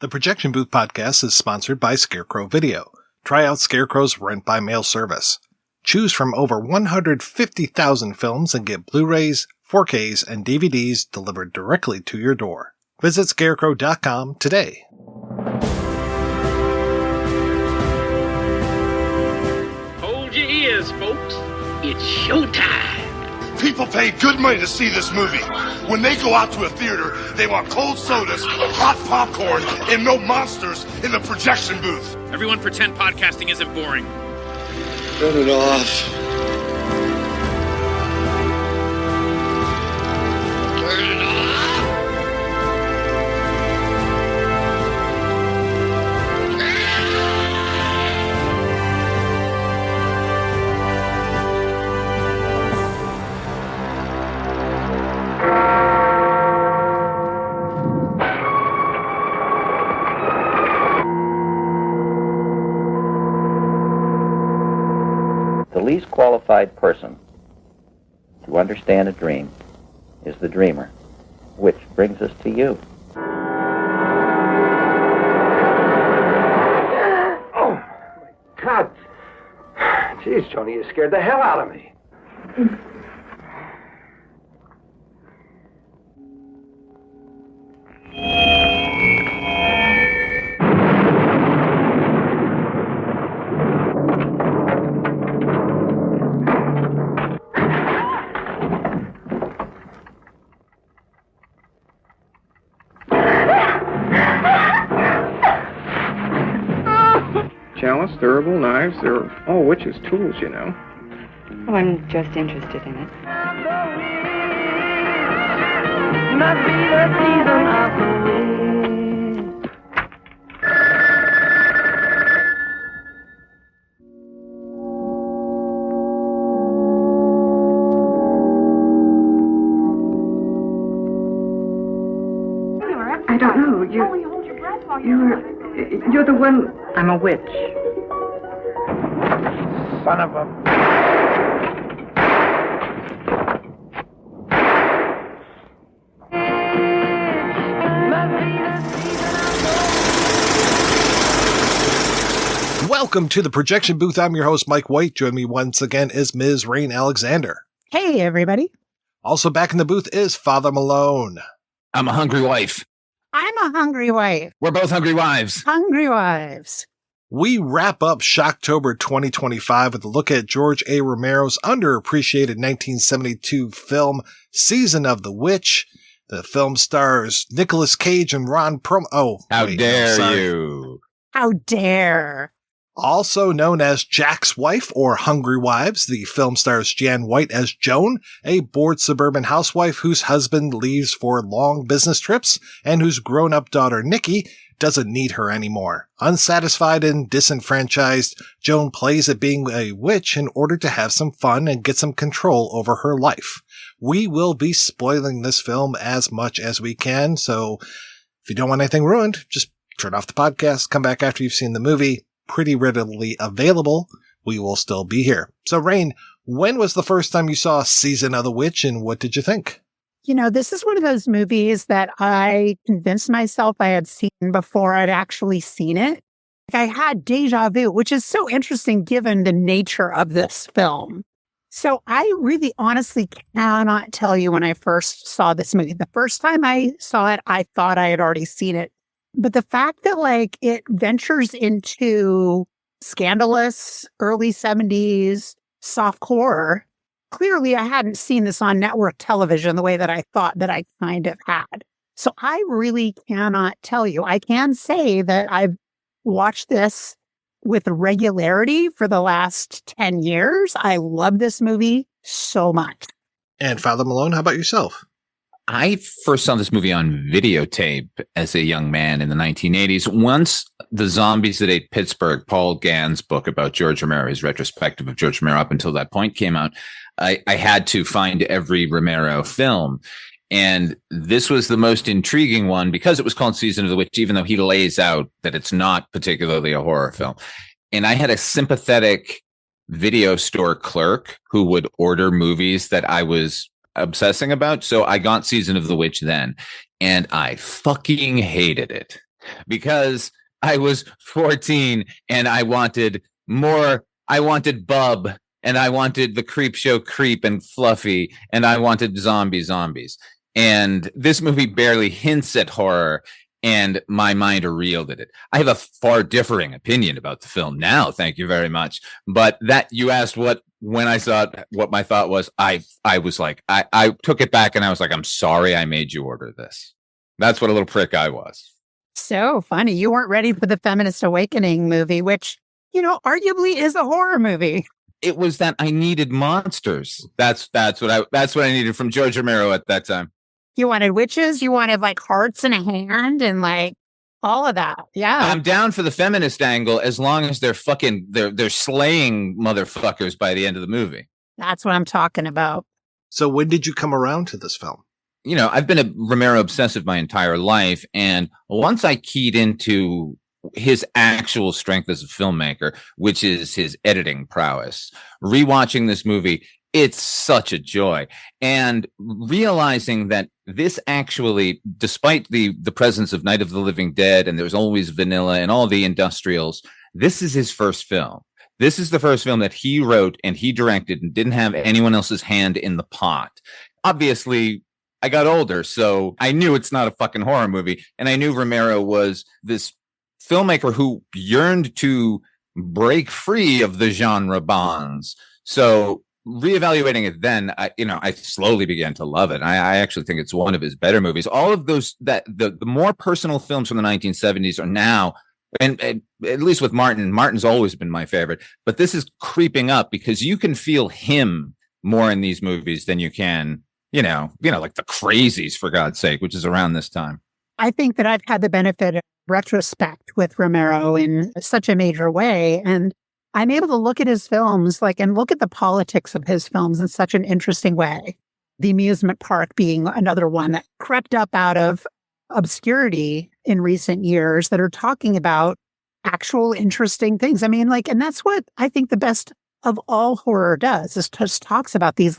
The Projection Booth podcast is sponsored by Scarecrow Video. Try out Scarecrow's rent-by-mail service. Choose from over 150,000 films and get Blu-rays, 4Ks, and DVDs delivered directly to your door. Visit Scarecrow.com today. Hold your ears, folks. It's showtime. People pay good money to see this movie. When they go out to a theater, they want cold sodas, hot popcorn, and no monsters in the projection booth. Everyone pretend podcasting isn't boring. Turn it off. Turn it off. The least qualified person to understand a dream is the dreamer, which brings us to you. Oh, my God. Jeez, Joni, you scared the hell out of me. Chalice, durable, knives, they're all witches' tools, you know. Well, I'm just interested in it. Must be the season of the wind. I don't know. You're the one. I'm a witch. Son of a... Welcome to the Projection Booth. I'm your host, Mike White. Join me once again is Ms. Rahne Alexander. Hey, everybody. Also back in the booth is Father Malone. I'm a hungry wife. I'm a hungry wife. We're both hungry wives. Hungry wives. We wrap up Shocktober 2025 with a look at George A. Romero's underappreciated 1972 film, Season of the Witch. The film stars Nicolas Cage and Ron Perlman. How dare you? How dare. Also known as Jack's Wife or Hungry Wives, the film stars Jan White as Joan, a bored suburban housewife whose husband leaves for long business trips and whose grown-up daughter Nikki doesn't need her anymore. Unsatisfied and disenfranchised, Joan plays at being a witch in order to have some fun and get some control over her life. We will be spoiling this film as much as we can, so if you don't want anything ruined, just turn off the podcast, come back after you've seen the movie. Pretty readily available. We will still be here. So, Rahne, when was the first time you saw Season of the Witch, and what did you think? You know, this is one of those movies that I convinced myself I had seen before I'd actually seen it. I had deja vu, which is so interesting given the nature of this film. So I really honestly cannot tell you when I first saw this movie. The first time I saw it, I thought I had already seen it. But the fact that, like, it ventures into scandalous early 70s soft horror, clearly I hadn't seen this on network television the way that I thought that I kind of had. So I really cannot tell you. I can say that I've watched this with regularity for the last 10 years. I love this movie so much. And Father Malone, how about yourself? I first saw this movie on videotape as a young man in the 1980s. Once The Zombies That Ate Pittsburgh, Paul Gann's book about George Romero, his retrospective of George Romero up until that point came out, I had to find every Romero film. And this was the most intriguing one because it was called Season of the Witch, even though he lays out that it's not particularly a horror film. And I had a sympathetic video store clerk who would order movies that I was obsessing about. So I got Season of the Witch then, and I fucking hated it. because I was 14 and I wanted more. I wanted Bub, and I wanted the Creep Show Creep and Fluffy, and I wanted zombies. And this movie barely hints at horror, and my mind reeled at it. I have a far differing opinion about the film now. Thank you very much. But that you asked when I saw it, what my thought was, I was like, I took it back and I was like, I'm sorry I made you order this. That's what a little prick I was. So funny. You weren't ready for the Feminist Awakening movie, which, arguably is a horror movie. It was that I needed monsters. That's what I needed from George Romero at that time. You wanted witches, you wanted like hearts in a hand and like all of that. Yeah. I'm down for the feminist angle as long as they're slaying motherfuckers by the end of the movie. That's what I'm talking about. So when did you come around to this film? I've been a Romero obsessive my entire life. And once I keyed into his actual strength as a filmmaker, which is his editing prowess, rewatching this movie, it's such a joy. And realizing that this actually, despite the presence of Night of the Living Dead, and there's always Vanilla and all the industrials, this is his first film. This is the first film that he wrote and he directed and didn't have anyone else's hand in the pot. Obviously, I got older, so I knew it's not a fucking horror movie. And I knew Romero was this filmmaker who yearned to break free of the genre bonds. So reevaluating it then, I slowly began to love it. I actually think it's one of his better movies. All of those, the more personal films from the 1970s are now, and at least with Martin's always been my favorite, but this is creeping up because you can feel him more in these movies than you can, like the Crazies, for God's sake, which is around this time. I think that I've had the benefit of retrospect with Romero in such a major way. And I'm able to look at his films, and look at the politics of his films in such an interesting way. The amusement park being another one that crept up out of obscurity in recent years that are talking about actual interesting things. And that's what I think the best of all horror does, is just talks about these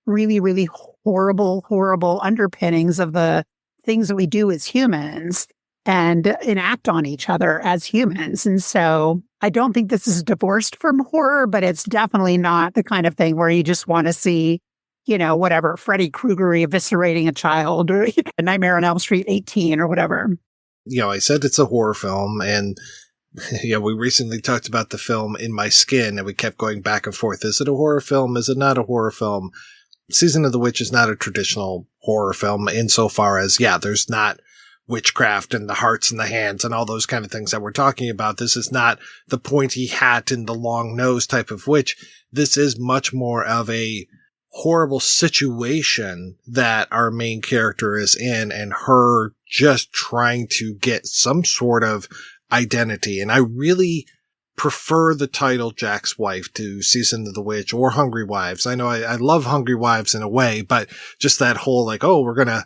really, really horrible underpinnings of the things that we do as humans and enact on each other as humans. And so I don't think this is divorced from horror, but it's definitely not the kind of thing where you just want to see, Freddy Krueger eviscerating a child, or Nightmare on Elm Street 18 or whatever. I said it's a horror film, and we recently talked about the film In My Skin, and we kept going back and forth. Is it a horror film? Is it not a horror film? Season of the Witch is not a traditional horror film insofar as, there's not witchcraft and the hearts and the hands and all those kind of things that we're talking about. This is not the pointy hat and the long nose type of witch. This is much more of a horrible situation that our main character is in, and her just trying to get some sort of identity. And I really prefer the title Jack's Wife to Season of the Witch or Hungry Wives. I know I love Hungry Wives in a way, but just that whole we're going to,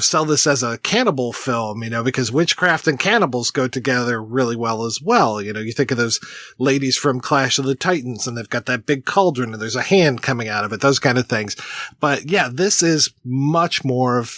sell this as a cannibal film, because witchcraft and cannibals go together really well as well. You think of those ladies from Clash of the Titans and they've got that big cauldron and there's a hand coming out of it, those kind of things. But this is much more of,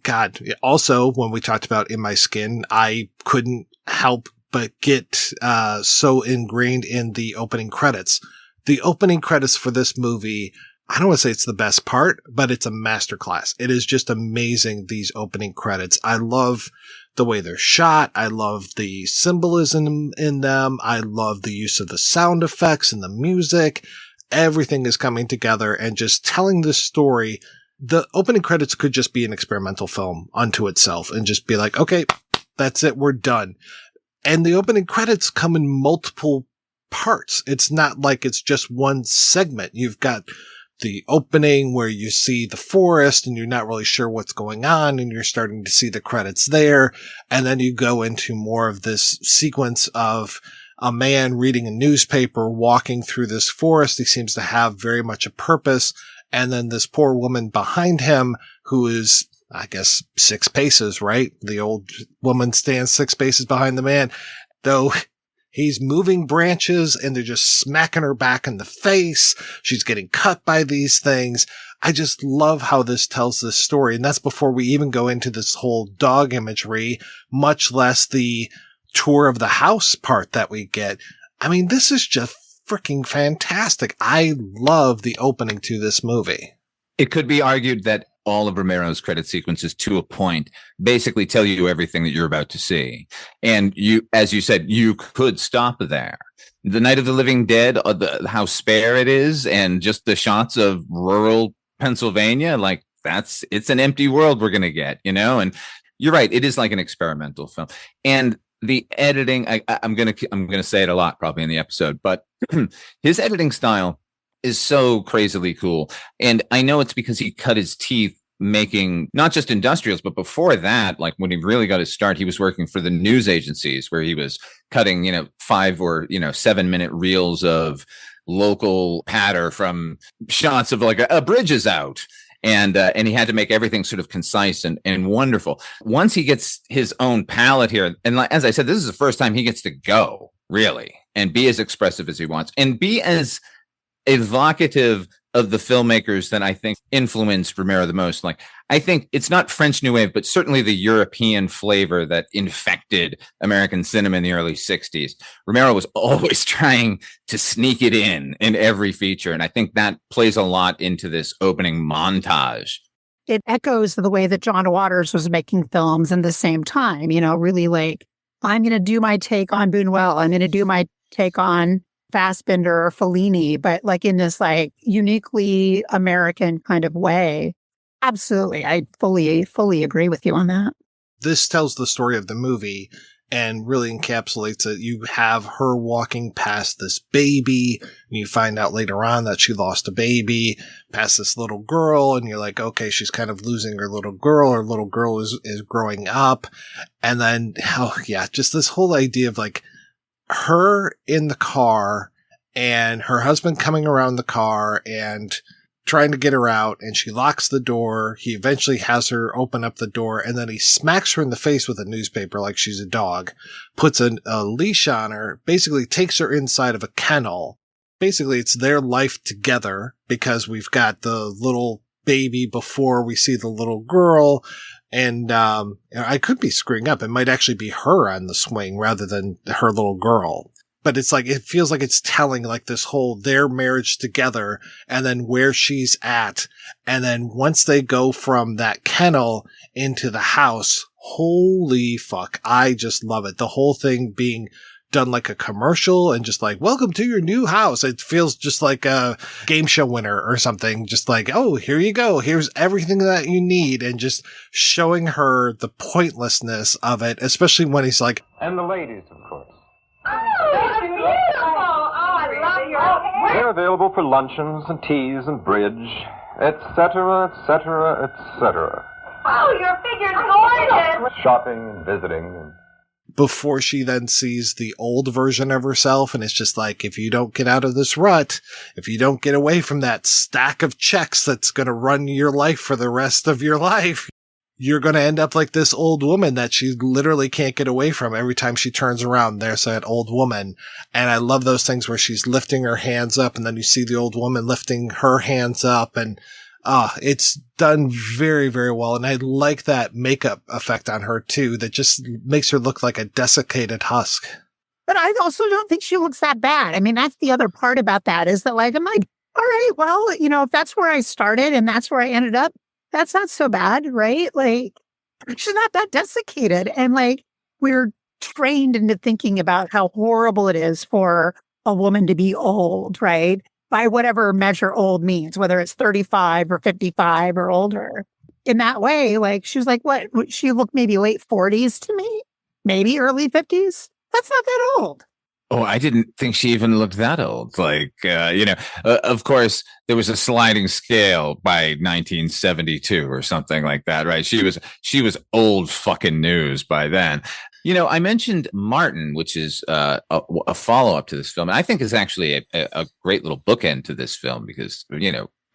God, also when we talked about In My Skin, I couldn't help but get so ingrained in the opening credits. The opening credits for this movie, I don't want to say it's the best part, but it's a masterclass. It is just amazing, these opening credits. I love the way they're shot. I love the symbolism in them. I love the use of the sound effects and the music. Everything is coming together and just telling this story. The opening credits could just be an experimental film unto itself and just be like, okay, that's it, we're done. And the opening credits come in multiple parts. It's not like it's just one segment. You've got the opening where you see the forest and you're not really sure what's going on, and you're starting to see the credits there. And then you go into more of this sequence of a man reading a newspaper, walking through this forest. He seems to have very much a purpose. And then this poor woman behind him who is, I guess, 6 paces, right? The old woman stands 6 paces behind the man, though he's moving branches and they're just smacking her back in the face. She's getting cut by these things. I just love how this tells this story. And that's before we even go into this whole dog imagery, much less the tour of the house part that we get. I mean, this is just freaking fantastic. I love the opening to this movie. It could be argued that all of Romero's credit sequences, to a point, basically tell you everything that you're about to see. And you, as you said, you could stop there. The Night of the Living Dead, how spare it is, and just the shots of rural Pennsylvania, like it's an empty world we're going to get, you know? And you're right. It is like an experimental film. And the editing, I'm going to say it a lot probably in the episode, but his editing style is so crazily cool. And I know it's because he cut his teeth making not just industrials, but before that, like when he really got his start, he was working for the news agencies where he was cutting, 5 or 7 minute reels of local patter from shots of like a bridge is out. And he had to make everything sort of concise and wonderful. Once he gets his own palette here, and as I said, this is the first time he gets to go, really, and be as expressive as he wants, and be as evocative of the filmmakers that I think influenced Romero the most. Like, I think it's not French New Wave, but certainly the European flavor that infected American cinema in the early 60s. Romero was always trying to sneak it in every feature. And I think that plays a lot into this opening montage. It echoes the way that John Waters was making films in the same time, really like, I'm going to do my take on Buñuel. I'm going to do my take on Fassbinder or Fellini, but like in this like uniquely American kind of way. Absolutely. I fully agree with you on that. This tells the story of the movie and really encapsulates it. You have her walking past this baby, and you find out later on that she lost a baby, past this little girl, and you're like, okay, she's kind of losing her little girl. Her little girl is growing up. And then, just this whole idea of like, her in the car and her husband coming around the car and trying to get her out, and she locks the door. He eventually has her open up the door, and then he smacks her in the face with a newspaper like she's a dog, puts a leash on her, basically takes her inside of a kennel. Basically, it's their life together because we've got the little baby before we see the little girl. And I could be screwing up. It might actually be her on the swing rather than her little girl. But it's like, it feels like it's telling like this whole their marriage together and then where she's at. And then once they go from that kennel into the house, holy fuck. I just love it. The whole thing being done like a commercial and just like, welcome to your new house. It feels just like a game show winner or something. Just like, oh, here you go. Here's everything that you need. And just showing her the pointlessness of it, especially when he's like, And the ladies, of course. Oh, that's beautiful. Oh, I love They're available for luncheons and teas and bridge, etc., etc., etc. Oh, your figure's gorgeous. Shopping and visiting and before she then sees the old version of herself. And it's just like, if you don't get out of this rut, if you don't get away from that stack of checks that's going to run your life for the rest of your life, you're going to end up like this old woman that she literally can't get away from. Every time she turns around, there's that old woman. And I love those things where she's lifting her hands up and then you see the old woman lifting her hands up, and it's done very, very well. And I like that makeup effect on her too, that just makes her look like a desiccated husk. But I also don't think she looks that bad. I mean, that's the other part about that is that like, I'm like, all right, well, if that's where I started and that's where I ended up, that's not so bad, right? Like, she's not that desiccated. And like, we're trained into thinking about how horrible it is for a woman to be old, right? By whatever measure old means, whether it's 35 or 55 or older. In that way, like, she was like, what? She looked maybe late 40s to me, maybe early 50s. That's not that old. Oh, I didn't think she even looked that old. Like, of course, there was a sliding scale by 1972 or something like that, right? She was old fucking news by then. I mentioned Martin, which is a follow-up to this film. And I think is actually a great little bookend to this film because,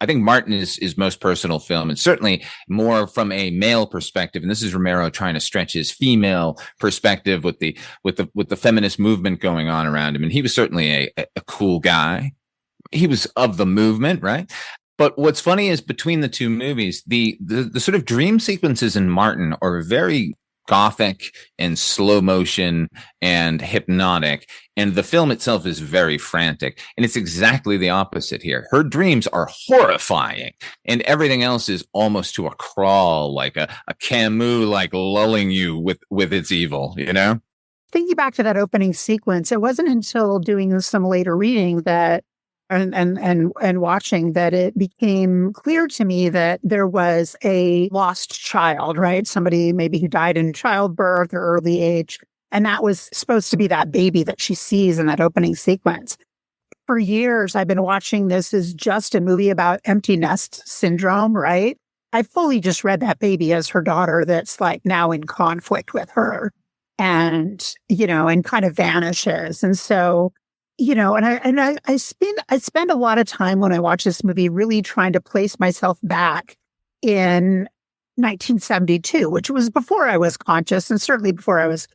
I think Martin is his most personal film, and certainly more from a male perspective. And this is Romero trying to stretch his female perspective with the feminist movement going on around him. And he was certainly a cool guy. He was of the movement, right? But what's funny is between the two movies, the sort of dream sequences in Martin are very gothic and slow motion and hypnotic, and the film itself is very frantic, and it's exactly the opposite here. Her dreams are horrifying, and everything else is almost to a crawl, like a Camus, like lulling you with its evil, you know? Thinking back to that opening sequence, it wasn't until doing some later reading that and watching that it became clear to me that there was a lost child, right? Somebody maybe who died in childbirth or early age. And that was supposed to be that baby that she sees in that opening sequence. For years, I've been watching this as just a movie about empty nest syndrome, right? I fully just read that baby as her daughter that's like now in conflict with her and, you know, and kind of vanishes. And so, you know, I spend a lot of time when I watch this movie really trying to place myself back in 1972, which was before I was conscious and certainly before I was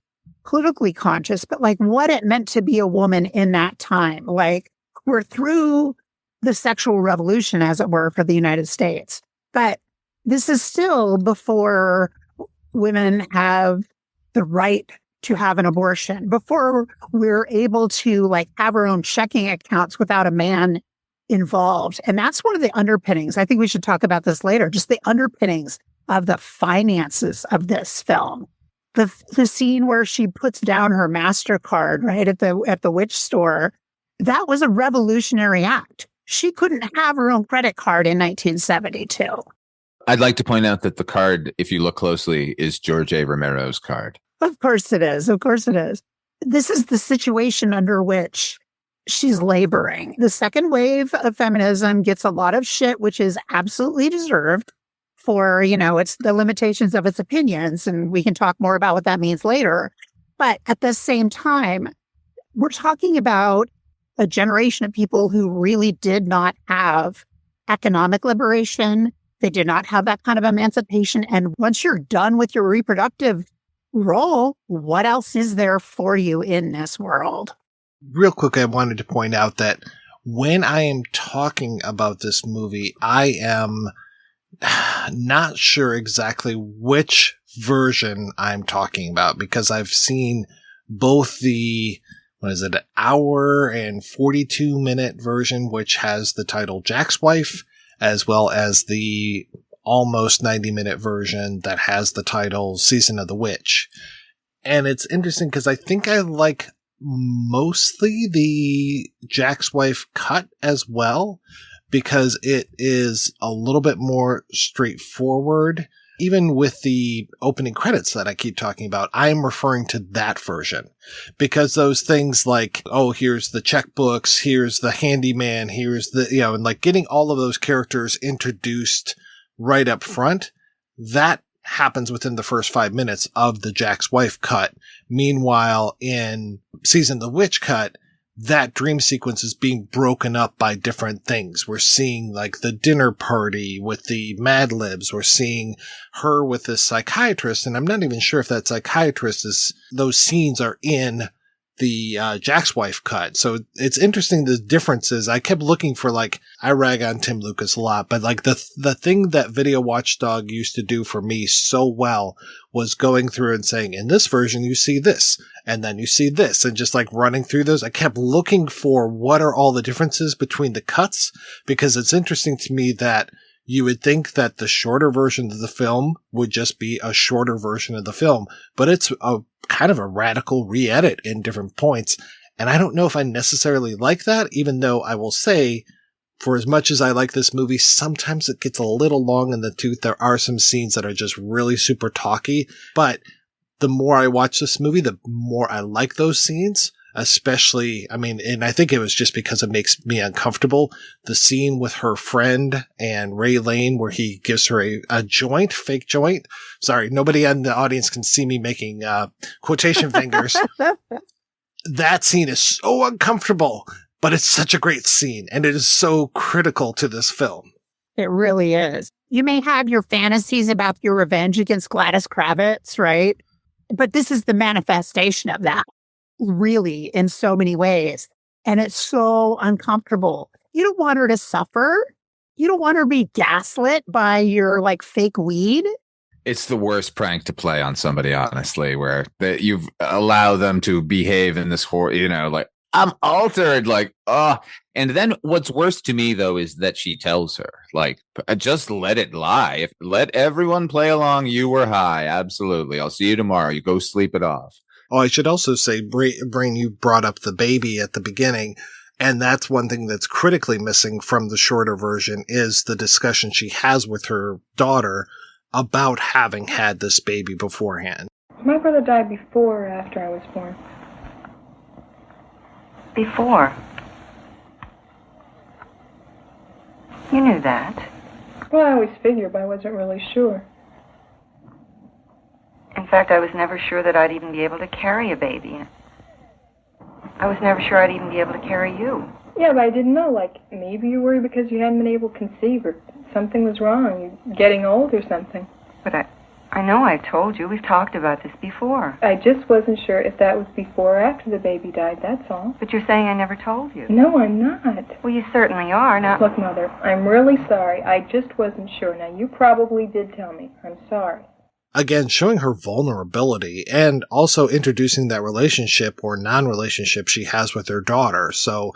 politically conscious, but like what it meant to be a woman in that time. Like we're through the sexual revolution, as it were, for the United States. But this is still before women have the right to have an abortion, before we're able to like have our own checking accounts without a man involved. And that's one of the underpinnings. I think we should talk about this later, just the underpinnings of the finances of this film. The scene where she puts down her MasterCard, right, at the witch store, that was a revolutionary act. She couldn't have her own credit card in 1972. I'd like to point out that the card, if you look closely, is George A. Romero's card. Of course it is. Of course it is. This is the situation under which she's laboring. The second wave of feminism gets a lot of shit, which is absolutely deserved for, you know, it's the limitations of its opinions. And we can talk more about what that means later. But at the same time, we're talking about a generation of people who really did not have economic liberation. They did not have that kind of emancipation. And once you're done with your reproductive role, what else is there for you in this world? Real quick, I wanted to point out that when I am talking about this movie, I am not sure exactly which version I'm talking about because I've seen both the, an hour and 42-minute version, which has the title Jack's Wife, as well as the almost 90-minute version that has the title Season of the Witch. And it's interesting because I think I like mostly the Jack's Wife cut as well, because it is a little bit more straightforward. Even with the opening credits that I keep talking about, I'm referring to that version because those things like, oh, here's the checkbooks, here's the handyman, here's the, you know, and like getting all of those characters introduced right up front, that happens within the first 5 minutes of the Jack's Wife cut. Meanwhile, in Season of the Witch cut, that dream sequence is being broken up by different things. We're seeing like the dinner party with the Mad Libs. We're seeing her with this psychiatrist. And I'm not even sure if that psychiatrist is, those scenes are in the Jack's Wife cut. So it's interesting the differences. I kept looking for like, I rag on Tim Lucas a lot, but like the thing that Video Watchdog used to do for me so well was going through and saying, in this version, you see this, and then you see this, and just like running through those. I kept looking for what are all the differences between the cuts, because it's interesting to me that you would think that the shorter version of the film would just be a shorter version of the film, but it's a kind of a radical re-edit in different points. And I don't know if I necessarily like that, even though I will say, for as much as I like this movie, sometimes it gets a little long in the tooth. There are some scenes that are just really super talky, but the more I watch this movie, the more I like those scenes. Especially, I mean, and I think it was just because it makes me uncomfortable. The scene with her friend and Ray Lane where he gives her a joint, fake joint. Sorry, nobody in the audience can see me making quotation fingers. That scene is so uncomfortable, but it's such a great scene. And it is so critical to this film. It really is. You may have your fantasies about your revenge against Gladys Kravitz, right? But this is the manifestation of that. Really, in so many ways. And it's so uncomfortable. You don't want her to suffer. You don't want her to be gaslit by your like fake weed. It's the worst prank to play on somebody, honestly, where you've allowed them to behave in this, like, I'm altered, like, oh. And then what's worse to me, though, is that she tells her, like, just let it lie. Let everyone play along. You were high. Absolutely. I'll see you tomorrow. You go sleep it off. Oh, I should also say, Brain, you brought up the baby at the beginning. And that's one thing that's critically missing from the shorter version is the discussion she has with her daughter about having had this baby beforehand. My brother died before or after I was born? Before. You knew that. Well, I always figured, but I wasn't really sure. In fact, I was never sure that I'd even be able to carry a baby. I was never sure I'd even be able to carry you. Yeah, but I didn't know. Like, maybe you worried because you hadn't been able to conceive or something was wrong. You're getting old or something. But I know I've told you. We've talked about this before. I just wasn't sure if that was before or after the baby died, that's all. But you're saying I never told you. No, I'm not. Well, you certainly are. Now, look, Mother, I'm really sorry. I just wasn't sure. Now, you probably did tell me. I'm sorry. Again, showing her vulnerability and also introducing that relationship or non-relationship she has with her daughter. So,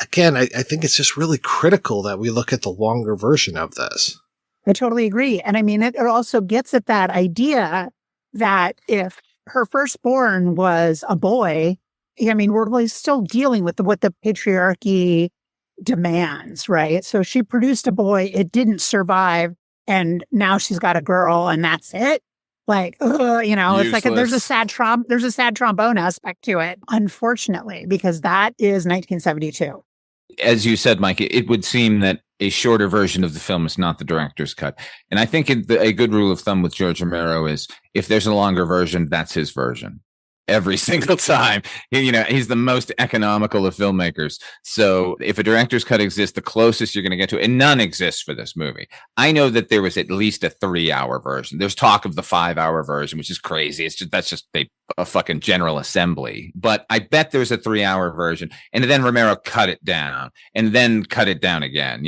again, I think it's just really critical that we look at the longer version of this. I totally agree. And I mean, it also gets at that idea that if her firstborn was a boy, I mean, we're really still dealing with what the patriarchy demands, right? So she produced a boy, it didn't survive, and now she's got a girl, and that's it. Like, it's like there's a sad trombone aspect to it, unfortunately, because that is 1972. As you said, Mike, it would seem that a shorter version of the film is not the director's cut. And I think a good rule of thumb with George Romero is if there's a longer version, that's his version. Every single time. He's the most economical of filmmakers. So if a director's cut exists, the closest you're going to get to it, and none exists for this movie. I know that there was at least a 3-hour version. There's talk of the 5-hour version, which is crazy. That's just a fucking General Assembly. But I bet there's a 3-hour version. And then Romero cut it down and then cut it down again.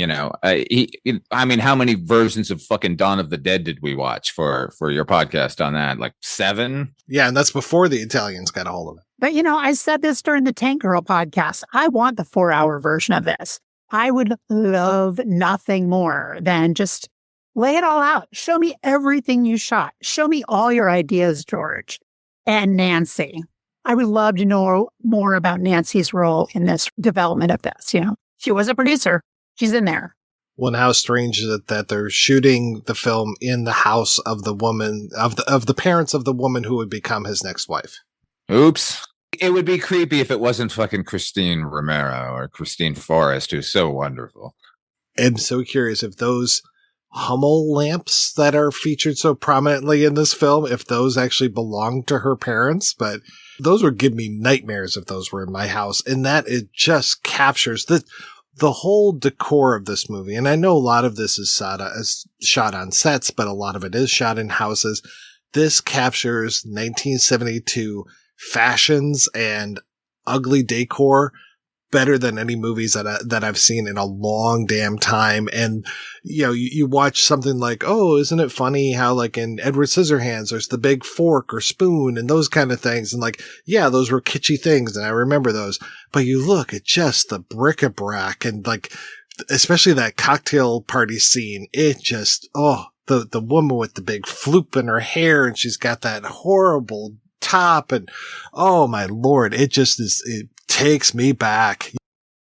How many versions of fucking Dawn of the Dead did we watch for your podcast on that? Like 7? Yeah, and that's before the Italians got a hold of it. But, I said this during the Tank Girl podcast. I want the 4-hour version of this. I would love nothing more than just lay it all out. Show me everything you shot. Show me all your ideas, George. And Nancy. I would love to know more about Nancy's role in this development of this. She was a producer. She's in there. Well, and how strange is it that they're shooting the film in the house of the woman, of the parents of the woman who would become his next wife. Oops. It would be creepy if it wasn't fucking Christine Romero or Christine Forrest, who's so wonderful. I'm so curious if those Hummel lamps that are featured so prominently in this film, if those actually belong to her parents, but those would give me nightmares if those were in my house. And that it just captures the whole decor of this movie. And I know a lot of this is shot on sets, but a lot of it is shot in houses. This captures 1972 fashions and ugly decor better than any movies that I've seen in a long damn time. And, you watch something like, oh, isn't it funny how like in Edward Scissorhands, there's the big fork or spoon and those kind of things. And like, yeah, those were kitschy things. And I remember those, but you look at just the bric-a-brac and like, especially that cocktail party scene. It just, the woman with the big floop in her hair and she's got that horrible top and oh my Lord, it takes me back.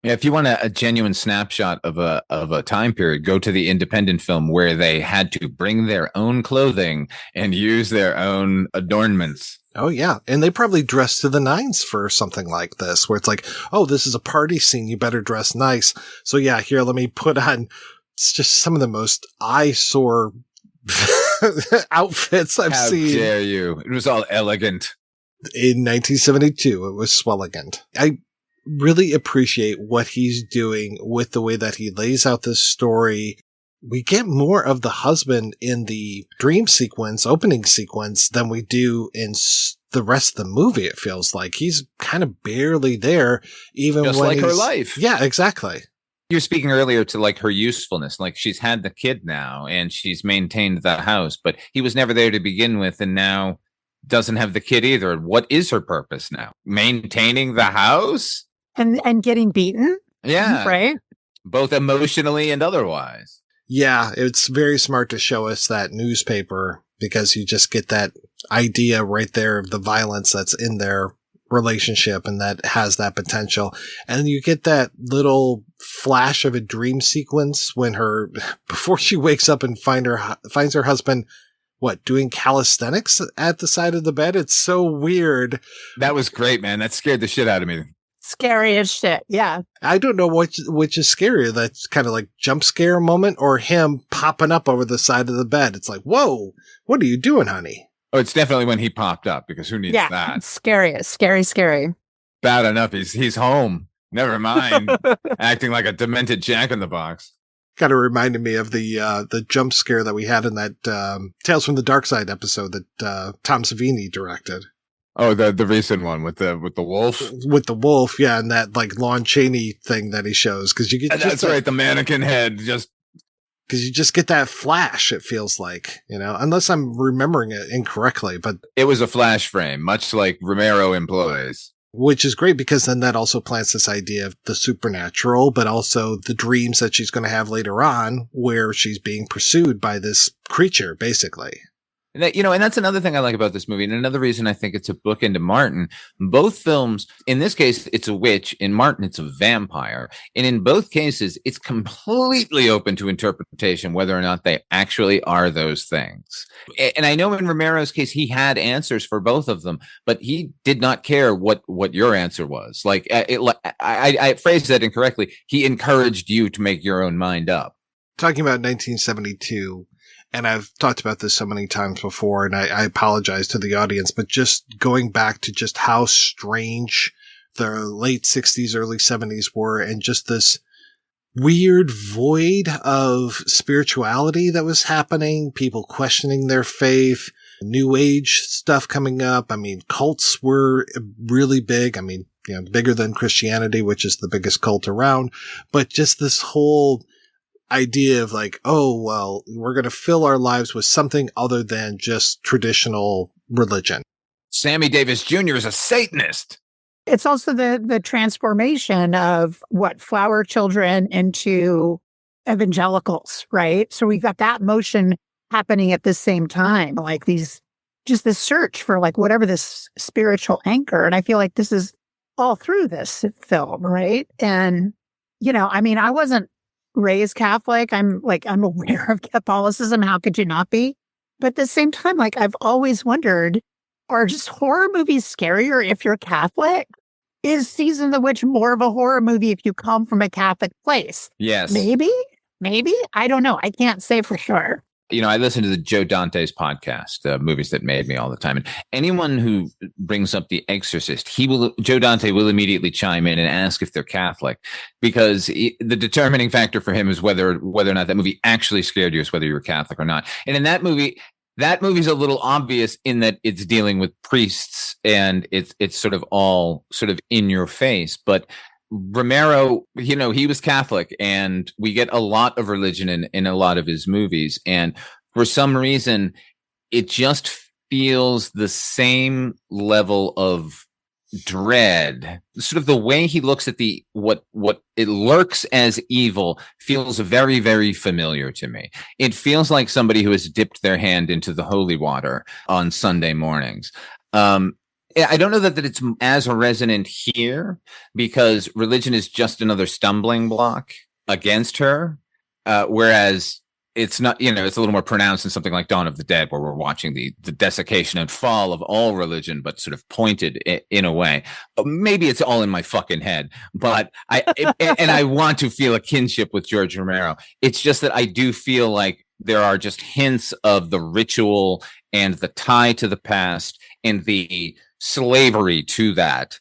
Yeah, if you want a genuine snapshot of a time period, go to the independent film where they had to bring their own clothing and use their own adornments. Oh, yeah. And they probably dressed to the nines for something like this, where it's like, oh, this is a party scene. You better dress nice. So, yeah, here, let me put on just some of the most eyesore outfits I've seen. How dare you? It was all elegant. In 1972, it was swelligant. I really appreciate what he's doing with the way that he lays out this story. We get more of the husband in the dream sequence, opening sequence, than we do in the rest of the movie. It feels like he's kind of barely there, even just when like her life. Yeah, exactly. You're speaking earlier to like her usefulness, like she's had the kid now and she's maintained the house, but he was never there to begin with and now doesn't have the kid either. What is her purpose now? Maintaining the house? And getting beaten? Yeah. Right? Both emotionally and otherwise. Yeah, it's very smart to show us that newspaper because you just get that idea right there of the violence that's in their relationship and that has that potential. And you get that little flash of a dream sequence when before she wakes up and finds her husband, doing calisthenics at the side of the bed. It's so weird. That was great, man. That scared the shit out of me. Scary as shit. Yeah. I don't know which is scarier. That's kind of like jump scare moment or him popping up over the side of the bed. It's like, whoa, what are you doing, honey? Oh, it's definitely when he popped up because who needs that? It's scary. It's scary. Bad enough. He's home. Never mind acting like a demented Jack in the Box. Kind of reminded me of the jump scare that we had in that Tales from the Dark Side episode that Tom Savini directed. Oh, the recent one with the wolf? With the wolf, yeah, and that like Lon Chaney thing that he shows. Because you get that's right, the mannequin head just. Because you just get that flash, it feels like, unless I'm remembering it incorrectly. But it was a flash frame, much like Romero employs. Which is great because then that also plants this idea of the supernatural, but also the dreams that she's going to have later on where she's being pursued by this creature, basically. And that's another thing I like about this movie. And another reason I think it's a bookend to Martin. Both films, in this case, it's a witch. In Martin, it's a vampire. And in both cases, it's completely open to interpretation, whether or not they actually are those things. And I know in Romero's case, he had answers for both of them, but he did not care what your answer was. Like, I phrased that incorrectly. He encouraged you to make your own mind up. Talking about 1972, and I've talked about this so many times before, and I apologize to the audience, but just going back to just how strange the late 60s, early 70s were, and just this weird void of spirituality that was happening, people questioning their faith, New Age stuff coming up. I mean, cults were really big. I mean, bigger than Christianity, which is the biggest cult around, but just this whole idea of like, oh, well, we're going to fill our lives with something other than just traditional religion. Sammy Davis Jr. is a Satanist. It's also the transformation of flower children into evangelicals, right? So we've got that motion happening at the same time, like this search for like whatever this spiritual anchor. And I feel like this is all through this film, right? And, I wasn't raised Catholic. I'm aware of Catholicism. How could you not be? But at the same time, like I've always wondered, are just horror movies scarier if you're Catholic? Is Season of the Witch more of a horror movie if you come from a Catholic place? Yes. Maybe. I don't know. I can't say for sure. I listen to the Joe Dante's podcast, Movies That Made Me, all the time. And anyone who brings up The Exorcist, Joe Dante will immediately chime in and ask if they're Catholic, because the determining factor for him is whether or not that movie actually scared you, is whether you're Catholic or not. And in that movie's a little obvious in that it's dealing with priests and it's sort of all sort of in your face. But Romero, he was Catholic, and we get a lot of religion in a lot of his movies. And for some reason, it just feels the same level of dread. Sort of the way he looks at what it lurks as evil feels very, very familiar to me. It feels like somebody who has dipped their hand into the holy water on Sunday mornings. I don't know that it's as resonant here because religion is just another stumbling block against her. Whereas it's not, it's a little more pronounced in something like Dawn of the Dead, where we're watching the desiccation and fall of all religion, but sort of pointed in a way. Maybe it's all in my fucking head, but I want to feel a kinship with George Romero. It's just that I do feel like there are just hints of the ritual and the tie to the past and the slavery to that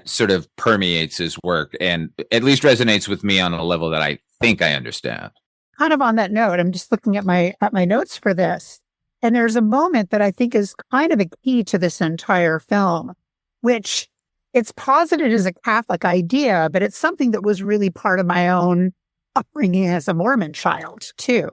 sort of permeates his work and at least resonates with me on a level that I think I understand. Kind of on that note, I'm just looking at my notes for this, and there's a moment that I think is kind of a key to this entire film, which it's posited as a Catholic idea, but it's something that was really part of my own upbringing as a Mormon child, too.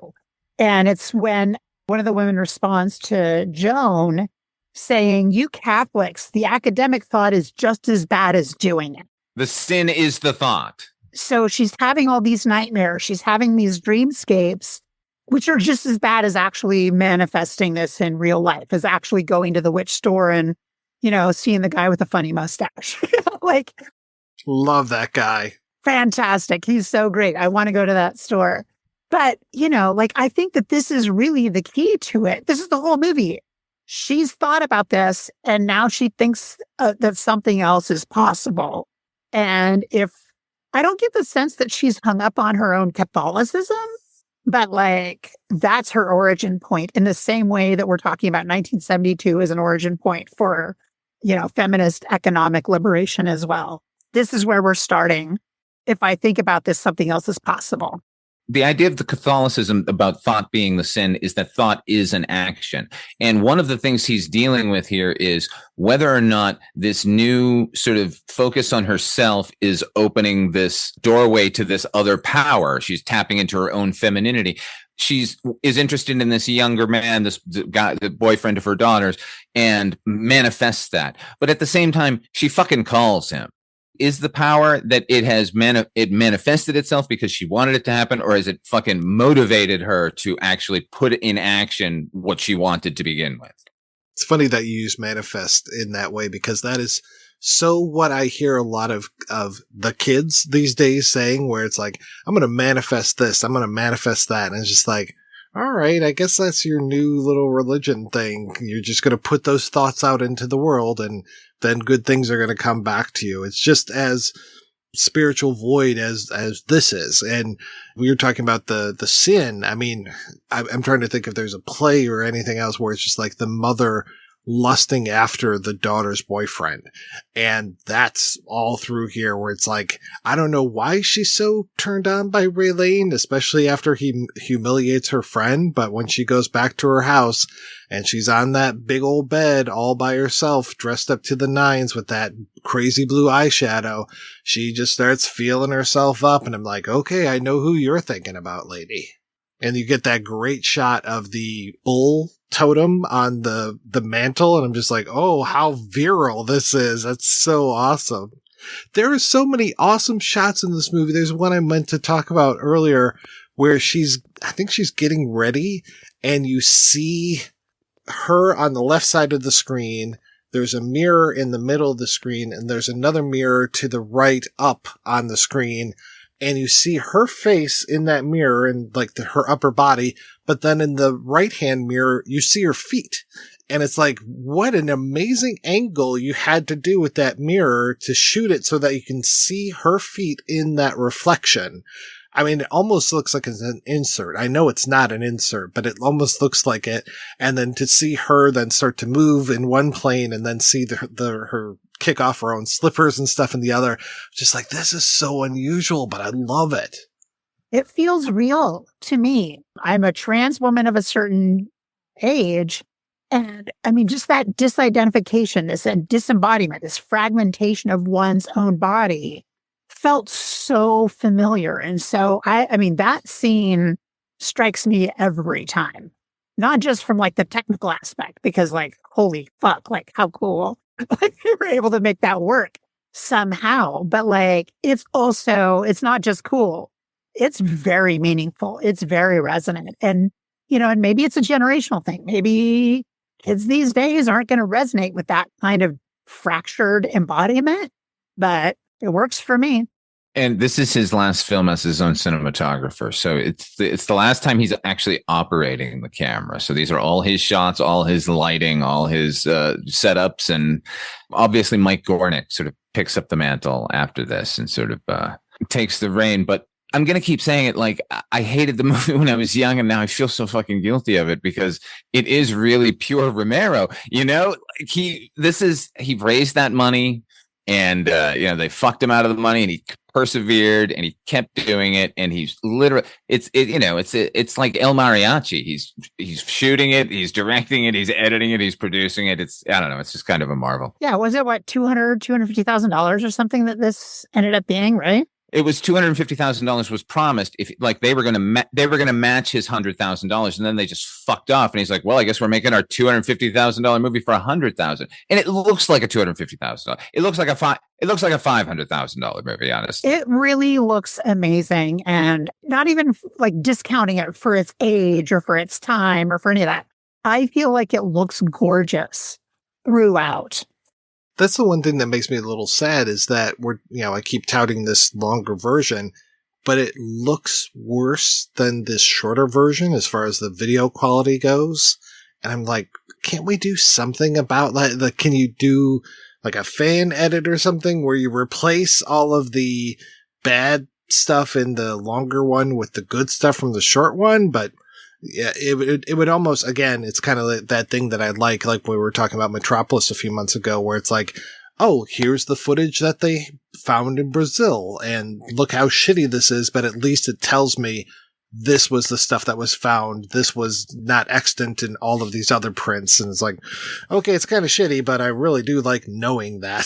And it's when one of the women responds to Joan saying, you Catholics, the academic thought is just as bad as doing it. The sin is the thought. So she's having all these nightmares. She's having these dreamscapes, which are just as bad as actually manifesting this in real life, as actually going to the witch store and, seeing the guy with the funny mustache. Like, love that guy. Fantastic. He's so great. I want to go to that store. But, I think that this is really the key to it. This is the whole movie. She's thought about this, and now she thinks that something else is possible. And if I don't get the sense that she's hung up on her own Catholicism, but that's her origin point, in the same way that we're talking about 1972 as an origin point for, feminist economic liberation as well. This is where we're starting. If I think about this, something else is possible. The idea of the Catholicism about thought being the sin is that thought is an action. And one of the things he's dealing with here is whether or not this new sort of focus on herself is opening this doorway to this other power. She's tapping into her own femininity. Is interested in this younger man, this guy, the boyfriend of her daughters, and manifests that. But at the same time, she fucking calls him. Is the power that it has manifested itself because she wanted it to happen, or has it fucking motivated her to actually put in action what she wanted to begin with? It's funny that you use manifest in that way, because that is so what I hear a lot of the kids these days saying, where it's like, I'm going to manifest this, I'm going to manifest that. And it's just like, all right, I guess that's your new little religion thing. You're just going to put those thoughts out into the world, and then good things are going to come back to you. It's just as spiritual void as this is. And we were talking about the sin. I mean, I'm trying to think if there's a play or anything else where it's just like the mother lusting after the daughter's boyfriend. And that's all through here, where it's like, I don't know why she's so turned on by Raylene, especially after he humiliates her friend. But when she goes back to her house and she's on that big old bed all by herself, dressed up to the nines with that crazy blue eyeshadow, she just starts feeling herself up. And I'm like, okay, I know who you're thinking about, lady. And you get that great shot of the bull totem on the mantle, and I'm just like, oh, how virile this is. That's so awesome. There are so many awesome shots in this movie. There's one I meant to talk about earlier where I think she's getting ready, and you see her on the left side of the screen. There's a mirror in the middle of the screen, and there's another mirror to the right up on the screen. And you see her face in that mirror and her upper body. But then in the right hand mirror, you see her feet. And it's like, what an amazing angle you had to do with that mirror to shoot it so that you can see her feet in that reflection. I mean, it almost looks like it's an insert. I know it's not an insert, but it almost looks like it. And then to see her then start to move in one plane and then see her kick off her own slippers and stuff in the other. Just like, this is so unusual, but I love it. It feels real to me. I'm a trans woman of a certain age. And I mean, just that disidentification, this disembodiment, this fragmentation of one's own body felt so familiar. And so, I mean, that scene strikes me every time, not just from the technical aspect, because holy fuck, how cool. You were able to make that work somehow. But it's not just cool. It's very meaningful. It's very resonant. And, and maybe it's a generational thing. Maybe kids these days aren't going to resonate with that kind of fractured embodiment, but it works for me. And this is his last film as his own cinematographer. So it's the last time he's actually operating the camera. So these are all his shots, all his lighting, all his setups. And obviously Mike Gornick sort of picks up the mantle after this and sort of takes the reign. But I'm going to keep saying it, I hated the movie when I was young, and now I feel so fucking guilty of it because it is really pure Romero. He raised that money. And, they fucked him out of the money, and he persevered and he kept doing it, and he's literally it's like El Mariachi. He's shooting it, he's directing it, he's editing it, he's producing it. I don't know, it's just kind of a marvel. Yeah, was it what, $250,000 or something that this ended up being, right? It was $250,000 was promised if like they were going to match his $100,000, and then they just fucked off. And he's like, well, I guess we're making our $250,000 movie for $100,000, and it looks like a $250,000. It looks like a $500,000 movie. Honestly, it really looks amazing, and not even like discounting it for its age or for its time or for any of that. I feel like it looks gorgeous throughout. That's the one thing that makes me a little sad is that I keep touting this longer version, but it looks worse than this shorter version as far as the video quality goes. And I'm like, can't we do something about that? Like, can you do like a fan edit or something where you replace all of the bad stuff in the longer one with the good stuff from the short one? But yeah, it would almost, again, it's kind of that thing that I like we were talking about Metropolis a few months ago, where it's like, oh, here's the footage that they found in Brazil, and look how shitty this is, but at least it tells me this was the stuff that was found. This was not extant in all of these other prints. And it's like, okay, it's kind of shitty, but I really do like knowing that.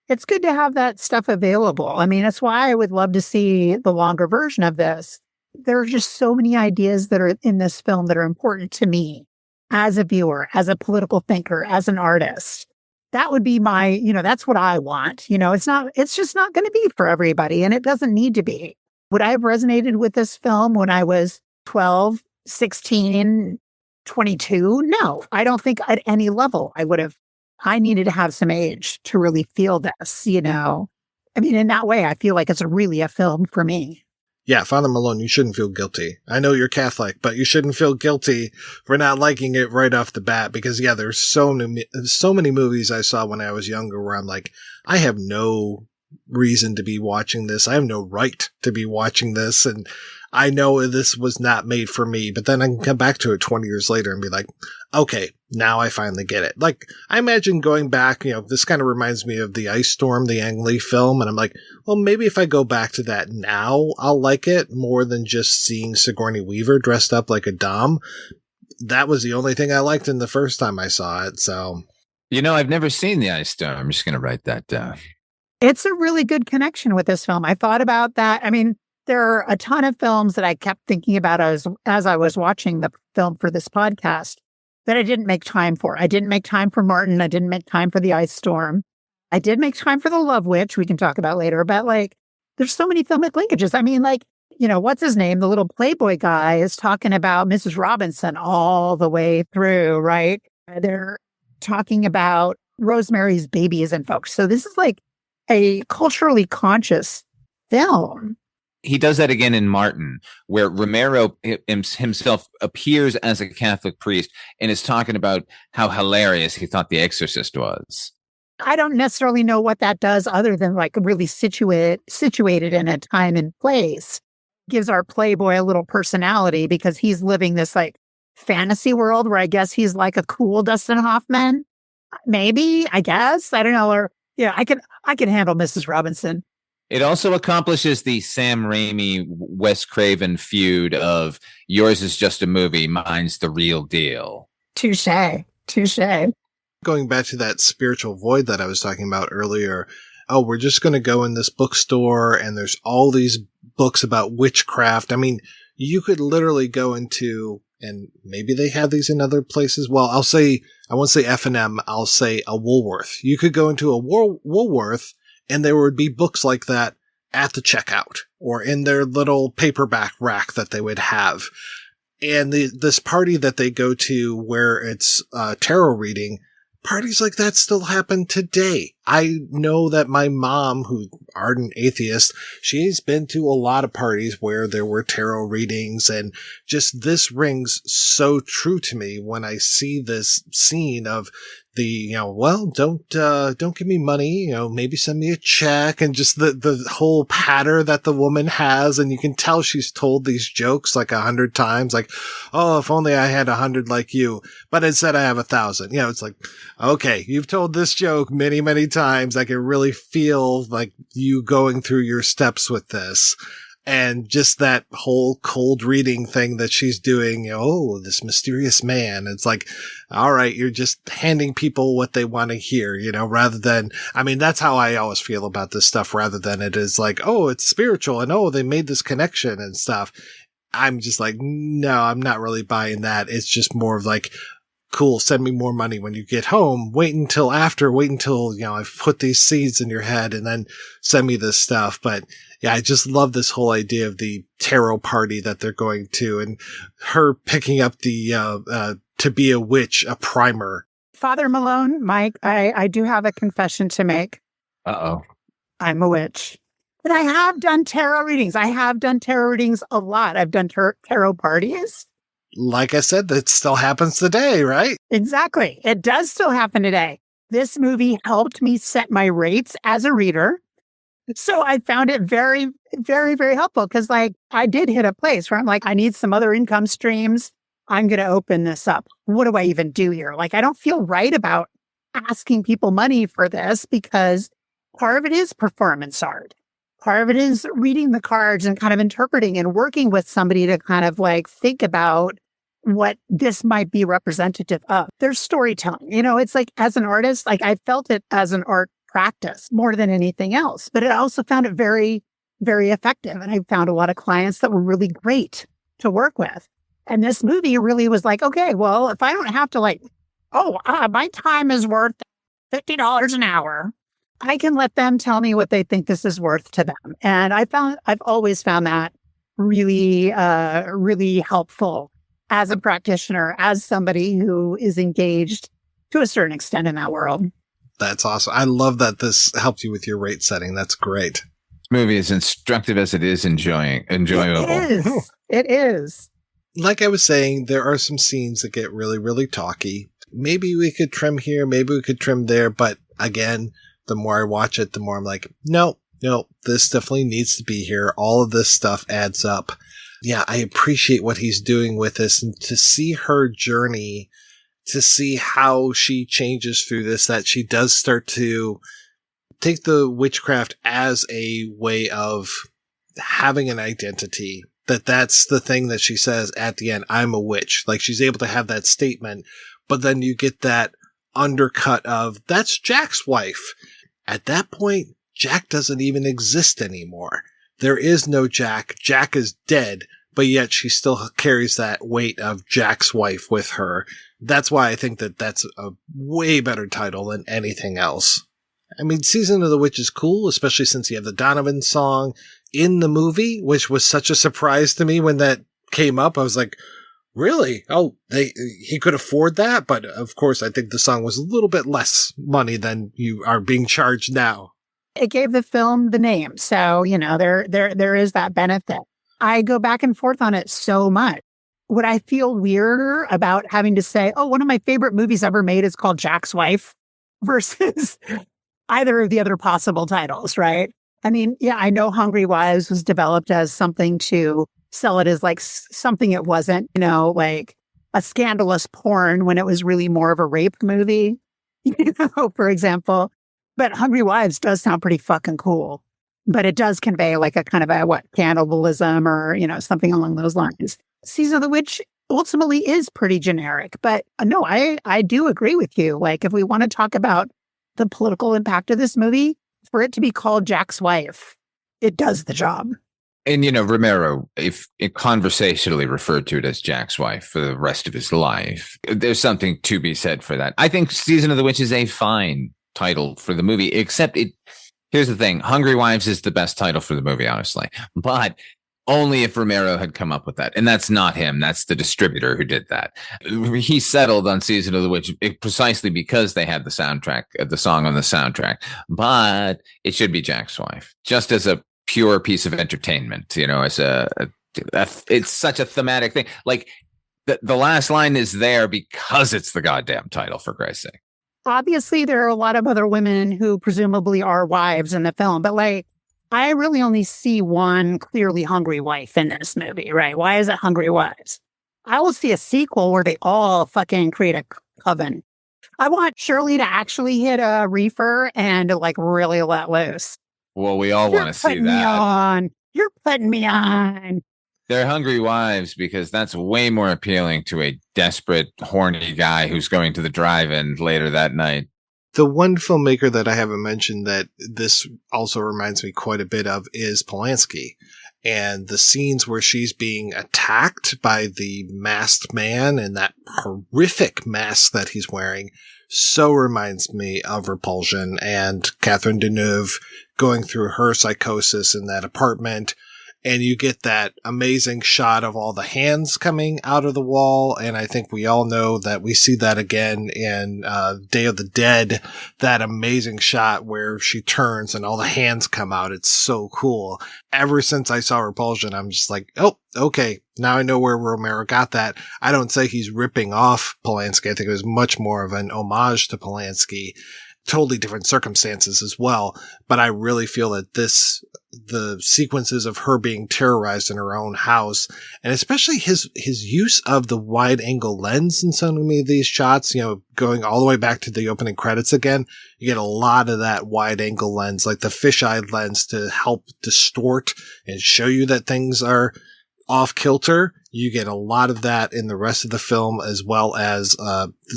It's good to have that stuff available. I mean, that's why I would love to see the longer version of this. There are just so many ideas that are in this film that are important to me as a viewer, as a political thinker, as an artist. That would be my, that's what I want. It's just not going to be for everybody, and it doesn't need to be. Would I have resonated with this film when I was 12, 16, 22? No, I don't think at any level I would have. I needed to have some age to really feel this, I mean, in that way, I feel like it's really a film for me. Yeah, Father Malone, you shouldn't feel guilty. I know you're Catholic, but you shouldn't feel guilty for not liking it right off the bat, because yeah, there's so many movies I saw when I was younger where I'm like, I have no reason to be watching this. I have no right to be watching this, and I know this was not made for me, but then I can come back to it 20 years later and be like, okay, now I finally get it. Like, I imagine going back, this kind of reminds me of the Ice Storm, the Ang Lee film, and I'm like, well, maybe if I go back to that now, I'll like it more than just seeing Sigourney Weaver dressed up like a dom. That was the only thing I liked in the first time I saw it, so. I've never seen the Ice Storm. I'm just going to write that down. It's a really good connection with this film. I thought about that. I mean, there are a ton of films that I kept thinking about as I was watching the film for this podcast that I didn't make time for. I didn't make time for Martin. I didn't make time for the Ice Storm. I did make time for the Love Witch, we can talk about later, but there's so many filmic linkages. I mean, what's his name? The little Playboy guy is talking about Mrs. Robinson all the way through, right? They're talking about Rosemary's Babies and folks. So this is like a culturally conscious film. He does that again in Martin, where Romero himself appears as a Catholic priest and is talking about how hilarious he thought The Exorcist was. I don't necessarily know what that does other than really situated in a time and place. Gives our Playboy a little personality because he's living this fantasy world where I guess he's like a cool Dustin Hoffman. Maybe, I guess. I don't know. Or yeah, I can handle Mrs. Robinson. It also accomplishes the Sam Raimi, Wes Craven feud of yours is just a movie, mine's the real deal. Touche. Going back to that spiritual void that I was talking about earlier, we're just going to go in this bookstore and there's all these books about witchcraft. I mean, you could literally go into, and maybe they have these in other places. Well, I won't say F&M, I'll say a Woolworth. You could go into a Woolworth and there would be books like that at the checkout or in their little paperback rack that they would have. And this party that they go to where it's tarot reading, parties like that still happen today. I know that my mom, who's ardent atheist, she's been to a lot of parties where there were tarot readings, and just this rings so true to me when I see this scene of well, don't give me money, maybe send me a check, and just the whole patter that the woman has. And you can tell she's told these jokes like 100 times, like, oh, if only I had 100 like you, but instead I have 1,000. It's like, okay, you've told this joke many, many times. I can really feel like you going through your steps with this. And just that whole cold reading thing that she's doing, oh, this mysterious man. It's like, all right, you're just handing people what they want to hear, rather than, that's how I always feel about this stuff, rather than it is like, oh, it's spiritual and oh, they made this connection and stuff. I'm just like, no, I'm not really buying that. It's just more of like, cool, send me more money when you get home. Wait until I've put these seeds in your head and then send me this stuff. But yeah, I just love this whole idea of the tarot party that they're going to, and her picking up the To Be a Witch, a primer. Father Malone, Mike, I do have a confession to make. Uh-oh. I'm a witch. But I have done tarot readings. I have done tarot readings a lot. I've done tarot parties. Like I said, that still happens today, right? Exactly. It does still happen today. This movie helped me set my rates as a reader. So I found it very, very, very helpful because I did hit a place where I'm like, I need some other income streams. I'm going to open this up. What do I even do here? I don't feel right about asking people money for this because part of it is performance art. Part of it is reading the cards and kind of interpreting and working with somebody to kind of think about what this might be representative of. There's storytelling. It's like as an artist, I felt it as an art practice more than anything else, but I also found it very, very effective. And I found a lot of clients that were really great to work with. And this movie really was like, okay, well, if I don't have to my time is worth $50 an hour, I can let them tell me what they think this is worth to them. And I've always found that really, really helpful as a practitioner, as somebody who is engaged to a certain extent in that world. That's awesome. I love that this helped you with your rate setting. That's great. This movie is instructive as it is enjoyable. It is. Like I was saying, there are some scenes that get really, really talky. Maybe we could trim here, maybe we could trim there. But again, the more I watch it, the more I'm like, no, this definitely needs to be here. All of this stuff adds up. Yeah, I appreciate what he's doing with this, and to see her journey, to see how she changes through this, that she does start to take the witchcraft as a way of having an identity, that's the thing that she says at the end, I'm a witch. She's able to have that statement, but then you get that undercut of, that's Jack's wife. At that point, Jack doesn't even exist anymore. There is no Jack. Jack is dead, but yet she still carries that weight of Jack's wife with her. That's why I think that that's a way better title than anything else. Season of the Witch is cool, especially since you have the Donovan song in the movie, which was such a surprise to me when that came up. I was like, really? Oh, he could afford that? But of course, I think the song was a little bit less money than you are being charged now. It gave the film the name. So, there is that benefit. I go back and forth on it so much. Would I feel weirder about having to say, oh, one of my favorite movies ever made is called Jack's Wife versus either of the other possible titles, right? I know Hungry Wives was developed as something to sell it as something it wasn't, like a scandalous porn when it was really more of a rape movie, for example. But Hungry Wives does sound pretty fucking cool. But it does convey a kind of cannibalism or, something along those lines. Season of the Witch ultimately is pretty generic. But no, I do agree with you. If we want to talk about the political impact of this movie, for it to be called Jack's Wife, it does the job. And, Romero, if it conversationally referred to it as Jack's wife for the rest of his life, there's something to be said for that. I think Season of the Witch is a fine title for the movie, except here's the thing. Hungry Wives is the best title for the movie, honestly, but only if Romero had come up with that. And that's not him. That's the distributor who did that. He settled on Season of the Witch precisely because they had the soundtrack, the song on the soundtrack, but it should be Jack's Wife, just as a pure piece of entertainment, as it's such a thematic thing. The last line is there because it's the goddamn title, for Christ's sake. obviously there are a lot of other women who presumably are wives in the film, but like, I really only see one clearly hungry wife in this movie, right? Why is it hungry wives? I will see a sequel where they all fucking create a coven. I want Shirley to actually hit a reefer and to like really let loose. Well, we all want to see that. You're putting me on. They're hungry wives because that's way more appealing to a desperate, horny guy who's going to the drive-in later that night. The one filmmaker that I haven't mentioned that this also reminds me quite a bit of is Polanski. And the scenes where she's being attacked by the masked man and that horrific mask that he's wearing so reminds me of Repulsion and Catherine Deneuve going through her psychosis in that apartment. And you get that amazing shot of all the hands coming out of the wall. And I think we all know that we see that again in Day of the Dead, that amazing shot where she turns and all the hands come out. It's so cool. Ever since I saw Repulsion, I'm just like, oh, okay. Now I know where Romero got that. I don't say he's ripping off Polanski. I think it was much more of an homage to Polanski. Totally different circumstances as well. But I really feel that the sequences of her being terrorized in her own house, and especially his use of the wide angle lens in so many of these shots, going all the way back to the opening credits again, you get a lot of that wide angle lens, like the fisheye lens to help distort and show you that things are off kilter. You get a lot of that in the rest of the film, as well as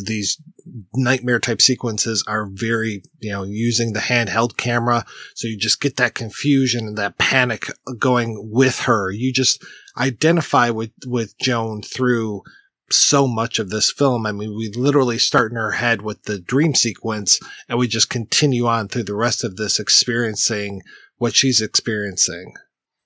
these nightmare type sequences are very, using the handheld camera. So you just get that confusion and that panic going with her. You just identify with Joan through so much of this film. I mean, we literally start in her head with the dream sequence and we just continue on through the rest of this experiencing what she's experiencing.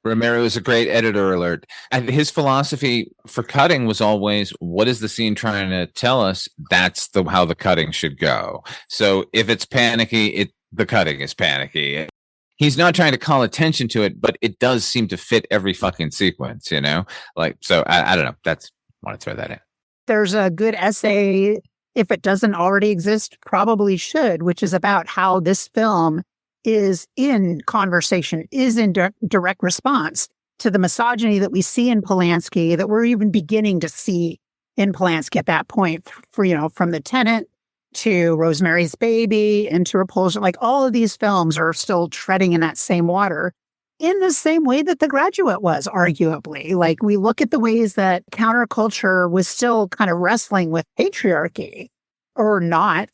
Romero is a great editor alert. And his philosophy for cutting was always, what is the scene trying to tell us? That's how the cutting should go. So if it's panicky, the cutting is panicky. He's not trying to call attention to it, but it does seem to fit every fucking sequence, so I don't know. I want to throw that in. There's a good essay, if it doesn't already exist, probably should, which is about how this film is in conversation, is in direct response to the misogyny that we see in Polanski, that we're even beginning to see in Polanski at that point, from The Tenant to Rosemary's Baby and to Repulsion. Like, all of these films are still treading in that same water in the same way that The Graduate was, arguably. Like, we look at the ways that counterculture was still kind of wrestling with patriarchy or not.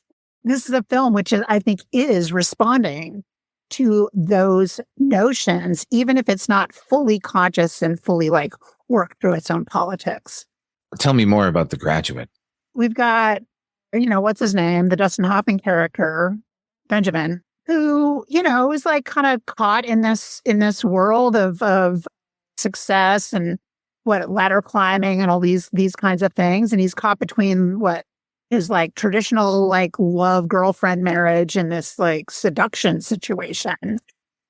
This is a film which I think is responding to those notions, even if it's not fully conscious and fully worked through its own politics. Tell me more about The Graduate. We've got, what's his name? The Dustin Hoffman character, Benjamin, who, is kind of caught in this world of success and ladder climbing and all these kinds of things. And he's caught between his traditional love girlfriend marriage and this seduction situation,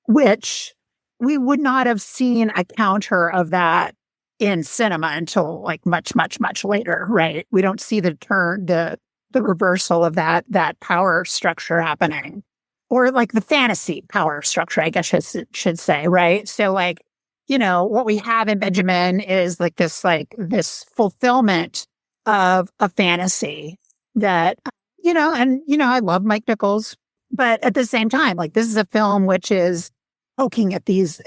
which we would not have seen a counter of that in cinema until much, much, much later, right? We don't see the reversal of that power structure happening, or the fantasy power structure, I guess I should say, right? So what we have in Benjamin is this fulfillment of a fantasy that, I love Mike Nichols, but at the same time, this is a film which is poking at these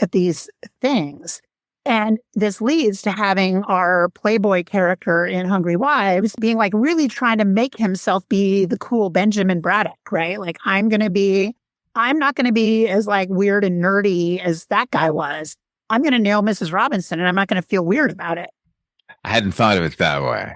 things. And this leads to having our Playboy character in Hungry Wives being really trying to make himself be the cool Benjamin Braddock, right? I'm not going to be as weird and nerdy as that guy was. I'm going to nail Mrs. Robinson and I'm not going to feel weird about it. I hadn't thought of it that way.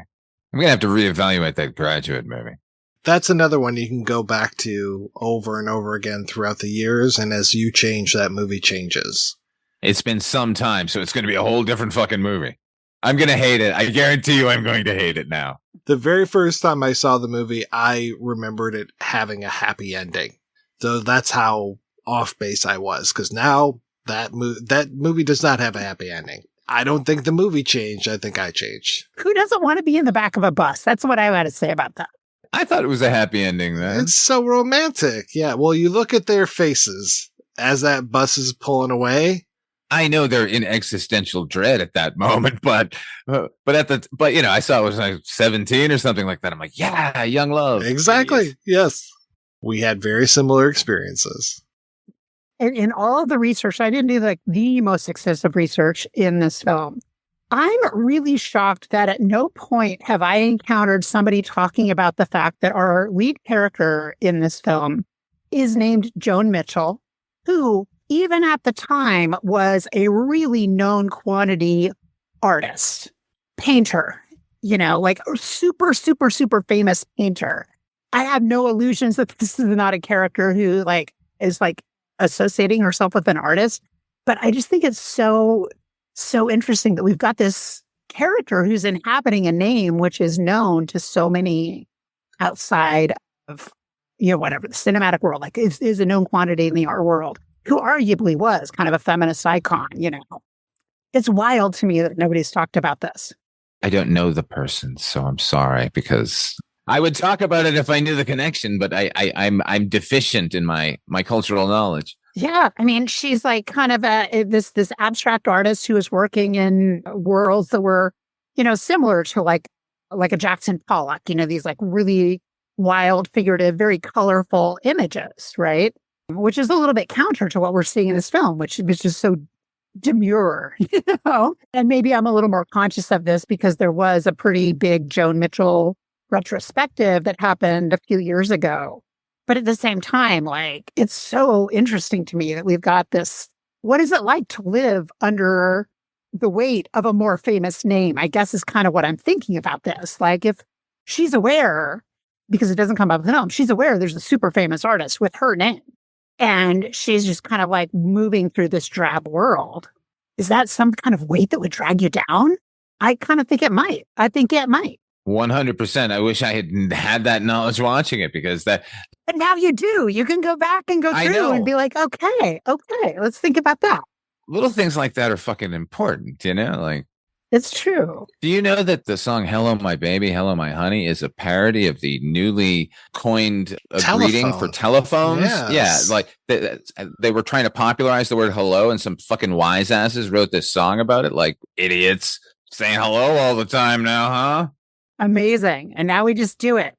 I'm going to have to reevaluate that Graduate movie. That's another one you can go back to over and over again throughout the years. And as you change, that movie changes. It's been some time, so it's going to be a whole different fucking movie. I'm going to hate it. I guarantee you I'm going to hate it now. The very first time I saw the movie, I remembered it having a happy ending. So that's how off base I was. Because now that movie does not have a happy ending. I don't think the movie changed. I think I changed. Who doesn't want to be in the back of a bus? That's what I got to say about that. I thought it was a happy ending then. It's so romantic. Yeah, well, you look at their faces as that bus is pulling away. I know they're in existential dread at that moment, but I saw it was like 17 or something like that. I'm like, yeah, young love. Exactly. Yes. We had very similar experiences. In all of the research, I didn't do like the most extensive research in this film. I'm really shocked that at no point have I encountered somebody talking about the fact that our lead character in this film is named Joan Mitchell, who even at the time was a really known quantity artist, painter, like a super, super, super famous painter. I have no illusions that this is not a character who is associating herself with an artist, but I just think it's so interesting that we've got this character who's inhabiting a name which is known to so many outside of, whatever, the cinematic world, is a known quantity in the art world, who arguably was kind of a feminist icon, It's wild to me that nobody's talked about this. I don't know the person, so I'm sorry, because I would talk about it if I knew the connection, but I'm deficient in my cultural knowledge. Yeah, I mean, she's like kind of this abstract artist who was working in worlds that were, similar to like a Jackson Pollock, these like really wild, figurative, very colorful images, right? Which is a little bit counter to what we're seeing in this film, which is just so demure, And maybe I'm a little more conscious of this because there was a pretty big Joan Mitchell retrospective that happened a few years ago. But at the same time, it's so interesting to me that we've got this. What is it like to live under the weight of a more famous name? I guess is kind of what I'm thinking about this. Like, if she's aware, because it doesn't come up in the film, she's aware there's a super famous artist with her name. And she's just kind of like moving through this drab world. Is that some kind of weight that would drag you down? I kind of think it might. I think it might. 100%. I wish I had that knowledge watching it, because that. But now you do. You can go back and go through and be like, okay, let's think about that. Little things like that are fucking important, It's true. Do you know that the song Hello My Baby, Hello My Honey is a parody of the newly coined greeting for telephones? Yes. Yeah, they were trying to popularize the word hello, and some fucking wise asses wrote this song about it, like idiots saying hello all the time now, huh? Amazing. And now we just do it.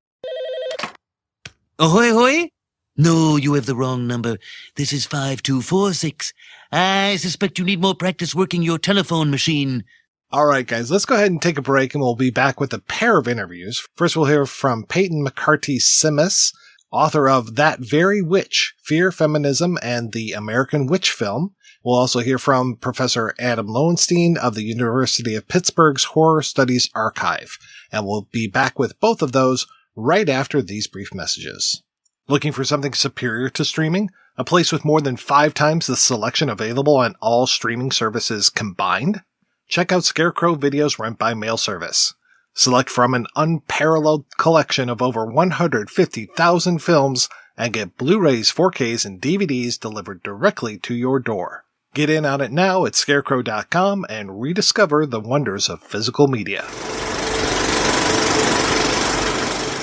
Ahoy, hoy? No, you have the wrong number. This is 5246. I suspect you need more practice working your telephone machine. All right, guys, let's go ahead and take a break, and we'll be back with a pair of interviews. First, we'll hear from Payton McCarty-Simas, author of That Very Witch, Fear, Feminism, and the American Witch Film. We'll also hear from Professor Adam Lowenstein of the University of Pittsburgh's Horror Studies Archive. And we'll be back with both of those right after these brief messages. Looking for something superior to streaming? A place with more than 5 times the selection available on all streaming services combined? Check out Scarecrow Video's rent-by-mail service. Select from an unparalleled collection of over 150,000 films and get Blu-rays, 4Ks, and DVDs delivered directly to your door. Get in on it now at scarecrow.com and rediscover the wonders of physical media.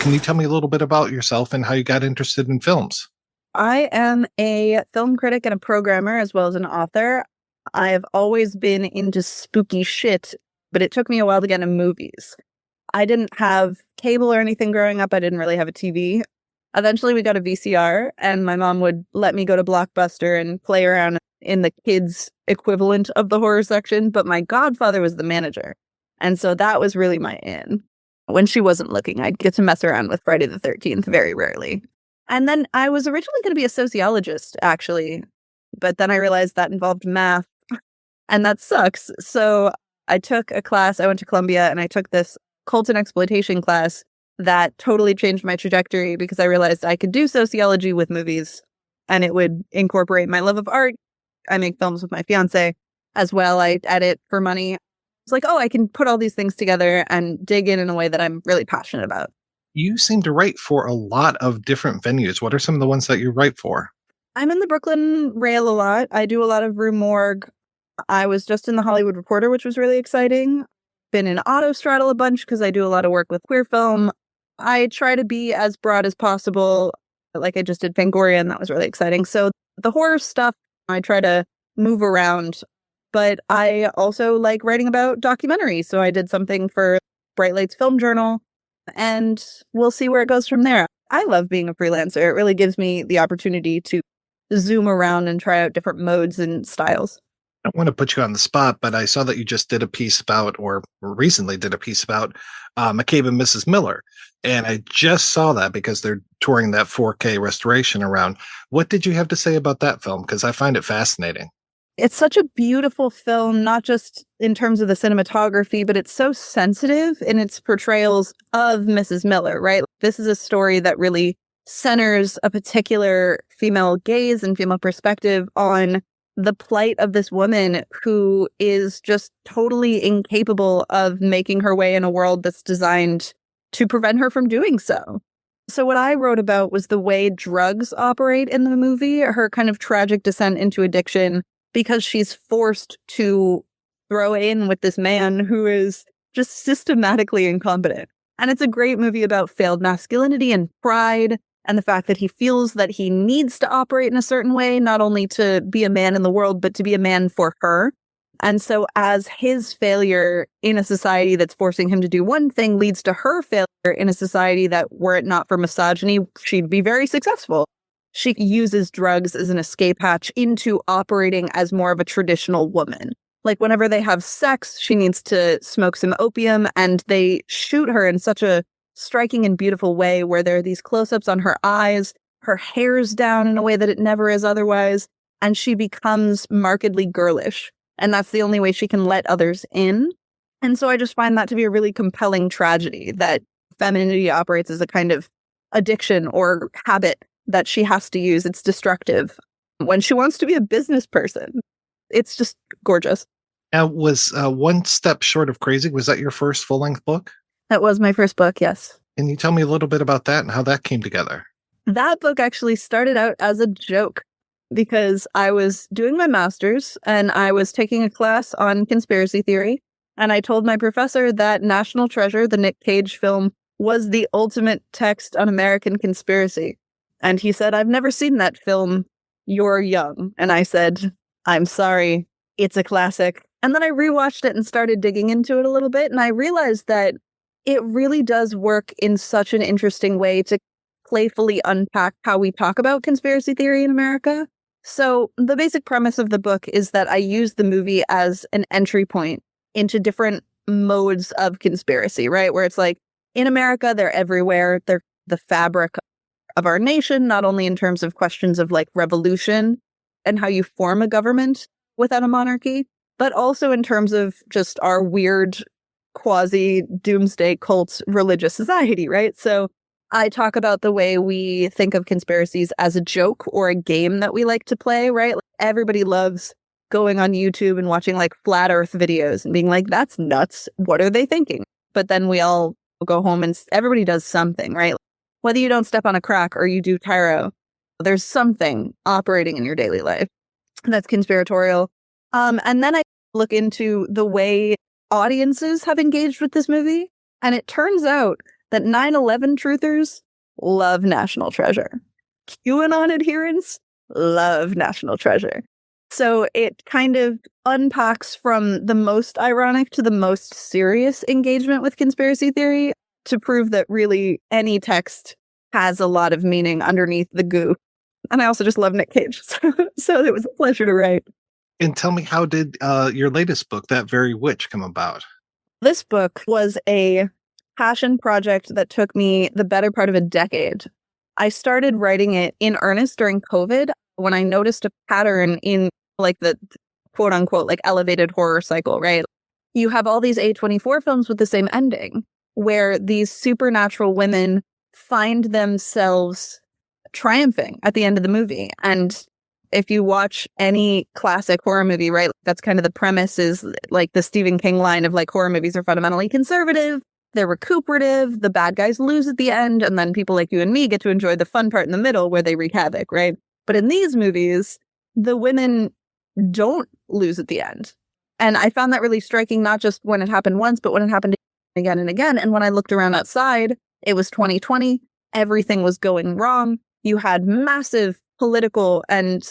Can you tell me a little bit about yourself and how you got interested in films? I am a film critic and a programmer, as well as an author. I've always been into spooky shit, but it took me a while to get into movies. I didn't have cable or anything growing up. I didn't really have a TV. Eventually, we got a VCR, and my mom would let me go to Blockbuster and play around in the kids' equivalent of the horror section, but my godfather was the manager. And so that was really my in. When she wasn't looking, I'd get to mess around with Friday the 13th very rarely. And then I was originally going to be a sociologist, actually. But then I realized that involved math, and that sucks. So I took a class. I went to Columbia, and I took this cult and exploitation class that totally changed my trajectory, because I realized I could do sociology with movies, and it would incorporate my love of art. I make films with my fiance as well. I edit for money. It's like, oh, I can put all these things together and dig in a way that I'm really passionate about. You seem to write for a lot of different venues. What are some of the ones that you write for? I'm in the Brooklyn Rail a lot. I do a lot of Rue Morgue. I was just in the Hollywood Reporter, which was really exciting. Been in Autostraddle a bunch because I do a lot of work with queer film. I try to be as broad as possible. Like I just did Fangoria, and that was really exciting. So the horror stuff, I try to move around. But I also like writing about documentaries. So I did something for Bright Lights Film Journal, and we'll see where it goes from there. I love being a freelancer. It really gives me the opportunity to zoom around and try out different modes and styles. I don't want to put you on the spot, but I saw that you just did a piece about, or recently did a piece about McCabe and Mrs. Miller. And I just saw that because they're touring that 4K restoration around. What did you have to say about that film? Because I find it fascinating. It's such a beautiful film, not just in terms of the cinematography, but it's so sensitive in its portrayals of Mrs. Miller, right? This is a story that really centers a particular female gaze and female perspective on the plight of this woman who is just totally incapable of making her way in a world that's designed to prevent her from doing so. So what I wrote about was the way drugs operate in the movie, her kind of tragic descent into addiction, because she's forced to throw in with this man who is just systematically incompetent. And it's a great movie about failed masculinity and pride and the fact that he feels that he needs to operate in a certain way, not only to be a man in the world, but to be a man for her. And so as his failure in a society that's forcing him to do one thing leads to her failure in a society that, were it not for misogyny, she'd be very successful. She uses drugs as an escape hatch into operating as more of a traditional woman. Like whenever they have sex, she needs to smoke some opium, and they shoot her in such a striking and beautiful way where there are these close-ups on her eyes, her hair's down in a way that it never is otherwise, and she becomes markedly girlish. And that's the only way she can let others in. And so I just find that to be a really compelling tragedy, that femininity operates as a kind of addiction or habit that she has to use. It's destructive when she wants to be a business person. It's just gorgeous. Was One Step Short of Crazy, was that your first full-length book? That was my first book, yes. Can you tell me a little bit about that and how that came together? That book actually started out as a joke because I was doing my master's and I was taking a class on conspiracy theory. And I told my professor that National Treasure, the Nick Cage film, was the ultimate text on American conspiracy. And he said, "I've never seen that film. You're young." And I said, "I'm sorry. It's a classic." And then I rewatched it and started digging into it a little bit. And I realized that it really does work in such an interesting way to playfully unpack how we talk about conspiracy theory in America. So the basic premise of the book is that I use the movie as an entry point into different modes of conspiracy, right? Where it's like, in America, they're everywhere. They're the fabric of our nation, not only in terms of questions of like revolution and how you form a government without a monarchy, but also in terms of just our weird quasi doomsday cult religious society, right? So I talk about the way we think of conspiracies as a joke or a game that we like to play, right? Like everybody loves going on YouTube and watching like flat earth videos and being like, that's nuts. What are they thinking? But then we all go home and everybody does something, right? Whether you don't step on a crack or you do tyro, there's something operating in your daily life that's conspiratorial. And then I look into the way audiences have engaged with this movie. And it turns out that 9/11 truthers love National Treasure. QAnon adherents love National Treasure. So it kind of unpacks from the most ironic to the most serious engagement with conspiracy theory to prove that really any text has a lot of meaning underneath the goo. And I also just love Nick Cage. So it was a pleasure to write. And tell me, how did your latest book, That Very Witch, come about? This book was a passion project that took me the better part of a decade. I started writing it in earnest during COVID when I noticed a pattern in like the quote unquote like elevated horror cycle, right? You have all these A24 films with the same ending where these supernatural women find themselves triumphing at the end of the movie. And if you watch any classic horror movie, right, that's kind of the premise, is like the Stephen King line of like horror movies are fundamentally conservative. They're recuperative. The bad guys lose at the end. And then people like you and me get to enjoy the fun part in the middle where they wreak havoc, right? But in these movies, the women don't lose at the end. And I found that really striking, not just when it happened once, but when it happened again and again. And when I looked around outside, It was 2020. Everything was going wrong. You had massive political and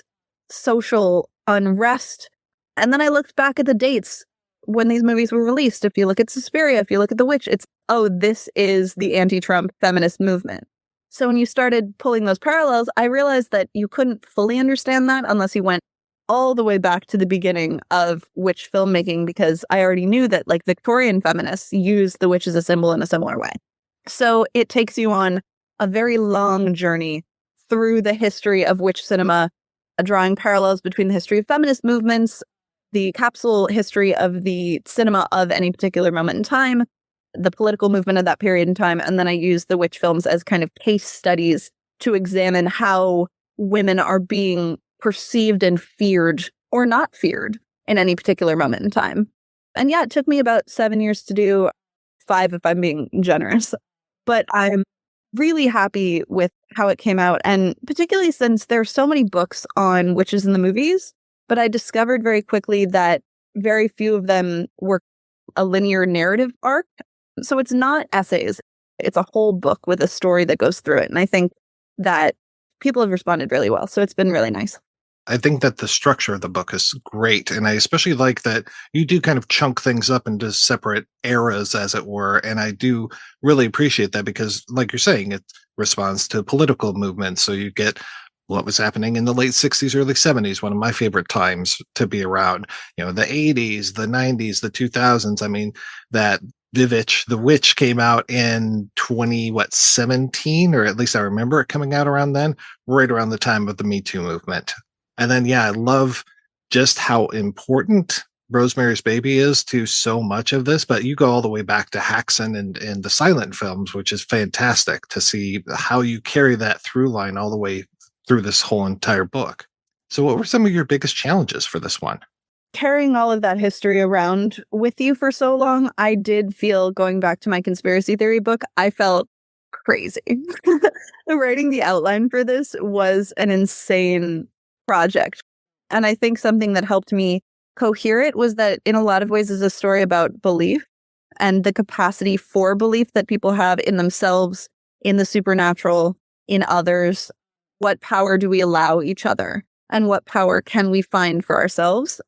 social unrest. And then I looked back at the dates when these movies were released. If you look at Suspiria, if you look at The Witch, it's, oh, this is the anti-Trump feminist movement. So when you started pulling those parallels, I realized that you couldn't fully understand that unless you went all the way back to the beginning of witch filmmaking, because I already knew that like Victorian feminists used the witch as a symbol in a similar way. So it takes you on a very long journey through the history of witch cinema, drawing parallels between the history of feminist movements, the capsule history of the cinema of any particular moment in time, the political movement of that period in time, and then I use the witch films as kind of case studies to examine how women are being perceived and feared or not feared in any particular moment in time. And yeah, it took me about 7 years to do, 5 if I'm being generous. But I'm really happy with how it came out, and particularly since there are so many books on witches in the movies, but I discovered very quickly that very few of them were a linear narrative arc. So it's not essays. It's a whole book with a story that goes through it. And I think that people have responded really well. So it's been really nice. I think that the structure of the book is great. And I especially like that you do kind of chunk things up into separate eras, as it were. And I do really appreciate that because, like you're saying, it responds to political movements. So you get what was happening in the late 60s, early 70s, one of my favorite times to be around. You know, the 80s, the 90s, the 2000s. I mean, that The Witch came out in 17, or at least I remember it coming out around then, right around the time of the Me Too movement. And then, yeah, I love just how important Rosemary's Baby is to so much of this, but you go all the way back to Haxan and the silent films, which is fantastic to see how you carry that through line all the way through this whole entire book. So what were some of your biggest challenges for this one? Carrying all of that history around with you for so long, I did feel, going back to my conspiracy theory book, I felt crazy. Writing the outline for this was an insane project. And I think something that helped me cohere it was that in a lot of ways is a story about belief and the capacity for belief that people have in themselves, in the supernatural, in others. What power do we allow each other? And what power can we find for ourselves?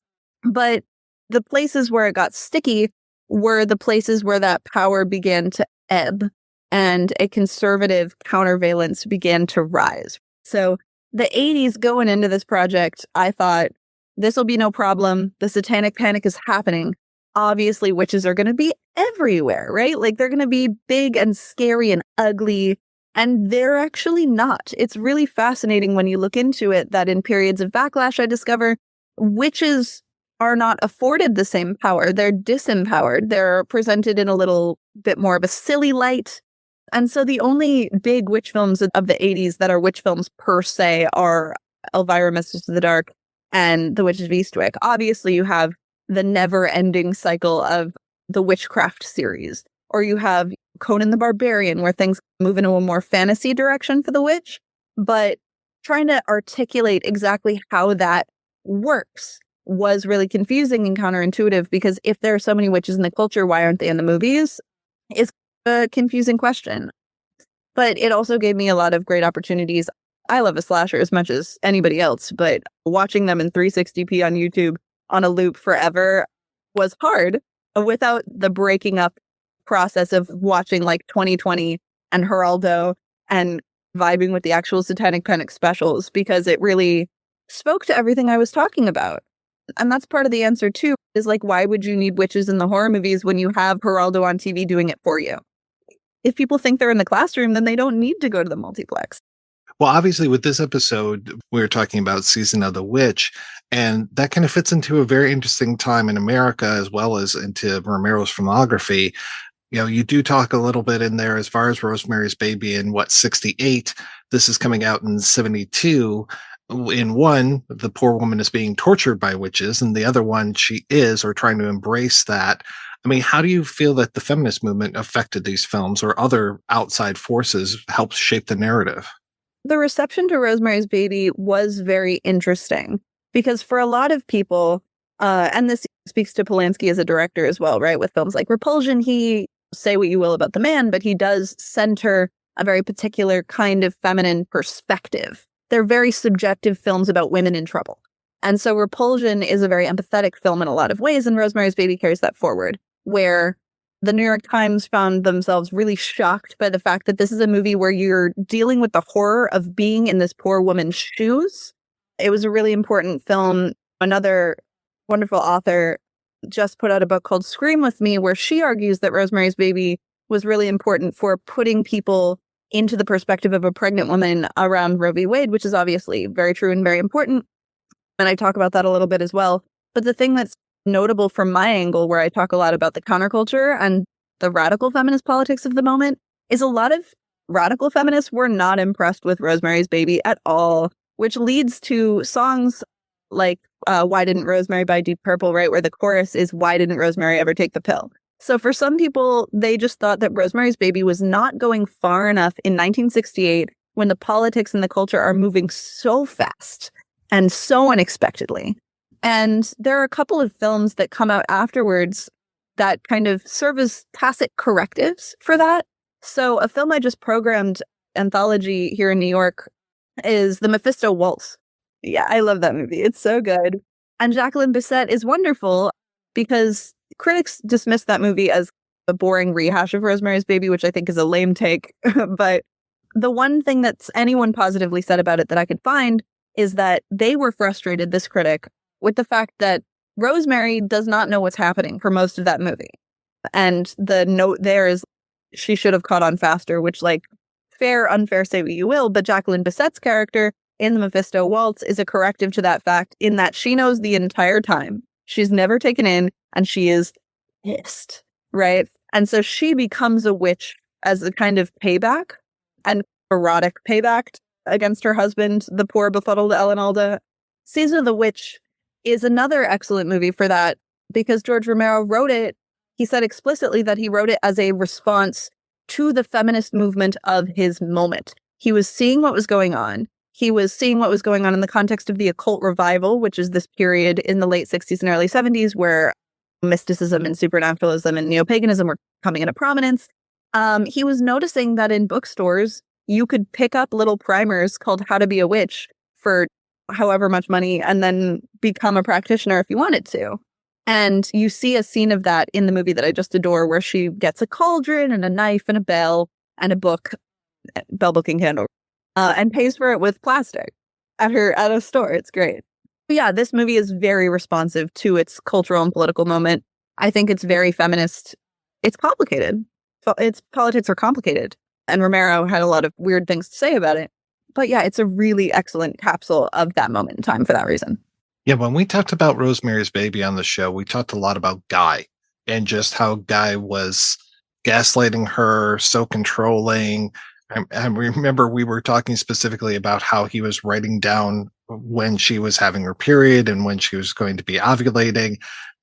But the places where it got sticky were the places where that power began to ebb and a conservative countervalence began to rise. So the 80s going into this project, I thought, this will be no problem. The satanic panic is happening. Obviously, witches are going to be everywhere, right? Like they're going to be big and scary and ugly. And they're actually not. It's really fascinating when you look into it that in periods of backlash, I discover witches are not afforded the same power. They're disempowered. They're presented in a little bit more of a silly light. And so the only big witch films of the 80s that are witch films per se are Elvira, Mistress of the Dark, and The Witches of Eastwick. Obviously, you have the never-ending cycle of the witchcraft series, or you have Conan the Barbarian, where things move into a more fantasy direction for the witch. But trying to articulate exactly how that works was really confusing and counterintuitive, because if there are so many witches in the culture, why aren't they in the movies? Is a confusing question. But it also gave me a lot of great opportunities. I love a slasher as much as anybody else, but watching them in 360p on YouTube on a loop forever was hard without the breaking up process of watching like 2020 and Geraldo and vibing with the actual Satanic Panic specials, because it really spoke to everything I was talking about. And that's part of the answer too, is like, why would you need witches in the horror movies when you have Geraldo on TV doing it for you? If people think they're in the classroom, then they don't need to go to the multiplex. Well, obviously, with this episode, we were talking about Season of the Witch, and that kind of fits into a very interesting time in America, as well as into Romero's filmography. You know, you do talk a little bit in there as far as Rosemary's Baby in 68. This is coming out in 72. In one, the poor woman is being tortured by witches, and the other one, she is, or trying to embrace that. I mean, how do you feel that the feminist movement affected these films, or other outside forces helped shape the narrative? The reception to Rosemary's Baby was very interesting, because for a lot of people, and this speaks to Polanski as a director as well, right? With films like Repulsion, he say what you will about the man, but he does center a very particular kind of feminine perspective. They're very subjective films about women in trouble. And so Repulsion is a very empathetic film in a lot of ways, and Rosemary's Baby carries that forward, where the New York Times found themselves really shocked by the fact that this is a movie where you're dealing with the horror of being in this poor woman's shoes. It was a really important film. Another wonderful author just put out a book called Scream With Me, where she argues that Rosemary's Baby was really important for putting people into the perspective of a pregnant woman around Roe v. Wade, which is obviously very true and very important. And I talk about that a little bit as well. But the thing that's notable from my angle, where I talk a lot about the counterculture and the radical feminist politics of the moment, is a lot of radical feminists were not impressed with Rosemary's Baby at all, which leads to songs like Why Didn't Rosemary by Deep Purple, right, where the chorus is, why didn't Rosemary ever take the pill? So for some people, they just thought that Rosemary's Baby was not going far enough in 1968 when the politics and the culture are moving so fast and so unexpectedly. And there are a couple of films that come out afterwards that kind of serve as tacit correctives for that. So a film I just programmed, anthology here in New York, is The Mephisto Waltz. Yeah, I love that movie. It's so good. And Jacqueline Bisset is wonderful because critics dismiss that movie as a boring rehash of Rosemary's Baby, which I think is a lame take. But the one thing that's anyone positively said about it that I could find is that they were frustrated, this critic, with the fact that Rosemary does not know what's happening for most of that movie. And the note there is she should have caught on faster, which, like, fair, unfair, say what you will, but Jacqueline Bisset's character in The Mephisto Waltz is a corrective to that fact in that she knows the entire time. She's never taken in, and she is pissed, right? And so she becomes a witch as a kind of payback, and erotic payback against her husband, the poor befuddled Ellen Alda. Season of the Witch is another excellent movie for that, because George Romero wrote it. He said explicitly that he wrote it as a response to the feminist movement of his moment. He was seeing what was going on. He was seeing what was going on in the context of the occult revival, which is this period in the late 60s and early 70s where mysticism and supernaturalism and neo-paganism were coming into prominence. He was noticing that in bookstores, you could pick up little primers called How to Be a Witch for however much money and then become a practitioner if you wanted to. And you see a scene of that in the movie that I just adore, where she gets a cauldron and a knife and a bell and a book, bell booking candle, and pays for it with plastic at a store. It's great. But yeah, this movie is very responsive to its cultural and political moment. I think it's very feminist. It's complicated. Its politics are complicated. And Romero had a lot of weird things to say about it. But yeah, it's a really excellent capsule of that moment in time for that reason. Yeah, when we talked about Rosemary's Baby on the show, we talked a lot about Guy and just how Guy was gaslighting her, so controlling. I remember we were talking specifically about how he was writing down when she was having her period and when she was going to be ovulating.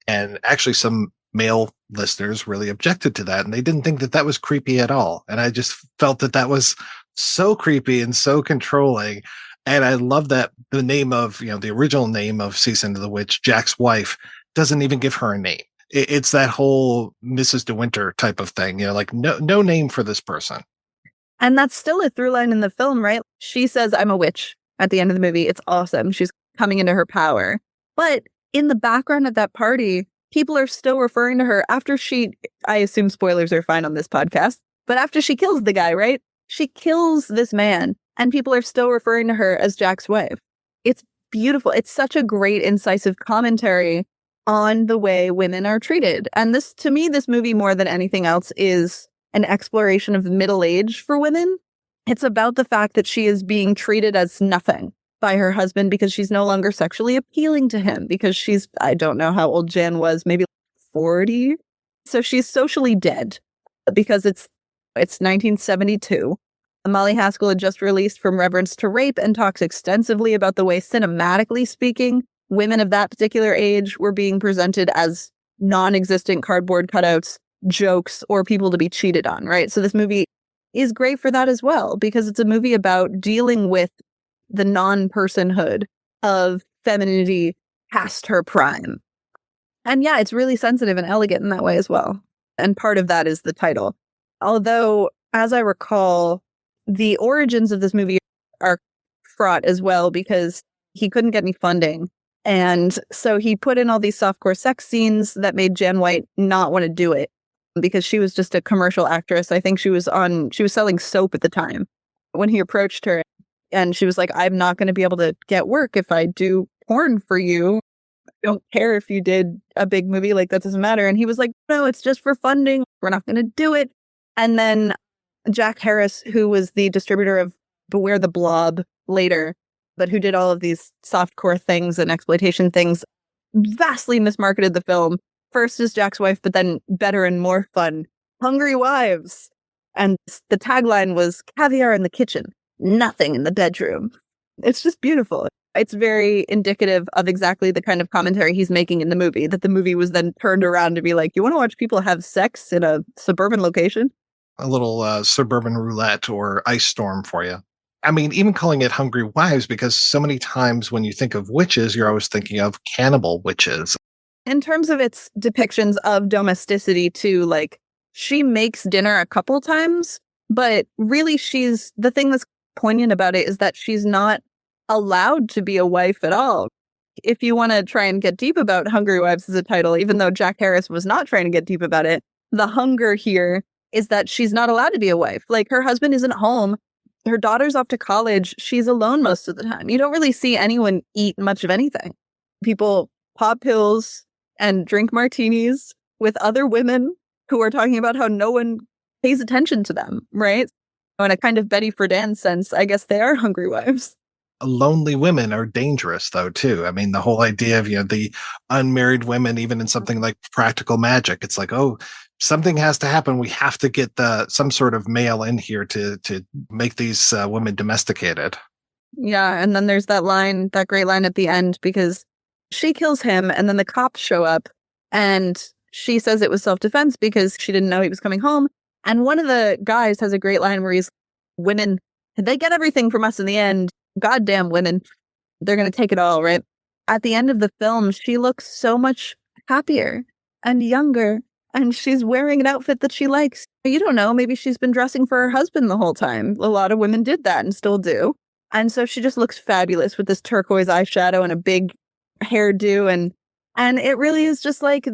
And actually some male listeners really objected to that, and they didn't think that that was creepy at all. And I just felt that that was so creepy and so controlling. And I love that the name of, the original name of Season of the Witch, Jack's wife, doesn't even give her a name. It's that whole Mrs. De Winter type of thing, like no name for this person. And that's still a through line in the film, right? She says, I'm a witch at the end of the movie. It's awesome. She's coming into her power. But in the background of that party, people are still referring to her after I assume spoilers are fine on this podcast, but after she kills the guy, right? She kills this man. And people are still referring to her as Jack's wife. It's beautiful. It's such a great, incisive commentary on the way women are treated. And this, to me, this movie, more than anything else, is an exploration of middle age for women. It's about the fact that she is being treated as nothing by her husband because she's no longer sexually appealing to him, because I don't know how old Jan was, maybe 40. So she's socially dead because it's 1972. Molly Haskell had just released From Reverence to Rape and talks extensively about the way, cinematically speaking, women of that particular age were being presented as non-existent cardboard cutouts, jokes, or people to be cheated on, right? So this movie is great for that as well, because it's a movie about dealing with the non-personhood of femininity past her prime. And yeah, it's really sensitive and elegant in that way as well. And part of that is the title. Although, as I recall, the origins of this movie are fraught as well because he couldn't get any funding. And so he put in all these softcore sex scenes that made Jan White not want to do it because she was just a commercial actress. I think she was selling soap at the time when he approached her. And she was like, I'm not going to be able to get work if I do porn for you. I don't care if you did a big movie, like that doesn't matter. And he was like, no, it's just for funding. We're not going to do it. And then Jack Harris, who was the distributor of Beware the Blob later, but who did all of these softcore things and exploitation things, vastly mismarketed the film. First as Jack's Wife, but then better and more fun, Hungry Wives. And the tagline was caviar in the kitchen, nothing in the bedroom. It's just beautiful. It's very indicative of exactly the kind of commentary he's making in the movie, that the movie was then turned around to be like, you want to watch people have sex in a suburban location? A little suburban roulette or ice storm for you. I mean, even calling it Hungry Wives, because so many times when you think of witches, you're always thinking of cannibal witches. In terms of its depictions of domesticity too, like she makes dinner a couple times, but really the thing that's poignant about it is that she's not allowed to be a wife at all. If you want to try and get deep about Hungry Wives as a title, even though Jack Harris was not trying to get deep about it, the hunger here is that she's not allowed to be a wife. Like her husband isn't home. Her daughter's off to college. She's alone most of the time. You don't really see anyone eat much of anything. People pop pills and drink martinis with other women who are talking about how no one pays attention to them, right? In a kind of Betty Friedan sense, I guess they are hungry wives. Lonely women are dangerous, though, too. I mean, the whole idea of, the unmarried women, even in something like Practical Magic, it's like, oh, something has to happen. We have to get some sort of male in here to make these women domesticated. Yeah, and then there's that great line at the end, because she kills him, and then the cops show up, and she says it was self-defense because she didn't know he was coming home. And one of the guys has a great line where he's, women, they get everything from us in the end. Goddamn women. They're going to take it all, right? At the end of the film, she looks so much happier and younger, and she's wearing an outfit that she likes. You don't know, maybe she's been dressing for her husband the whole time. A lot of women did that and still do. And so she just looks fabulous with this turquoise eyeshadow and a big hairdo. And it really is just like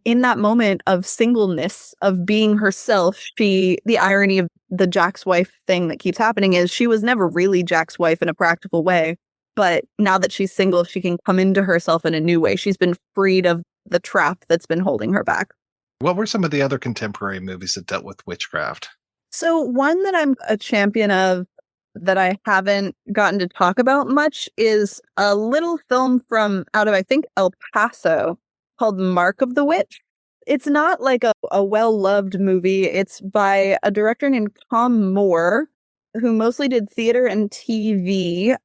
in that moment of singleness, of being herself, the irony of the Jack's wife thing that keeps happening is she was never really Jack's wife in a practical way. But now that she's single, she can come into herself in a new way. She's been freed of the trap that's been holding her back. What were some of the other contemporary movies that dealt with witchcraft? So one that I'm a champion of that I haven't gotten to talk about much is a little film from out of, I think, El Paso called Mark of the Witch. It's not like a well-loved movie. It's by a director named Tom Moore, who mostly did theater and TV,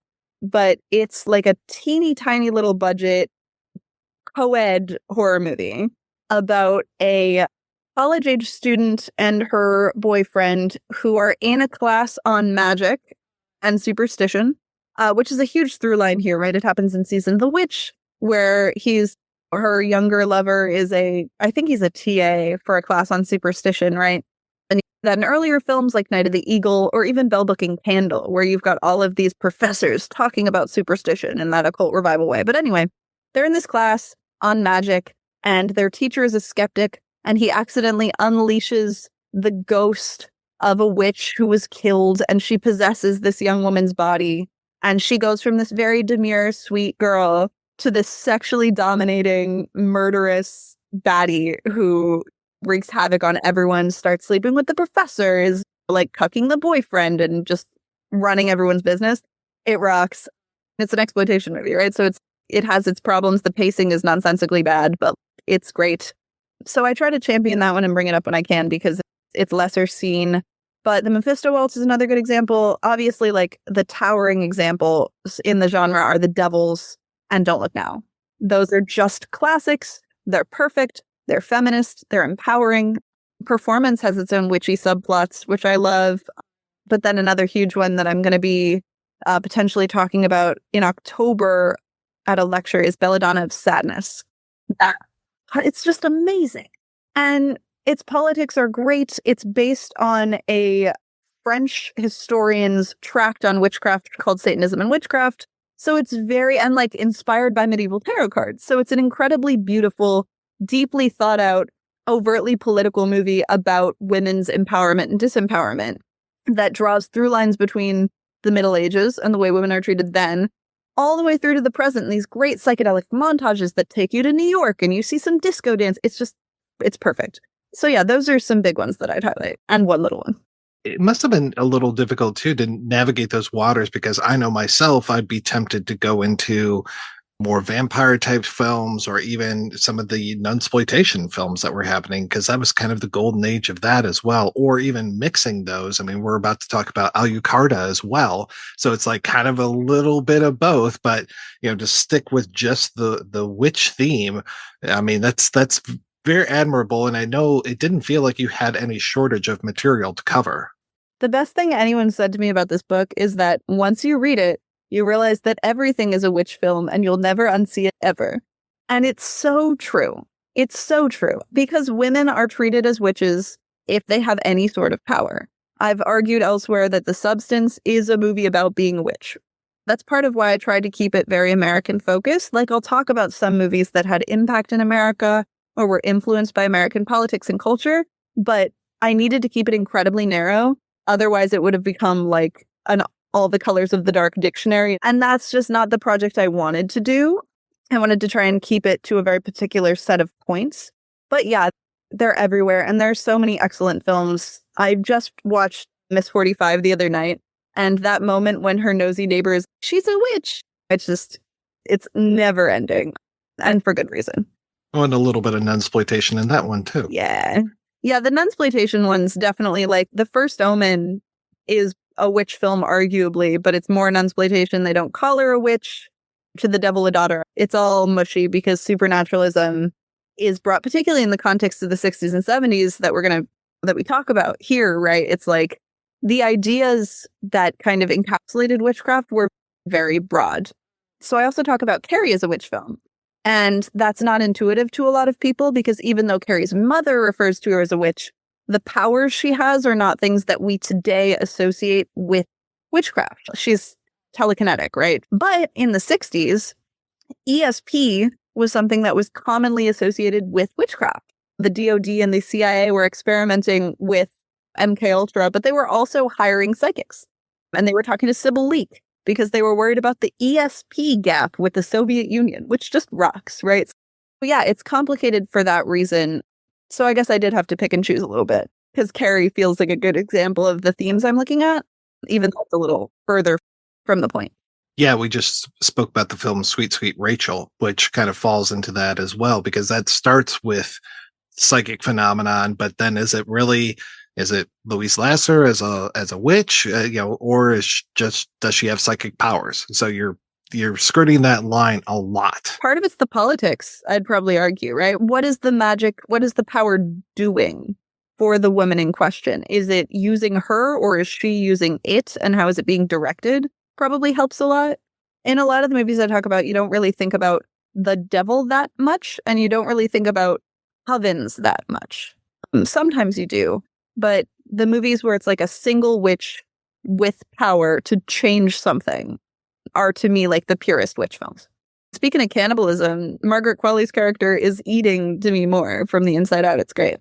but it's like a teeny tiny little budget co-ed horror movie about a college-age student and her boyfriend who are in a class on magic and superstition, which is a huge through line here, right? It happens in season The Witch, where her younger lover I think he's a TA for a class on superstition, right? And that in earlier films like Night of the Eagle or even Bell Booking Candle, where you've got all of these professors talking about superstition in that occult revival way. But anyway, they're in this class on magic, and their teacher is a skeptic, and he accidentally unleashes the ghost of a witch who was killed, and she possesses this young woman's body. And she goes from this very demure, sweet girl to this sexually dominating, murderous baddie who wreaks havoc on everyone, starts sleeping with the professor, is like cucking the boyfriend and just running everyone's business. It rocks. It's an exploitation movie, right? So it has its problems. The pacing is nonsensically bad, but it's great. So I try to champion that one and bring it up when I can because it's lesser seen. But the Mephisto Waltz is another good example. Obviously, like the towering examples in the genre are The Devils and Don't Look Now. Those are just classics. They're perfect. They're feminist. They're empowering. Performance has its own witchy subplots, which I love. But then another huge one that I'm going to be potentially talking about in October at a lecture is Belladonna of Sadness. It's just amazing. And its politics are great. It's based on a French historian's tract on witchcraft called Satanism and Witchcraft. So it's very, and like inspired by medieval tarot cards. So it's an incredibly beautiful, deeply thought out, overtly political movie about women's empowerment and disempowerment that draws through lines between the Middle Ages and the way women are treated then, all the way through to the present, and these great psychedelic montages that take you to New York and you see some disco dance. It's perfect. So yeah, those are some big ones that I'd highlight, and one little one. It must have been a little difficult too to navigate those waters, because I know myself, I'd be tempted to go into more vampire type films or even some of the nunsploitation films that were happening, because that was kind of the golden age of that as well, or even mixing those. I mean, we're about to talk about Alucarda as well. So it's like kind of a little bit of both, but to stick with just the witch theme, I mean, that's very admirable. And I know it didn't feel like you had any shortage of material to cover. The best thing anyone said to me about this book is that once you read it, you realize that everything is a witch film and you'll never unsee it ever. And it's so true. It's so true, because women are treated as witches if they have any sort of power. I've argued elsewhere that The Substance is a movie about being a witch. That's part of why I tried to keep it very American focused. Like, I'll talk about some movies that had impact in America or were influenced by American politics and culture, but I needed to keep it incredibly narrow. Otherwise, it would have become like an all the colors of the dark dictionary. And that's just not the project I wanted to do. I wanted to try and keep it to a very particular set of points. But yeah, they're everywhere. And there's so many excellent films. I just watched Miss 45 the other night. And that moment when her nosy neighbor is, she's a witch. It's never ending. And for good reason. Oh, and a little bit of nunsploitation in that one too. Yeah. Yeah, the nunsploitation one's definitely like The First Omen is a witch film, arguably, but it's more nunsploitation. They don't call her a witch. To the Devil a Daughter. It's all mushy because supernaturalism is brought, particularly in the context of the 60s and 70s that we talk about here, right? It's like the ideas that kind of encapsulated witchcraft were very broad. So I also talk about Carrie as a witch film. And that's not intuitive to a lot of people, because even though Carrie's mother refers to her as a witch, the powers she has are not things that we today associate with witchcraft. She's telekinetic, right? But in the 60s, ESP was something that was commonly associated with witchcraft. The DoD and the CIA were experimenting with MKUltra, but they were also hiring psychics. And they were talking to Sybil Leek because they were worried about the ESP gap with the Soviet Union, which just rocks, right? But yeah, it's complicated for that reason. So I guess I did have to pick and choose a little bit, because Carrie feels like a good example of the themes I'm looking at, even though it's a little further from the point. Yeah, we just spoke about the film Sweet Sweet Rachel, which kind of falls into that as well, because that starts with psychic phenomenon, but then is it Louise Lasser as a witch, or does she have psychic powers? So you're skirting that line a lot. Part of it's the politics, I'd probably argue, right? What is the magic? What is the power doing for the woman in question? Is it using her, or is she using it? And how is it being directed? Probably helps a lot. In a lot of the movies I talk about, you don't really think about the devil that much, and you don't really think about covens that much. Sometimes you do, but the movies where it's like a single witch with power to change something are, to me, like the purest witch films. Speaking of cannibalism, Margaret Qualley's character is eating Demi Moore from the inside out. It's great.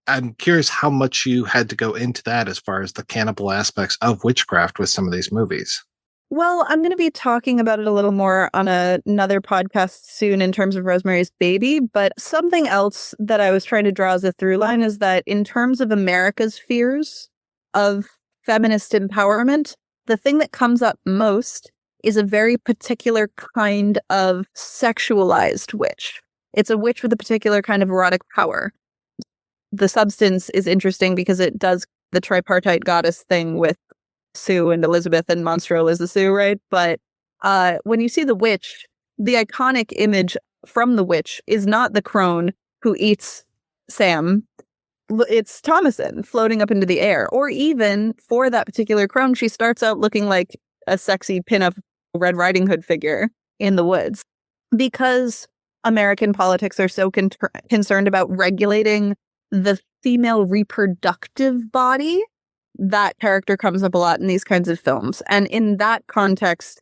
I'm curious how much you had to go into that as far as the cannibal aspects of witchcraft with some of these movies. Well, I'm going to be talking about it a little more on another podcast soon in terms of Rosemary's Baby, but something else that I was trying to draw as a through line is that in terms of America's fears of feminist empowerment, the thing that comes up most is a very particular kind of sexualized witch. It's a witch with a particular kind of erotic power. The Substance is interesting because it does the tripartite goddess thing with Sue and Elizabeth, and Monstro is the Sue, right? But when you see the witch, the iconic image from the witch is not the crone who eats Sam. It's Thomasin floating up into the air. Or even for that particular crone, she starts out looking like a sexy pinup Red Riding Hood figure in the woods. Because American politics are so concerned about regulating the female reproductive body, that character comes up a lot in these kinds of films. And in that context,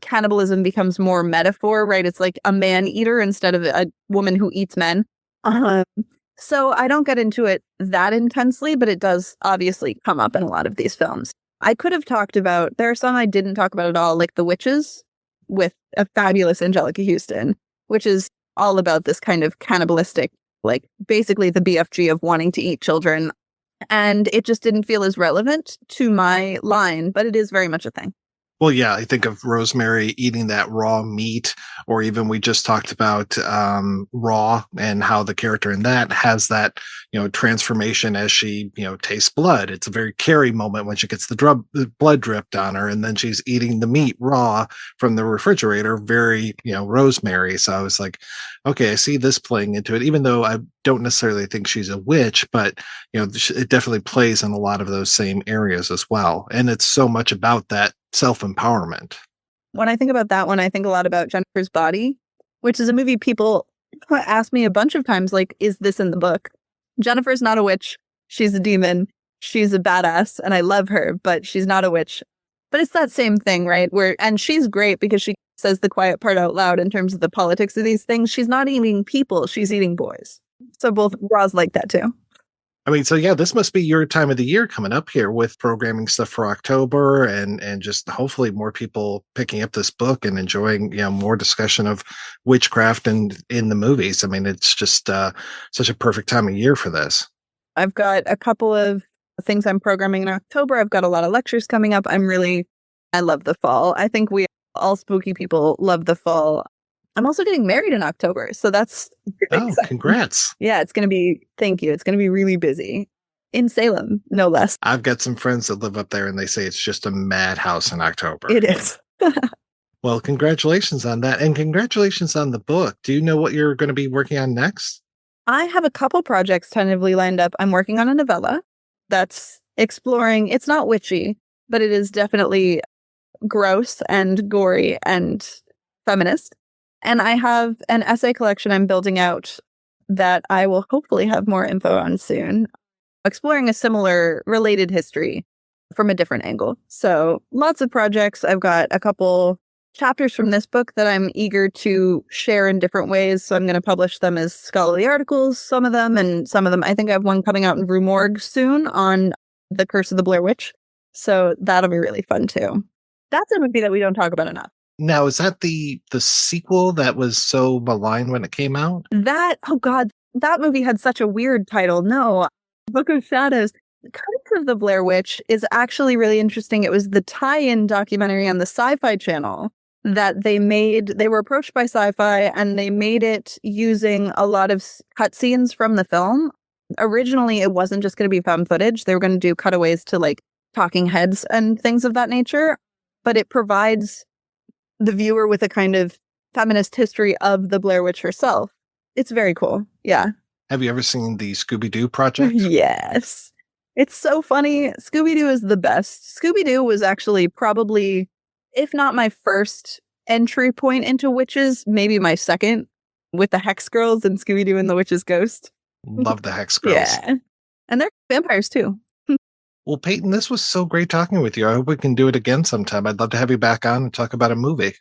cannibalism becomes more metaphor, right? It's like a man eater instead of a woman who eats men. So I don't get into it that intensely, but it does obviously come up in a lot of these films. I could have talked about, there are some I didn't talk about at all, like The Witches with a fabulous Angelica Houston, which is all about this kind of cannibalistic, like basically the BFG of wanting to eat children. And it just didn't feel as relevant to my line, but it is very much a thing. Well, yeah, I think of Rosemary eating that raw meat, or even we just talked about Raw and how the character in that has that, transformation as she, tastes blood. It's a very Carrie moment when she gets the blood dripped on her, and then she's eating the meat raw from the refrigerator, very, Rosemary. So I was like, okay, I see this playing into it, even though I don't necessarily think she's a witch, but, it definitely plays in a lot of those same areas as well. And it's so much about that self-empowerment. When I think about that one, I think a lot about Jennifer's Body, which is a movie people ask me a bunch of times, like, is this in the book? Jennifer's not a witch. She's a demon. She's a badass, and I love her, but she's not a witch. But it's that same thing, right? And she's great because she says the quiet part out loud in terms of the politics of these things. She's not eating people. She's eating boys. So both Raws like that too. I mean, so yeah, this must be your time of the year coming up here with programming stuff for October and just hopefully more people picking up this book and enjoying, more discussion of witchcraft and in the movies. I mean, it's just such a perfect time of year for this. I've got a couple of things I'm programming in October. I've got a lot of lectures coming up. I love the fall. I think we all spooky people love the fall. I'm also getting married in October, so that's exciting. Congrats. Yeah, thank you. It's going to be really busy in Salem, no less. I've got some friends that live up there and they say it's just a madhouse in October. It is. Well, congratulations on that. And congratulations on the book. Do you know what you're going to be working on next? I have a couple projects tentatively lined up. I'm working on a novella that's exploring, it's not witchy, but it is definitely gross and gory and feminist. And I have an essay collection I'm building out that I will hopefully have more info on soon, exploring a similar related history from a different angle. So lots of projects. I've got a couple chapters from this book that I'm eager to share in different ways. So I'm going to publish them as scholarly articles, some of them, and some of them. I think I have one coming out in Rue Morgue soon on the Curse of the Blair Witch. So that'll be really fun too. That's a movie that we don't talk about enough. Now, is that the sequel that was so maligned when it came out? Oh God, that movie had such a weird title. No, Book of Shadows. The Curse of the Blair Witch is actually really interesting. It was the tie-in documentary on the Sci-Fi Channel that they made. They were approached by Sci-Fi and they made it using a lot of cutscenes from the film. Originally, it wasn't just going to be found footage. They were going to do cutaways to like talking heads and things of that nature. But it provides the viewer with a kind of feminist history of the Blair Witch herself. It's very cool. Yeah. Have you ever seen the Scooby-Doo project? Yes. It's so funny. Scooby-Doo is the best. Scooby-Doo was actually probably, if not my first entry point into witches, maybe my second, with the Hex Girls and Scooby-Doo and the Witch's Ghost. Love the Hex Girls. Yeah. And they're vampires too. Well, Payton, this was so great talking with you. I hope we can do it again sometime. I'd love to have you back on and talk about a movie.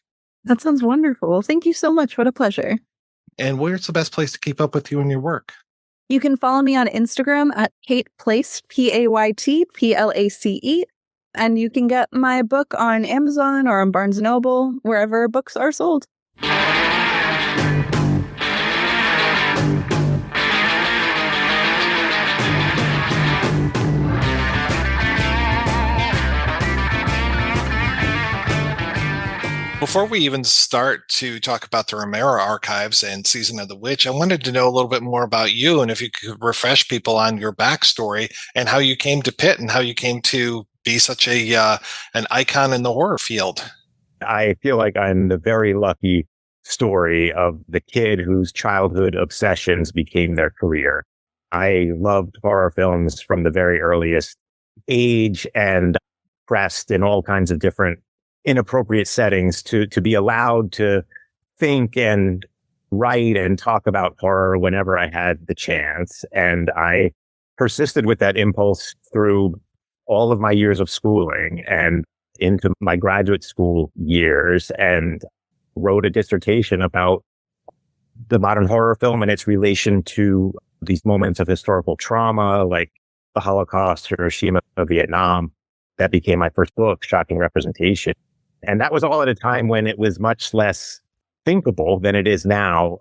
That sounds wonderful. Thank you so much. What a pleasure. And where's the best place to keep up with you and your work? You can follow me on Instagram at Payt Place, PaytPlace. And you can get my book on Amazon or on Barnes & Noble, wherever books are sold. Before we even start to talk about the Romero archives and Season of the Witch, I wanted to know a little bit more about you and if you could refresh people on your backstory and how you came to Pitt and how you came to be such an icon in the horror field. I feel like I'm the very lucky story of the kid whose childhood obsessions became their career. I loved horror films from the very earliest age and pressed in all kinds of different inappropriate settings to be allowed to think and write and talk about horror whenever I had the chance. And I persisted with that impulse through all of my years of schooling and into my graduate school years, and wrote a dissertation about the modern horror film and its relation to these moments of historical trauma like the Holocaust, Hiroshima, Vietnam. That became my first book, Shocking Representation. And that was all at a time when it was much less thinkable than it is now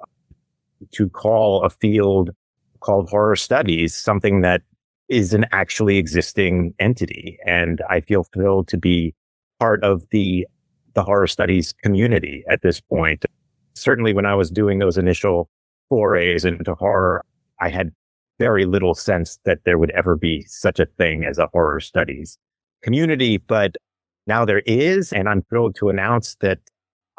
to call a field called horror studies something that is an actually existing entity. And I feel thrilled to be part of the horror studies community at this point. Certainly when I was doing those initial forays into horror, I had very little sense that there would ever be such a thing as a horror studies community, but now there is, and I'm thrilled to announce that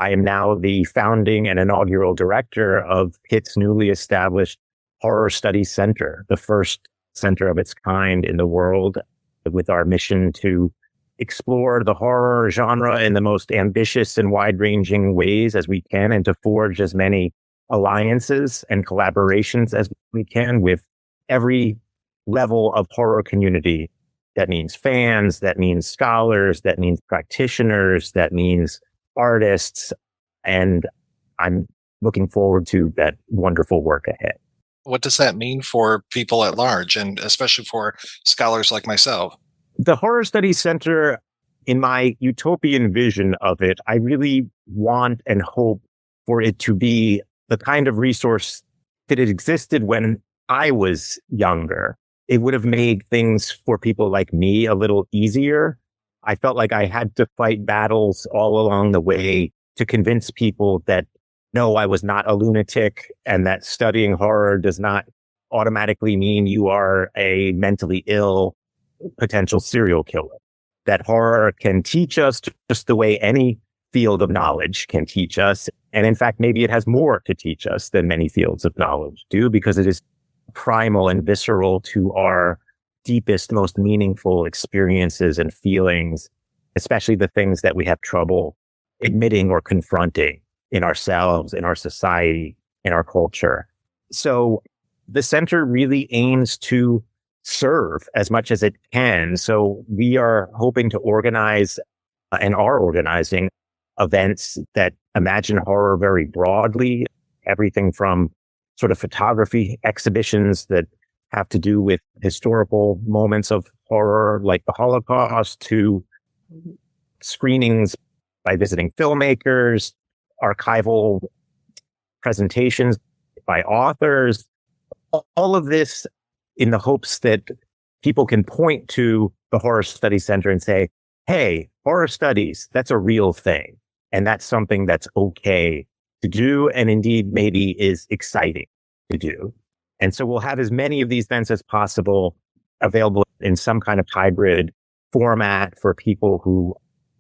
I am now the founding and inaugural director of Pitt's newly established Horror Studies Center, the first center of its kind in the world, with our mission to explore the horror genre in the most ambitious and wide-ranging ways as we can, and to forge as many alliances and collaborations as we can with every level of horror community. That means fans, that means scholars, that means practitioners, that means artists. And I'm looking forward to that wonderful work ahead. What does that mean for people at large, and especially for scholars like myself? The Horror Studies Center, in my utopian vision of it, I really want and hope for it to be the kind of resource that it existed when I was younger. It would have made things for people like me a little easier. I felt like I had to fight battles all along the way to convince people that, no, I was not a lunatic, and that studying horror does not automatically mean you are a mentally ill potential serial killer. That horror can teach us just the way any field of knowledge can teach us. And in fact, maybe it has more to teach us than many fields of knowledge do, because it is primal and visceral to our deepest, most meaningful experiences and feelings, especially the things that we have trouble admitting or confronting in ourselves, in our society, in our culture. So the center really aims to serve as much as it can. So we are hoping to organize and are organizing events that imagine horror very broadly, everything from sort of photography exhibitions that have to do with historical moments of horror like the Holocaust, to screenings by visiting filmmakers, archival presentations by authors, all of this in the hopes that people can point to the Horror Studies Center and say, hey, horror studies, that's a real thing. And that's something that's okay to do, and indeed maybe is exciting to do. And so we'll have as many of these events as possible available in some kind of hybrid format for people who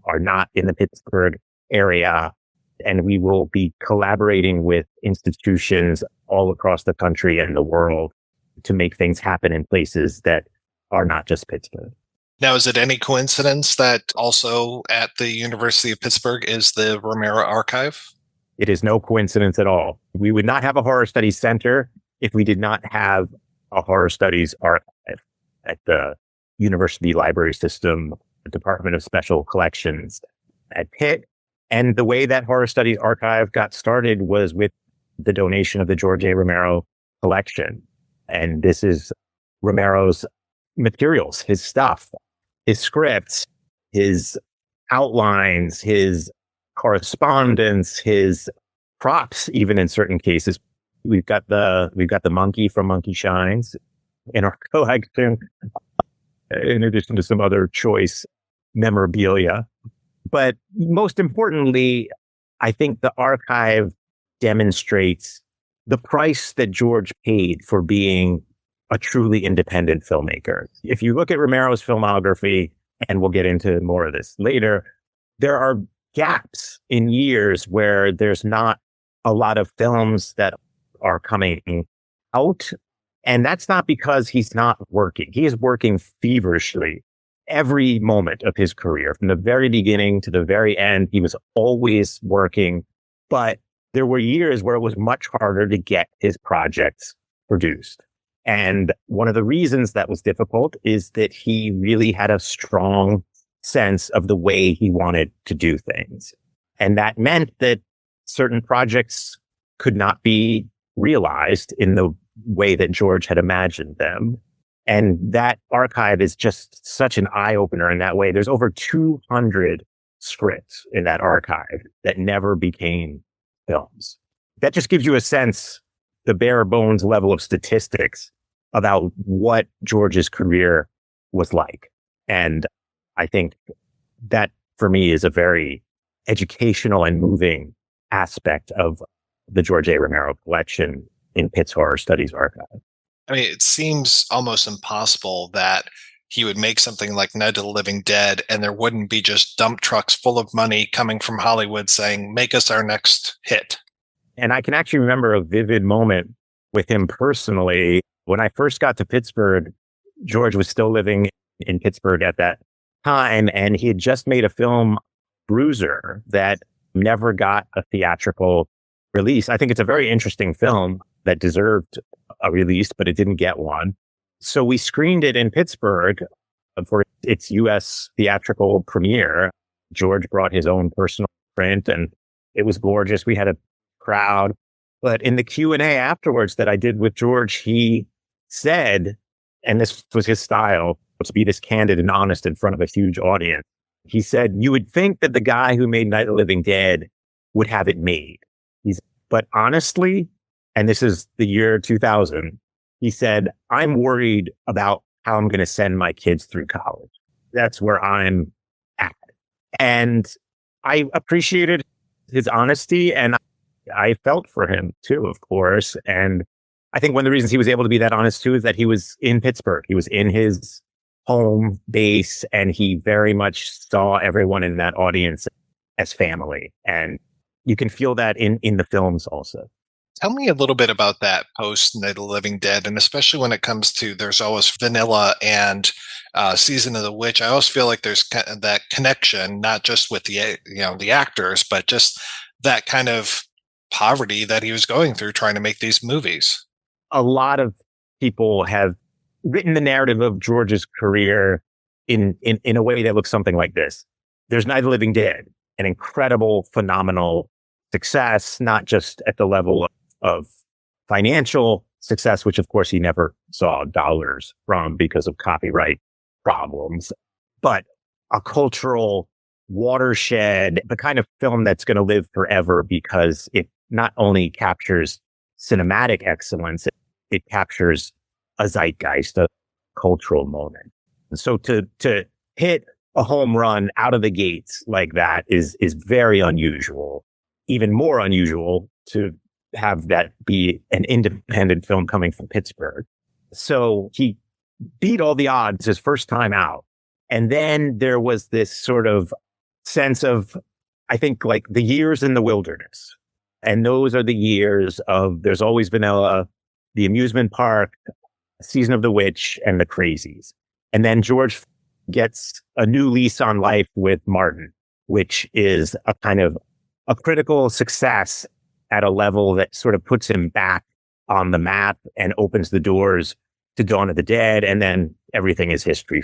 are not in the Pittsburgh area. And we will be collaborating with institutions all across the country and the world to make things happen in places that are not just Pittsburgh. Now, is it any coincidence that also at the University of Pittsburgh is the Romero Archive? It is no coincidence at all. We would not have a Horror Studies Center if we did not have a Horror Studies Archive at the University Library System, the Department of Special Collections at Pitt. And the way that Horror Studies Archive got started was with the donation of the George A. Romero collection. And this is Romero's materials, his stuff, his scripts, his outlines, his correspondence, his props, even in certain cases. We've got the monkey from Monkey Shines in our collection, in addition to some other choice memorabilia. But most importantly, I think the archive demonstrates the price that George paid for being a truly independent filmmaker. If you look at Romero's filmography, and we'll get into more of this later, there are gaps in years where there's not a lot of films that are coming out. And that's not because he's not working. He is working feverishly every moment of his career. From the very beginning to the very end, he was always working. But there were years where it was much harder to get his projects produced. And one of the reasons that was difficult is that he really had a strong sense of the way he wanted to do things. And that meant that certain projects could not be realized in the way that George had imagined them. And that archive is just such an eye-opener in that way. There's over 200 scripts in that archive that never became films. That just gives you a sense, the bare bones level of statistics about what George's career was like. And I think that for me is a very educational and moving aspect of the George A. Romero collection in Pitt's Horror Studies Archive. I mean, it seems almost impossible that he would make something like Night of the Living Dead and there wouldn't be just dump trucks full of money coming from Hollywood saying, make us our next hit. And I can actually remember a vivid moment with him personally. When I first got to Pittsburgh, George was still living in Pittsburgh at that time, and he had just made a film, Bruiser, that never got a theatrical release. I think it's a very interesting film that deserved a release, but it didn't get one. So we screened it in Pittsburgh for its U.S. theatrical premiere. George brought his own personal print, and it was gorgeous. We had a crowd. But in the Q&A afterwards that I did with George, he said, and this was his style, to be this candid and honest in front of a huge audience. He said, you would think that the guy who made Night of the Living Dead would have it made. But honestly, and this is the year 2000, he said, I'm worried about how I'm going to send my kids through college. That's where I'm at. And I appreciated his honesty, and I felt for him too, of course. And I think one of the reasons he was able to be that honest too is that he was in Pittsburgh. He was in his home base, and he very much saw everyone in that audience as family. And you can feel that in the films also. Tell me a little bit about that post Night of the Living Dead, and especially when it comes to there's always vanilla and Season of the Witch. I always feel like there's that connection, not just with the actors, but just that kind of poverty that he was going through trying to make these movies. A lot of people have written the narrative of George's career in a way that looks something like this. There's Night of the Living Dead, an incredible, phenomenal success, not just at the level of financial success, which of course he never saw dollars from because of copyright problems, but a cultural watershed, the kind of film that's going to live forever because it not only captures cinematic excellence, it captures a zeitgeist, a cultural moment. And so to hit a home run out of the gates like that is very unusual. Even more unusual to have that be an independent film coming from Pittsburgh. So he beat all the odds his first time out. And then there was this sort of sense of, I think, like the years in the wilderness. And those are the years of There's Always Vanilla, The Amusement Park, Season of the Witch, and The Crazies. And then George gets a new lease on life with Martin, which is a kind of a critical success at a level that sort of puts him back on the map and opens the doors to Dawn of the Dead. And then everything is history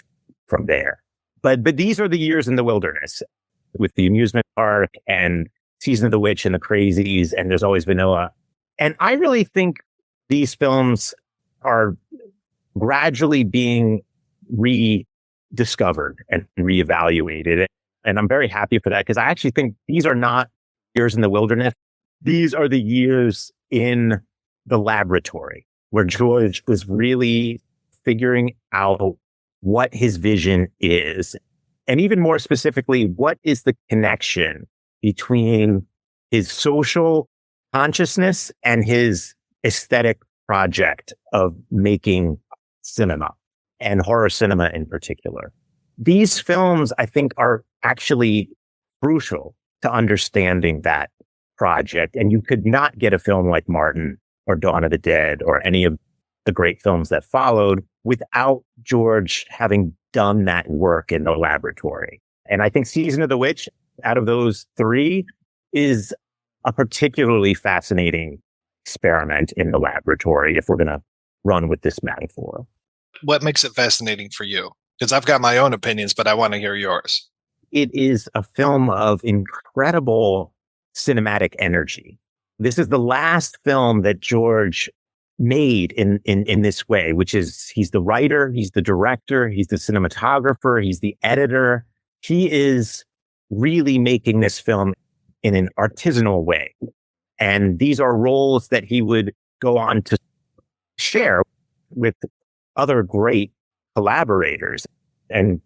from there. But these are the years in the wilderness with The Amusement Park and Season of the Witch and The Crazies and There's Always Vanilla. And I really think these films are gradually being rediscovered and reevaluated. And I'm very happy for that because I actually think these are not years in the wilderness. These are the years in the laboratory where George was really figuring out what his vision is. And even more specifically, what is the connection between his social consciousness and his aesthetic project of making cinema and horror cinema in particular. These films, I think, are actually crucial to understanding that project. And you could not get a film like Martin or Dawn of the Dead or any of the great films that followed without George having done that work in the laboratory. And I think Season of the Witch, out of those three, is a particularly fascinating experiment in the laboratory, if we're going to run with this metaphor. What makes it fascinating for you? Because I've got my own opinions, but I want to hear yours. It is a film of incredible cinematic energy. This is the last film that George made in this way, which is he's the writer, he's the director, he's the cinematographer, he's the editor. He is really making this film in an artisanal way. And these are roles that he would go on to share with other great collaborators. And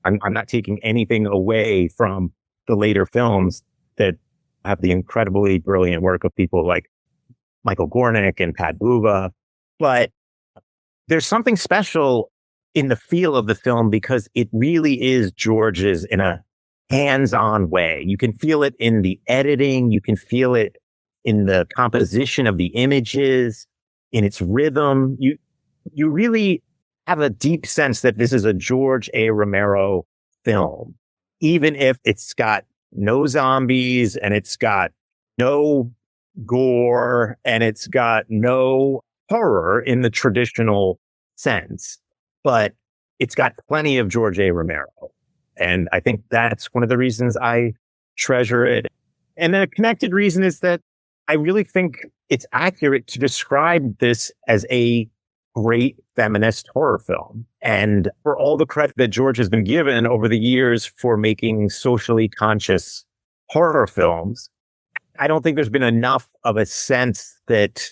I'm not taking anything away from the later films that have the incredibly brilliant work of people like Michael Gornick and Pat Buba. But there's something special in the feel of the film because it really is George's in a hands-on way. You can feel it in the editing. You can feel it in the composition of the images, in its rhythm. You really have a deep sense that this is a George A. Romero film, even if it's got no zombies and it's got no gore and it's got no horror in the traditional sense, but it's got plenty of George A. Romero. And I think that's one of the reasons I treasure it. And then a connected reason is that I really think it's accurate to describe this as a great feminist horror film. And for all the credit that George has been given over the years for making socially conscious horror films, I don't think there's been enough of a sense that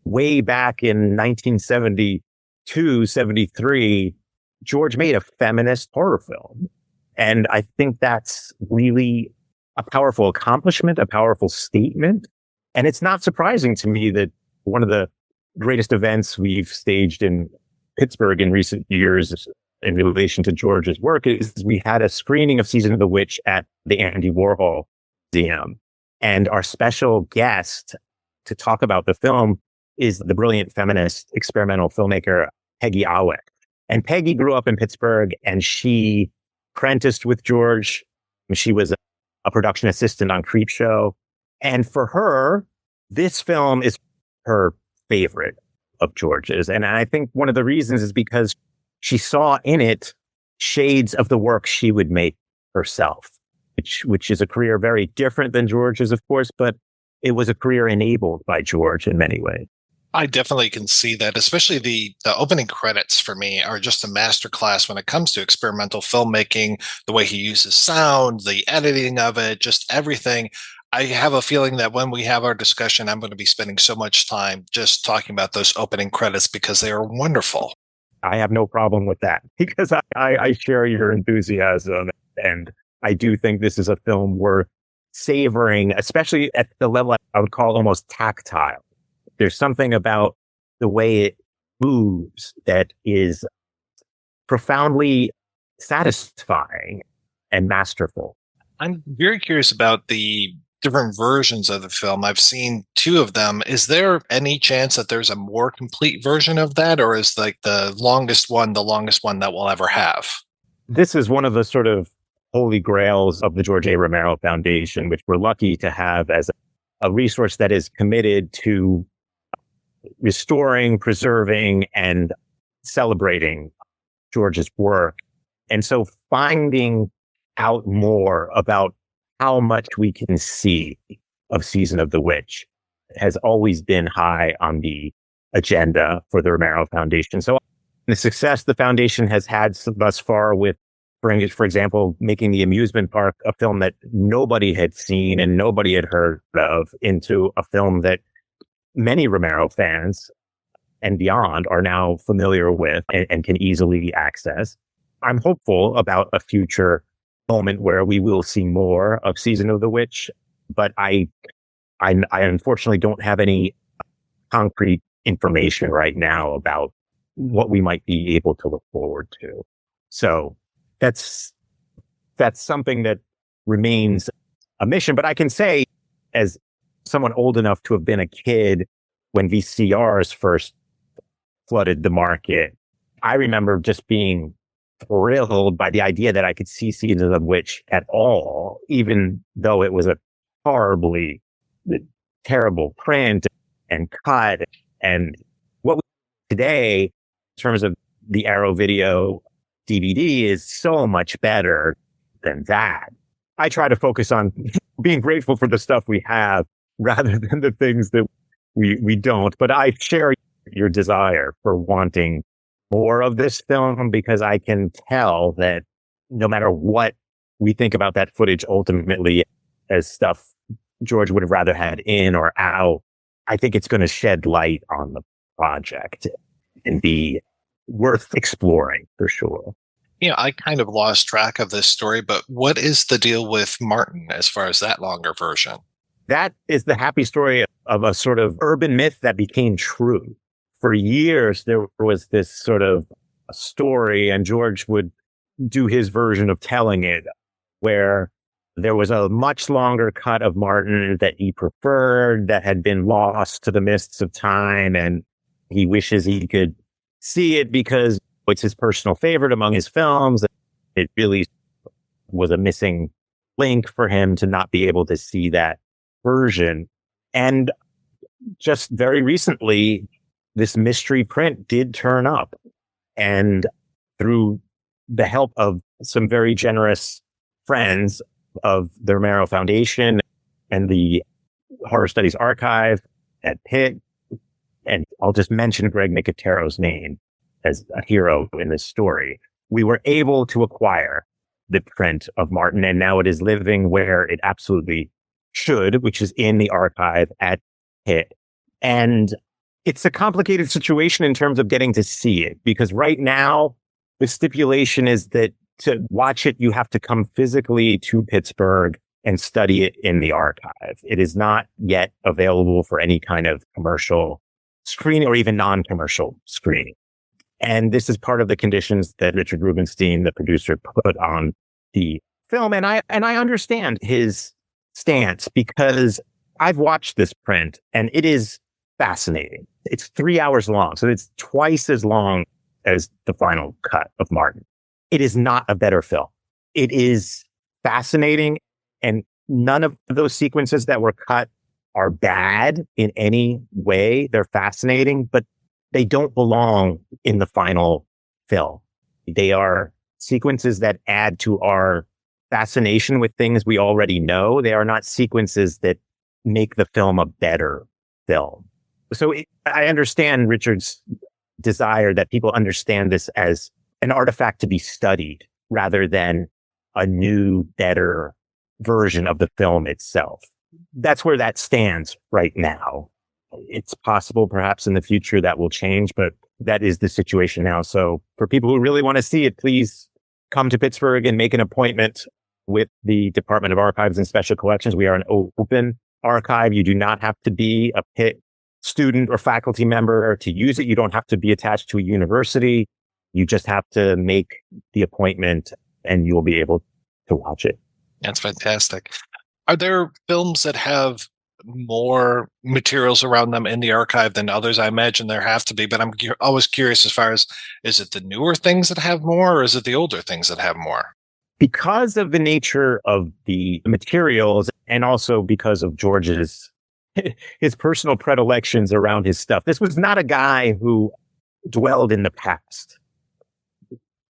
way back in 1972, 73, George made a feminist horror film. And I think that's really a powerful accomplishment, a powerful statement. And it's not surprising to me that one of the greatest events we've staged in Pittsburgh in recent years in relation to George's work is we had a screening of Season of the Witch at the Andy Warhol Museum. And our special guest to talk about the film is the brilliant feminist experimental filmmaker, Peggy Awick. And Peggy grew up in Pittsburgh and she apprenticed with George. She was a production assistant on Creepshow. And for her, this film is her favorite of George's. And I think one of the reasons is because she saw in it shades of the work she would make herself, which is a career very different than George's, of course, but it was a career enabled by George in many ways. I definitely can see that, especially the opening credits for me are just a masterclass when it comes to experimental filmmaking, the way he uses sound, the editing of it, just everything. I have a feeling that when we have our discussion, I'm going to be spending so much time just talking about those opening credits because they are wonderful. I have no problem with that because I share your enthusiasm. And I do think this is a film worth savoring, especially at the level I would call almost tactile. There's something about the way it moves that is profoundly satisfying and masterful. I'm very curious about the different versions of the film. I've seen two of them. Is there any chance that there's a more complete version of that, or is like the longest one that we'll ever have? This is one of the sort of holy grails of the George A. Romero Foundation, which we're lucky to have as a resource that is committed to restoring, preserving, and celebrating George's work. And so finding out more about how much we can see of Season of the Witch has always been high on the agenda for the Romero Foundation. So the success the foundation has had thus far with, for example, making the amusement park a film that nobody had seen and nobody had heard of into a film that many Romero fans and beyond are now familiar with and can easily access. I'm hopeful about a future moment where we will see more of Season of the Witch, but I unfortunately don't have any concrete information right now about what we might be able to look forward to. So that's something that remains a mission. But I can say, as someone old enough to have been a kid when VCRs first flooded the market, I remember just being thrilled by the idea that I could see Season of the Witch at all, even though it was a horribly the terrible print and cut. And what we today, in terms of the Arrow Video DVD, is so much better than that. I try to focus on being grateful for the stuff we have rather than the things that we don't. But I share your desire for wanting more of this film, because I can tell that no matter what we think about that footage ultimately as stuff George would have rather had in or out, I think it's going to shed light on the project and be worth exploring for sure. Yeah, I kind of lost track of this story, but what is the deal with Martin as far as that longer version? That is the happy story of a sort of urban myth that became true. For years, there was this sort of story, and George would do his version of telling it, where there was a much longer cut of Martin that he preferred that had been lost to the mists of time, and he wishes he could see it because it's his personal favorite among his films. It really was a missing link for him to not be able to see that version. And just very recently, this mystery print did turn up. And through the help of some very generous friends of the Romero Foundation and the Horror Studies Archive at Pitt, and I'll just mention Greg Nicotero's name as a hero in this story, we were able to acquire the print of Martin, and now it is living where it absolutely should, which is in the archive at Pitt. And it's a complicated situation in terms of getting to see it, because right now the stipulation is that to watch it, you have to come physically to Pittsburgh and study it in the archive. It is not yet available for any kind of commercial screening or even non-commercial screening. And this is part of the conditions that Richard Rubenstein, the producer, put on the film. And I understand his stance, because I've watched this print and it is fascinating. It's 3 hours long, so it's twice as long as the final cut of Martin. It is not a better film. It is fascinating, and none of those sequences that were cut are bad in any way. They're fascinating, but they don't belong in the final film. They are sequences that add to our fascination with things we already know. They are not sequences that make the film a better film. So I understand Richard's desire that people understand this as an artifact to be studied rather than a new, better version of the film itself. That's where that stands right now. It's possible perhaps in the future that will change, but that is the situation now. So for people who really want to see it, please come to Pittsburgh and make an appointment with the Department of Archives and Special Collections. We are an open archive. You do not have to be a Pitt student or faculty member to use it. You don't have to be attached to a university. You just have to make the appointment and you will be able to watch it. That's fantastic. Are there films that have more materials around them in the archive than others? I imagine there have to be, but I'm always curious as far as, is it the newer things that have more, or is it the older things that have more? Because of the nature of the materials, and also because of George's his personal predilections around his stuff. This was not a guy who dwelled in the past.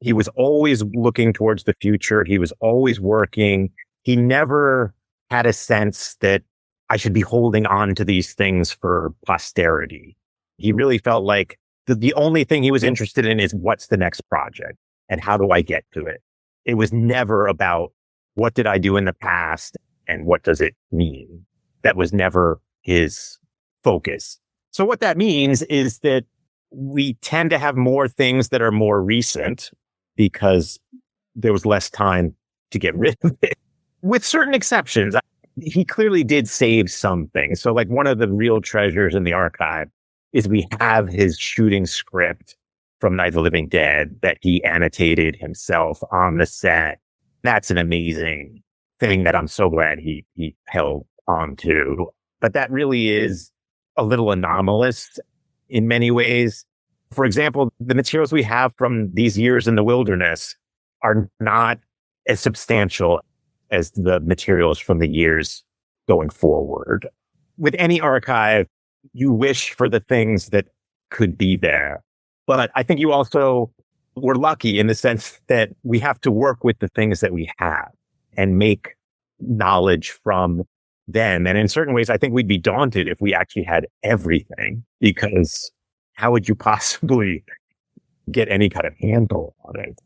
He was always looking towards the future. He was always working. He never had a sense that I should be holding on to these things for posterity. He really felt like the only thing he was interested in is what's the next project and how do I get to it? It was never about what did I do in the past and what does it mean? That was never his focus. So what that means is that we tend to have more things that are more recent because there was less time to get rid of it. With certain exceptions, he clearly did save some things. So like one of the real treasures in the archive is we have his shooting script from Night of the Living Dead that he annotated himself on the set. That's an amazing thing that I'm so glad he held on to. But that really is a little anomalous in many ways. For example, the materials we have from these years in the wilderness are not as substantial as the materials from the years going forward. with any archive, you wish for the things that could be there. But I think you also were lucky in the sense that we have to work with the things that we have and make knowledge from them. And in certain ways, I think we'd be daunted if we actually had everything, because how would you possibly get any kind of handle on it?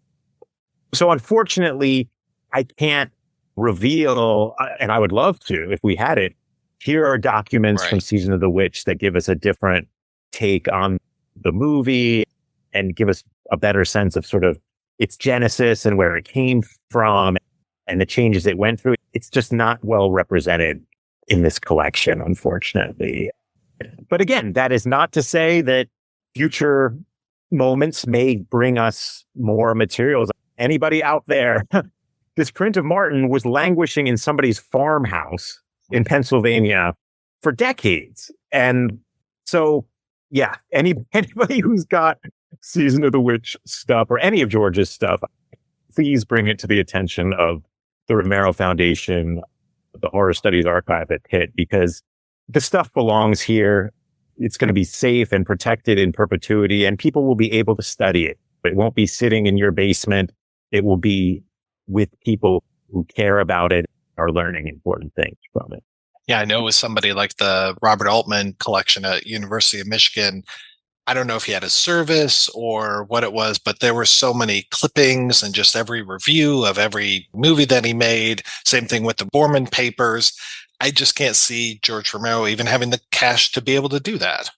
So unfortunately, I can't reveal, and I would love to if we had it. Here are documents from Season of the Witch that give us a different take on the movie and give us a better sense of sort of its genesis and where it came from and the changes it went through. It's just not well represented in this collection, unfortunately. But again, that is not to say that future moments may bring us more materials. Anybody out there, this print of Martin was languishing in somebody's farmhouse in Pennsylvania for decades. And so, yeah, anybody who's got Season of the Witch stuff or any of George's stuff, please bring it to the attention of the Romero Foundation, the Horror Studies Archive at Pitt, because the stuff belongs here. It's going to be safe and protected in perpetuity, and people will be able to study it. It won't be sitting in your basement. It will be with people who care about it, are learning important things from it. Yeah, I know with somebody like the Robert Altman collection at University of Michigan, I don't know if he had a service or what it was, but there were so many clippings and just every review of every movie that he made. Same thing with the Borman papers. I just can't see George Romero even having the cash to be able to do that.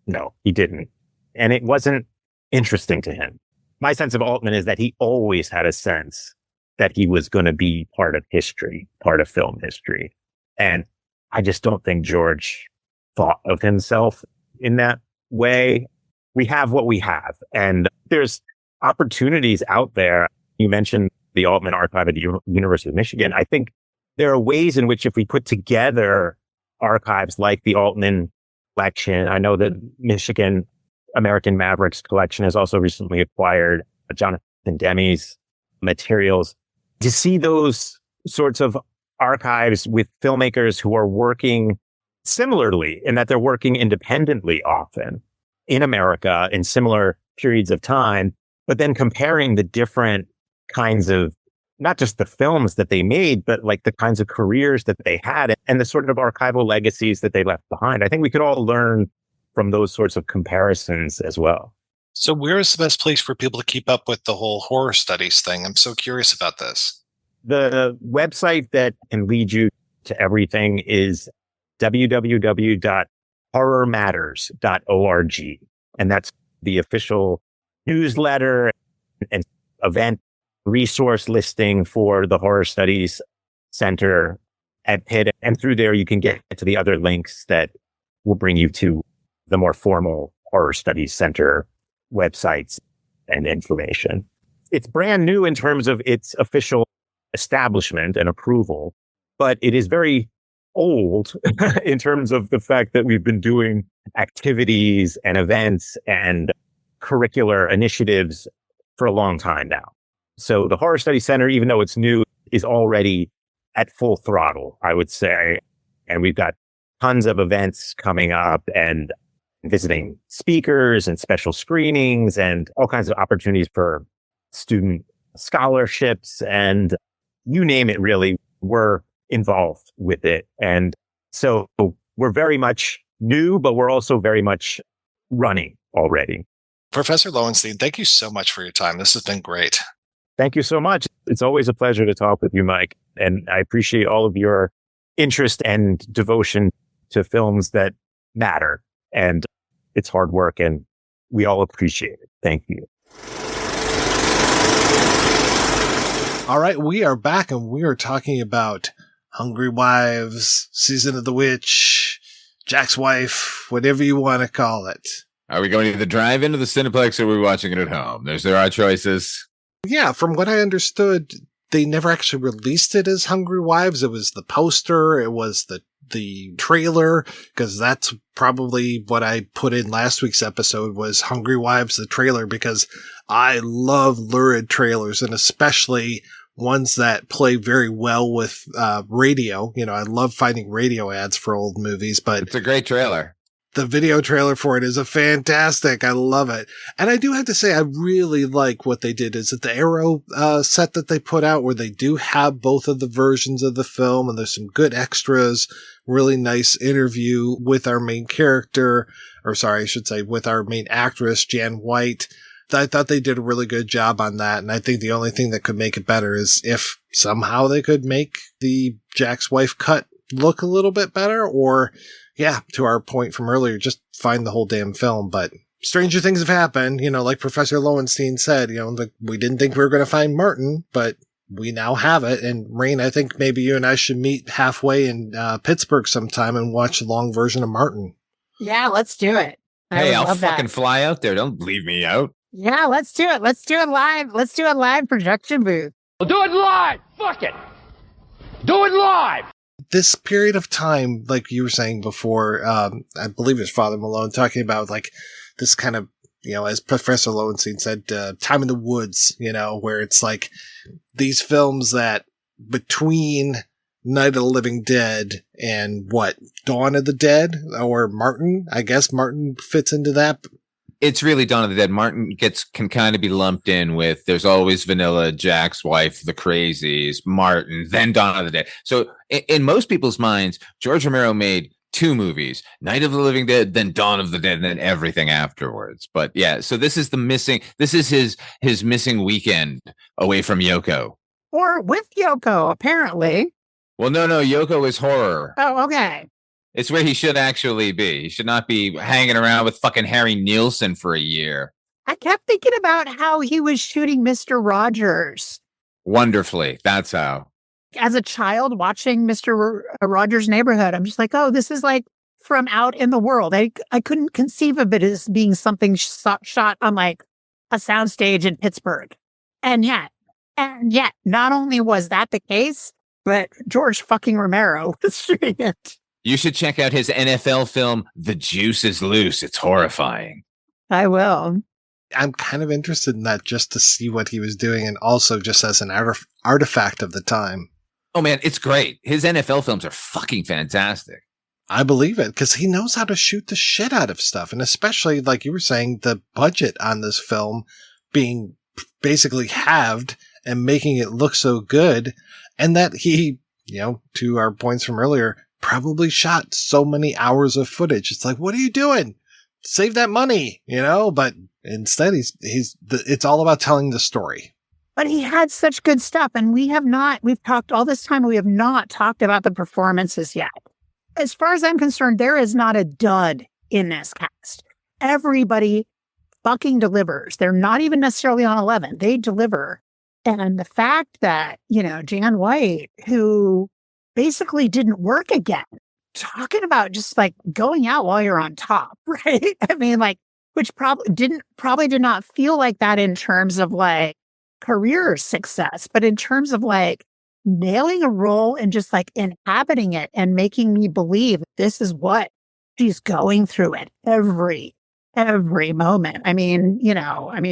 No, he didn't. And it wasn't interesting to him. My sense of Altman is that he always had a sense that he was going to be part of history, part of film history. And I just don't think George thought of himself in that way. We have what we have, and there's opportunities out there. You mentioned the Altman Archive at the University of Michigan. I think there are ways in which if we put together archives like the Altman collection, I know that Michigan American Mavericks collection has also recently acquired Jonathan Demme's materials, to see those sorts of archives with filmmakers who are working similarly in that they're working independently often in America in similar periods of time, but then comparing the different kinds of, not just the films that they made, but like the kinds of careers that they had and the sort of archival legacies that they left behind. I think we could all learn from those sorts of comparisons as well. So where is the best place for people to keep up with the whole horror studies thing? I'm so curious about this. The website that can lead you to everything is www.horrormatters.org. And that's the official newsletter and event resource listing for the Horror Studies Center at Pitt. And through there, you can get to the other links that will bring you to the more formal Horror Studies Center websites and information. It's brand new in terms of its official establishment and approval, but it is very old in terms of the fact that we've been doing activities and events and curricular initiatives for a long time now. So the Horror Study Center, even though it's new, is already at full throttle, I would say. And we've got tons of events coming up and visiting speakers and special screenings and all kinds of opportunities for student scholarships, and you name it, really, we're involved with it. And so we're very much new, but we're also very much running already. Professor Lowenstein, thank you so much for your time. This has been great. Thank you so much. It's always a pleasure to talk with you, Mike. And I appreciate all of your interest and devotion to films that matter. And it's hard work, and we all appreciate it. Thank you. All right, we are back, and we are talking about Hungry Wives, Season of the Witch, Jack's Wife, whatever you want to call it. Are we going to the drive-in to the Cineplex, or are we watching it at home? There are choices. Yeah, from what I understood, they never actually released it as Hungry Wives. It was the poster, it was the trailer, because that's probably what I put in last week's episode was Hungry Wives, the trailer, because I love lurid trailers, and especially ones that play very well with radio. You know, I love finding radio ads for old movies, but it's a great trailer. The video trailer for it is a fantastic. I love it. And I do have to say, I really like what they did. Is it the Arrow set that they put out where they do have both of the versions of the film, and there's some good extras, really nice interview with our main character, or sorry, I should say with our main actress, Jan White. I thought they did a really good job on that. And I think the only thing that could make it better is if somehow they could make the Jack's wife cut look a little bit better, or yeah, to our point from earlier, just find the whole damn film. But stranger things have happened, you know, like Professor Lowenstein said, you know, we didn't think we were going to find Martin, but we now have it. And Rahne, I think maybe you and I should meet halfway in Pittsburgh sometime and watch the long version of Martin. Yeah, let's do it. Hey, I'll fucking fly out there. Don't leave me out. Yeah, let's do it. Let's do it live. Let's do a live projection booth. We'll do it live. Fuck it. Do it live. This period of time, like you were saying before, I believe it was Father Malone talking about like this kind of, you know, as Professor Lowenstein said, time in the woods, you know, where it's like these films that between Night of the Living Dead and Dawn of the Dead or Martin, I guess Martin fits into that. It's really Dawn of the Dead. Martin can kind of be lumped in with, there's always Vanilla, Jack's wife, The Crazies, Martin, then Dawn of the Dead. So in most people's minds, George Romero made two movies, Night of the Living Dead, then Dawn of the Dead, and then everything afterwards. But yeah, so this is his missing weekend away from Yoko. Or with Yoko, apparently. Well, no, Yoko is horror. Oh, okay. It's where he should actually be. He should not be hanging around with fucking Harry Nielsen for a year. I kept thinking about how he was shooting Mr. Rogers. Wonderfully. That's how. As a child watching Mr. Rogers' Neighborhood, I'm just like, oh, this is like from out in the world. I couldn't conceive of it as being something shot on like a soundstage in Pittsburgh. And yet, not only was that the case, but George fucking Romero was shooting it. You should check out his NFL film, The Juice is Loose. It's horrifying. I will. I'm kind of interested in that just to see what he was doing, and also just as an artifact of the time. Oh, man, it's great. His NFL films are fucking fantastic. I believe it, because he knows how to shoot the shit out of stuff. And especially, like you were saying, the budget on this film being basically halved and making it look so good. And that he, you know, to our points from earlier, probably shot so many hours of footage. It's like, what are you doing? Save that money, you know? But instead, it's all about telling the story. But he had such good stuff, and we've talked all this time, we have not talked about the performances yet. As far as I'm concerned, there is not a dud in this cast. Everybody fucking delivers. They're not even necessarily on 11. They deliver. And the fact that, you know, Jan White, who basically didn't work again, talking about just like going out while you're on top, right? I mean, like, which probably did not feel like that in terms of like career success, but in terms of like nailing a role and just like inhabiting it and making me believe this is what she's going through at every moment. I mean,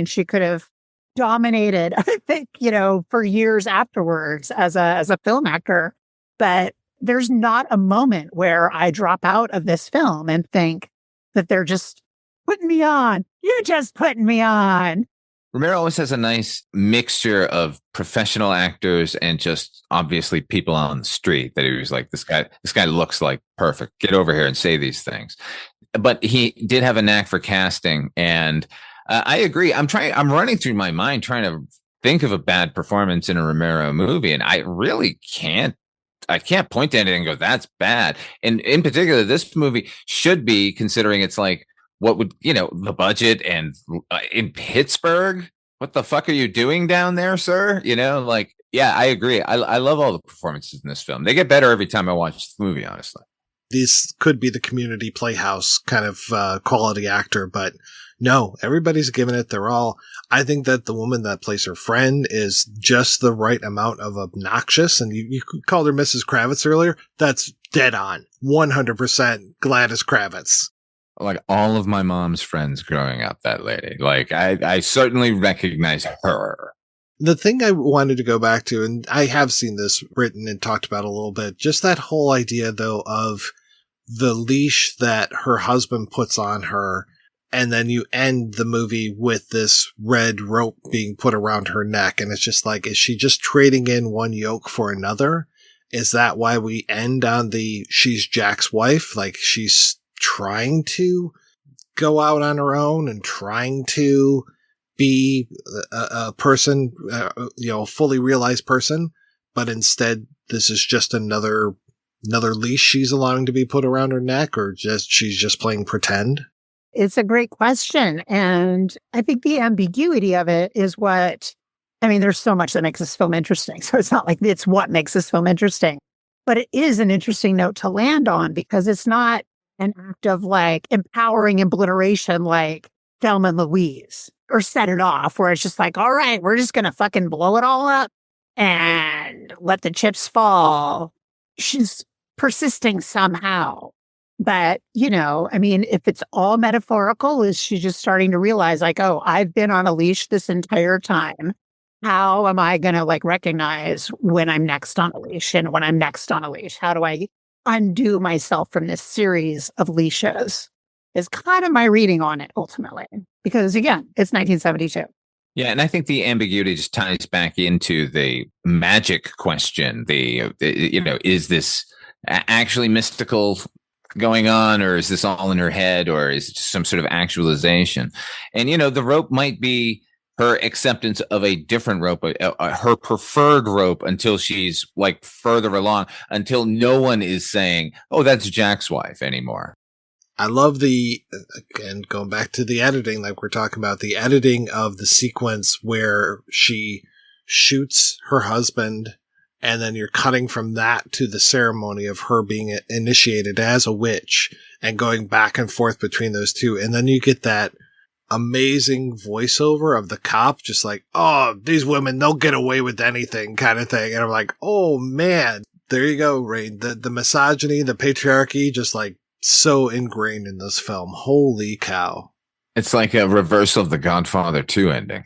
she could have dominated, I think, you know, for years afterwards as a film actor. But there's not a moment where I drop out of this film and think that they're just putting me on. You're just putting me on. Romero always has a nice mixture of professional actors and just obviously people on the street that he was like, this guy looks like perfect. Get over here and say these things. But he did have a knack for casting. And I agree. I'm running through my mind trying to think of a bad performance in a Romero movie. And I really can't point to anything and go, that's bad. And in particular, this movie should be, considering it's like, what would, you know, the budget and in Pittsburgh, what the fuck are you doing down there, sir? You know, like, yeah, I agree. I love all the performances in this film. They get better every time I watch the movie, honestly. This could be the community playhouse kind of quality actor, but no, everybody's giving it their all. I think that the woman that plays her friend is just the right amount of obnoxious. And you called her Mrs. Kravitz earlier. That's dead on. 100% Gladys Kravitz. Like all of my mom's friends growing up, that lady. Like I certainly recognize her. The thing I wanted to go back to, and I have seen this written and talked about a little bit, just that whole idea, though, of the leash that her husband puts on her, and then you end the movie with this red rope being put around her neck, and it's just like, is she just trading in one yoke for another? Is that why we end on the she's Jack's wife? Like, she's trying to go out on her own and trying to be a person, fully realized person, but instead this is just another leash she's allowing to be put around her neck, or just she's just playing pretend? It's a great question. And I think the ambiguity of it is there's so much that makes this film interesting. So it's not like it's what makes this film interesting, but it is an interesting note to land on, because it's not an act of like empowering obliteration like Thelma and Louise, or Set It Off, where it's just like, all right, we're just going to fucking blow it all up and let the chips fall. She's persisting somehow. But, if it's all metaphorical, is she just starting to realize like, oh, I've been on a leash this entire time. How am I going to like recognize when I'm next on a leash and when I'm next on a leash? How do I undo myself from this series of leashes? Is kind of my reading on it ultimately, because again, it's 1972. Yeah, and I think the ambiguity just ties back into the magic question. Is this actually mystical going on, or is this all in her head, or is it just some sort of actualization? And, the rope might be her acceptance of a different rope, her preferred rope, until she's like further along, until no one is saying, oh, that's Jack's wife anymore. I love again, going back to the editing, like we're talking about, the editing of the sequence where she shoots her husband, and then you're cutting from that to the ceremony of her being initiated as a witch and going back and forth between those two. And then you get that amazing voiceover of the cop, just like, oh, these women, they'll get away with anything kind of thing. And I'm like, oh man, there you go, Rahne. The misogyny, the patriarchy, just like so ingrained in this film. Holy cow. It's like a reversal of the Godfather 2 ending.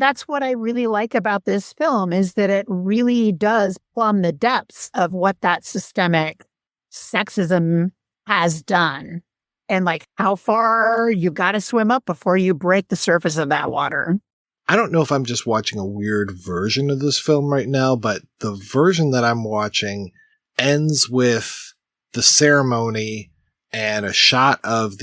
That's what I really like about this film, is that it really does plumb the depths of what that systemic sexism has done, and like how far you got to swim up before you break the surface of that water. I don't know if I'm just watching a weird version of this film right now, but the version that I'm watching ends with the ceremony and a shot of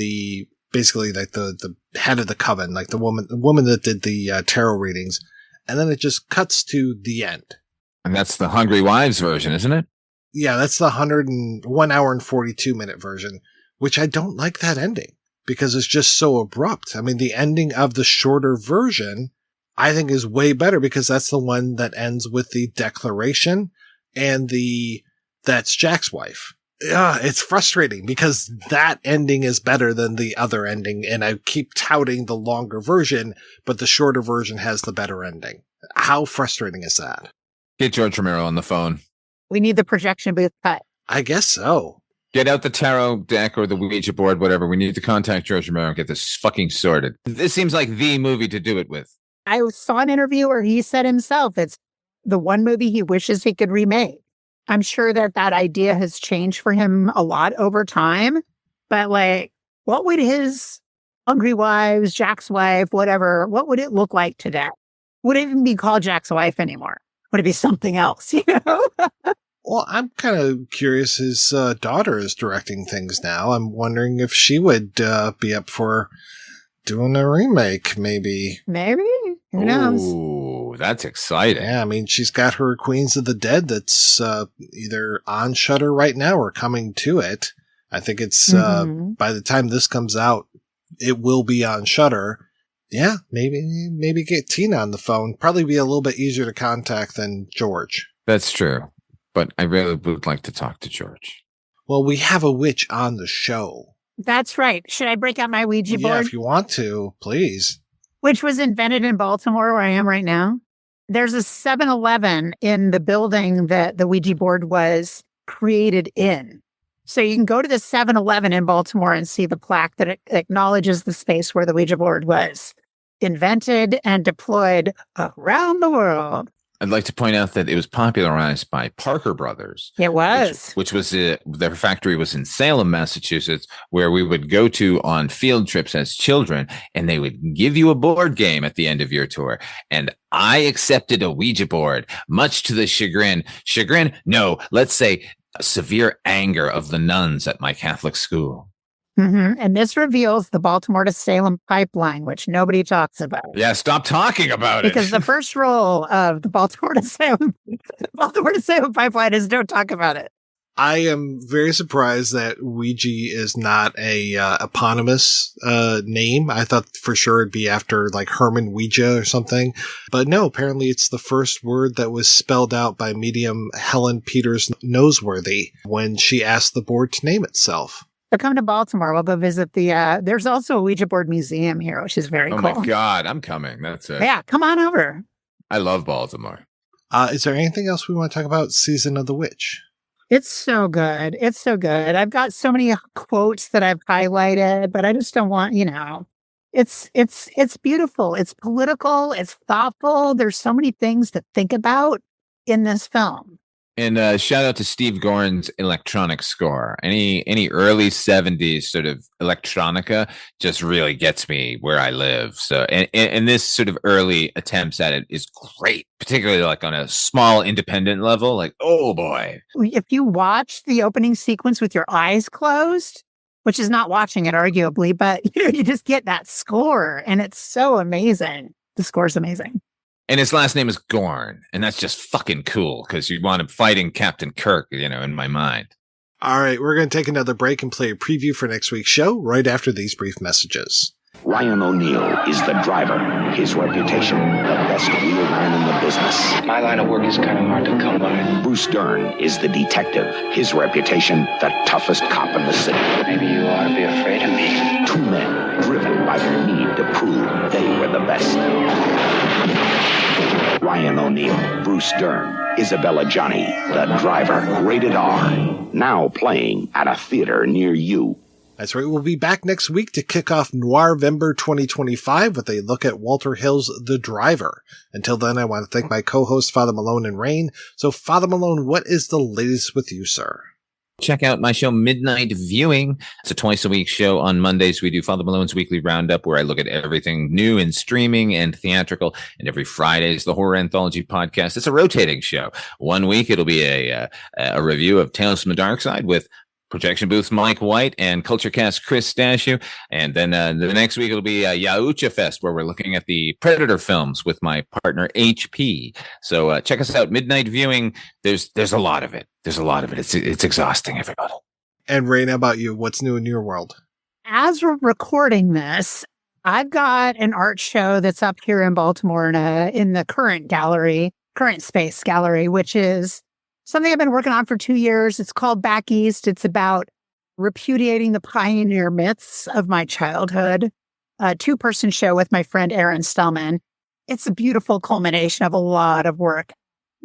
basically like the head of the coven, like the woman that did the tarot readings. And then it just cuts to the end. And that's the Hungry Wives version, isn't it? Yeah, that's the 1 hour and 42 minute version, which I don't like that ending because it's just so abrupt. I mean, the ending of the shorter version, I think, is way better, because that's the one that ends with the declaration and that's Jack's wife. It's frustrating because that ending is better than the other ending, and I keep touting the longer version, but the shorter version has the better ending. How frustrating is that? Get George Romero on the phone. We need the projection booth cut. I guess so. Get out the tarot deck or the Ouija board, whatever. We need to contact George Romero and get this fucking sorted. This seems like the movie to do it with. I saw an interview where he said himself it's the one movie he wishes he could remake. I'm sure that idea has changed for him a lot over time, but like, what would his Hungry Wives, Jack's wife, whatever, what would it look like today? Would it even be called Jack's wife anymore? Would it be something else, Well, I'm kind of curious. His daughter is directing things now. I'm wondering if she would be up for doing a remake, maybe. Maybe. Who knows? Ooh, that's exciting. Yeah, I mean, she's got her Queens of the Dead that's either on Shudder right now or coming to it. I think it's by the time this comes out, it will be on Shudder. Yeah, maybe get Tina on the phone. Probably be a little bit easier to contact than George. That's true, but I really would like to talk to George. Well, we have a witch on the show. That's right. Should I break out my Ouija board? Yeah, if you want to, please. Which was invented in Baltimore, where I am right now. There's a 7-Eleven in the building that the Ouija board was created in. So you can go to the 7-Eleven in Baltimore and see the plaque that acknowledges the space where the Ouija board was invented and deployed around the world. I'd like to point out that it was popularized by Parker Brothers. It was. Which was their factory was in Salem, Massachusetts, where we would go to on field trips as children, and they would give you a board game at the end of your tour. And I accepted a Ouija board, much to the chagrin. No, let's say severe anger of the nuns at my Catholic school. Mm-hmm. And this reveals the Baltimore to Salem pipeline, which nobody talks about. Yeah, stop talking about it. Because the first rule of the Baltimore to Salem pipeline is don't talk about it. I am very surprised that Ouija is not a eponymous name. I thought for sure it'd be after like Herman Ouija or something. But no, apparently it's the first word that was spelled out by medium Helen Peters Noseworthy when she asked the board to name itself. So come to Baltimore. We'll go visit there's also a Ouija board museum here, which is very cool. Oh my God, I'm coming. That's it. Yeah, come on over. I love Baltimore. Is there anything else we want to talk about? Season of the Witch. It's so good. It's so good. I've got so many quotes that I've highlighted, but I just don't want, it's beautiful. It's political. It's thoughtful. There's so many things to think about in this film. And shout out to Steve Gorn's electronic score. Any early 70s sort of electronica just really gets me where I live. So, and this sort of early attempts at it is great, particularly like on a small independent level. Like, oh boy. If you watch the opening sequence with your eyes closed, which is not watching it arguably, but you just get that score and it's so amazing. The score's amazing. And his last name is Gorn, and that's just fucking cool because you want him fighting Captain Kirk, in my mind. All right, we're going to take another break and play a preview for next week's show right after these brief messages. Ryan O'Neal is the driver. His reputation, the best wheel man in the business. My line of work is kind of hard to come by. Bruce Dern is the detective. His reputation, the toughest cop in the city. Maybe you ought to be afraid of me. Two men driven by their need to prove they were the best. Ryan O'Neal, Bruce Dern, Isabella Johnny, the driver, rated R. Now playing at a theater near you. That's right. We'll be back next week to kick off Noirvember 2025 with a look at Walter Hill's The Driver. Until then, I want to thank my co-hosts, Father Malone and Rahne. So, Father Malone, what is the latest with you, sir? Check out my show, Midnight Viewing. It's a twice-a-week show. On Mondays, we do Father Malone's Weekly Roundup, where I look at everything new in streaming and theatrical. And every Friday is the Horror Anthology Podcast. It's a rotating show. 1 week, it'll be a review of Tales from the Dark Side with Projection Booth's Mike White and CultureCast Chris Stashew. And then the next week, it'll be Yaucha Fest, where we're looking at the Predator films with my partner, HP. So check us out, Midnight Viewing. There's a lot of it. There's a lot of it. It's exhausting, everybody. And Rahne, how about you? What's new in your world? As we're recording this, I've got an art show that's up here in Baltimore in the Current Space Gallery, which is something I've been working on for 2 years. It's called Back East. It's about repudiating the pioneer myths of my childhood. A 2-person show with my friend Aaron Stellman. It's a beautiful culmination of a lot of work.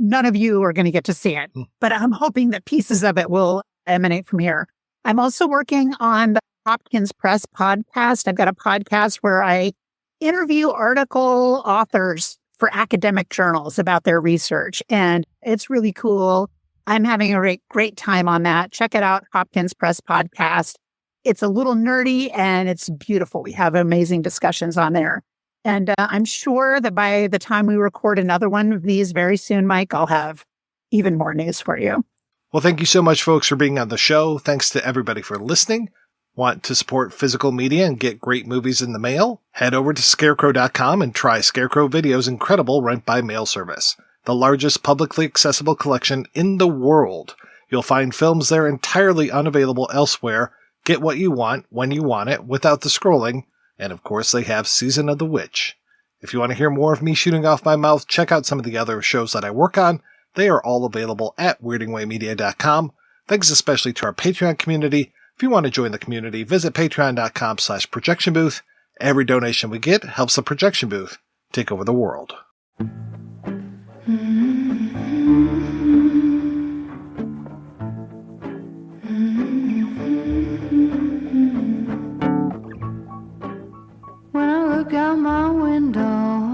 None of you are going to get to see it, but I'm hoping that pieces of it will emanate from here. I'm also working on the Hopkins Press podcast. I've got a podcast where I interview article authors for academic journals about their research, and it's really cool. I'm having a great time on that. Check it out, Hopkins Press podcast. It's a little nerdy and it's beautiful. We have amazing discussions on there. And I'm sure that by the time we record another one of these very soon, Mike, I'll have even more news for you. Well, thank you so much, folks, for being on the show. Thanks to everybody for listening. Want to support physical media and get great movies in the mail? Head over to scarecrow.com and try Scarecrow Video's incredible rent-by-mail service, the largest publicly accessible collection in the world. You'll find films there entirely unavailable elsewhere. Get what you want, when you want it, without the scrolling. And of course, they have Season of the Witch. If you want to hear more of me shooting off my mouth, check out some of the other shows that I work on. They are all available at weirdingwaymedia.com. Thanks especially to our Patreon community. If you want to join the community, visit patreon.com/projectionbooth. Every donation we get helps the projection booth take over the world. When I look look out my window,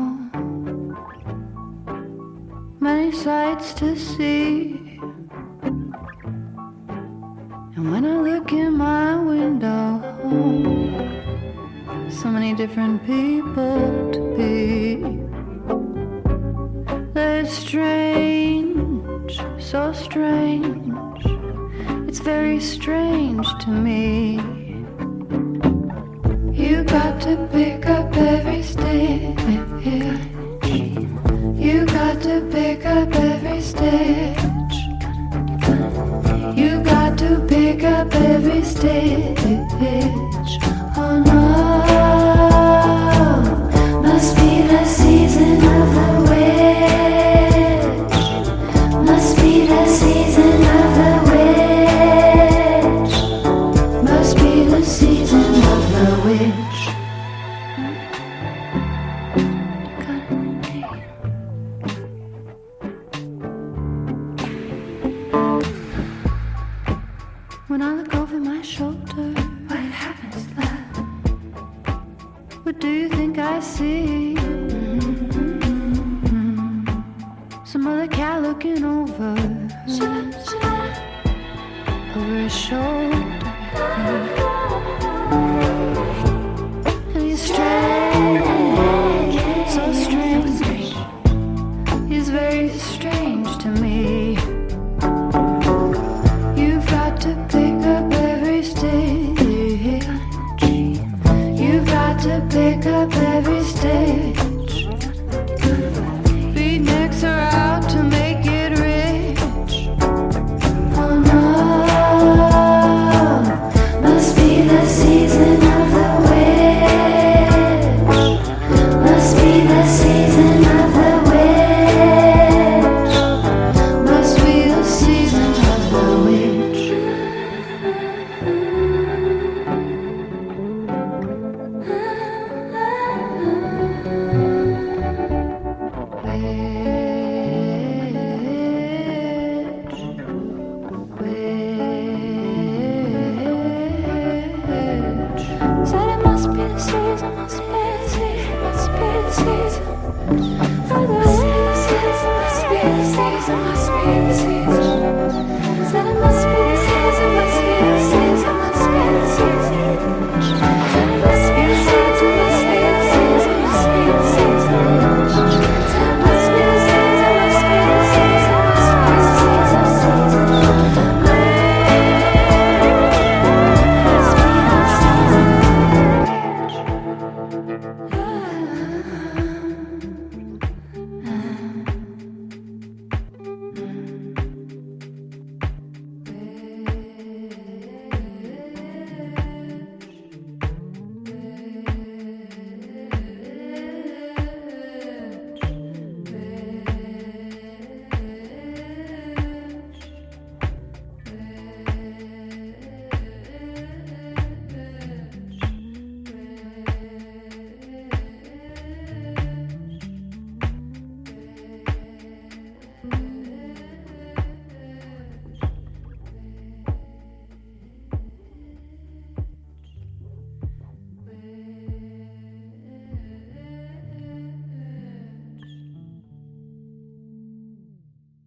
many sights to see. And when I look in my window, so many different people to be. They're strange, so strange. It's very strange to me. You got to pick up every stitch. You got to pick up every stitch. You got to pick up every stitch. Oh no, must be the season of the witch. Must be the season of the witch. Must be the season of the witch. When I look over my shoulder, what happens, love? What do you think I see? Some other cat looking over his shoulder. And he's strange, so strange. He's very strange to me. You've got to pick up every stitch. You've got to pick up every stitch. Beatniks are out to make it rich. Oh no, must be the season of the witch. Must be the season of the witch. Must be the season of the witch. Said it must be the season, must be the season, must be the season.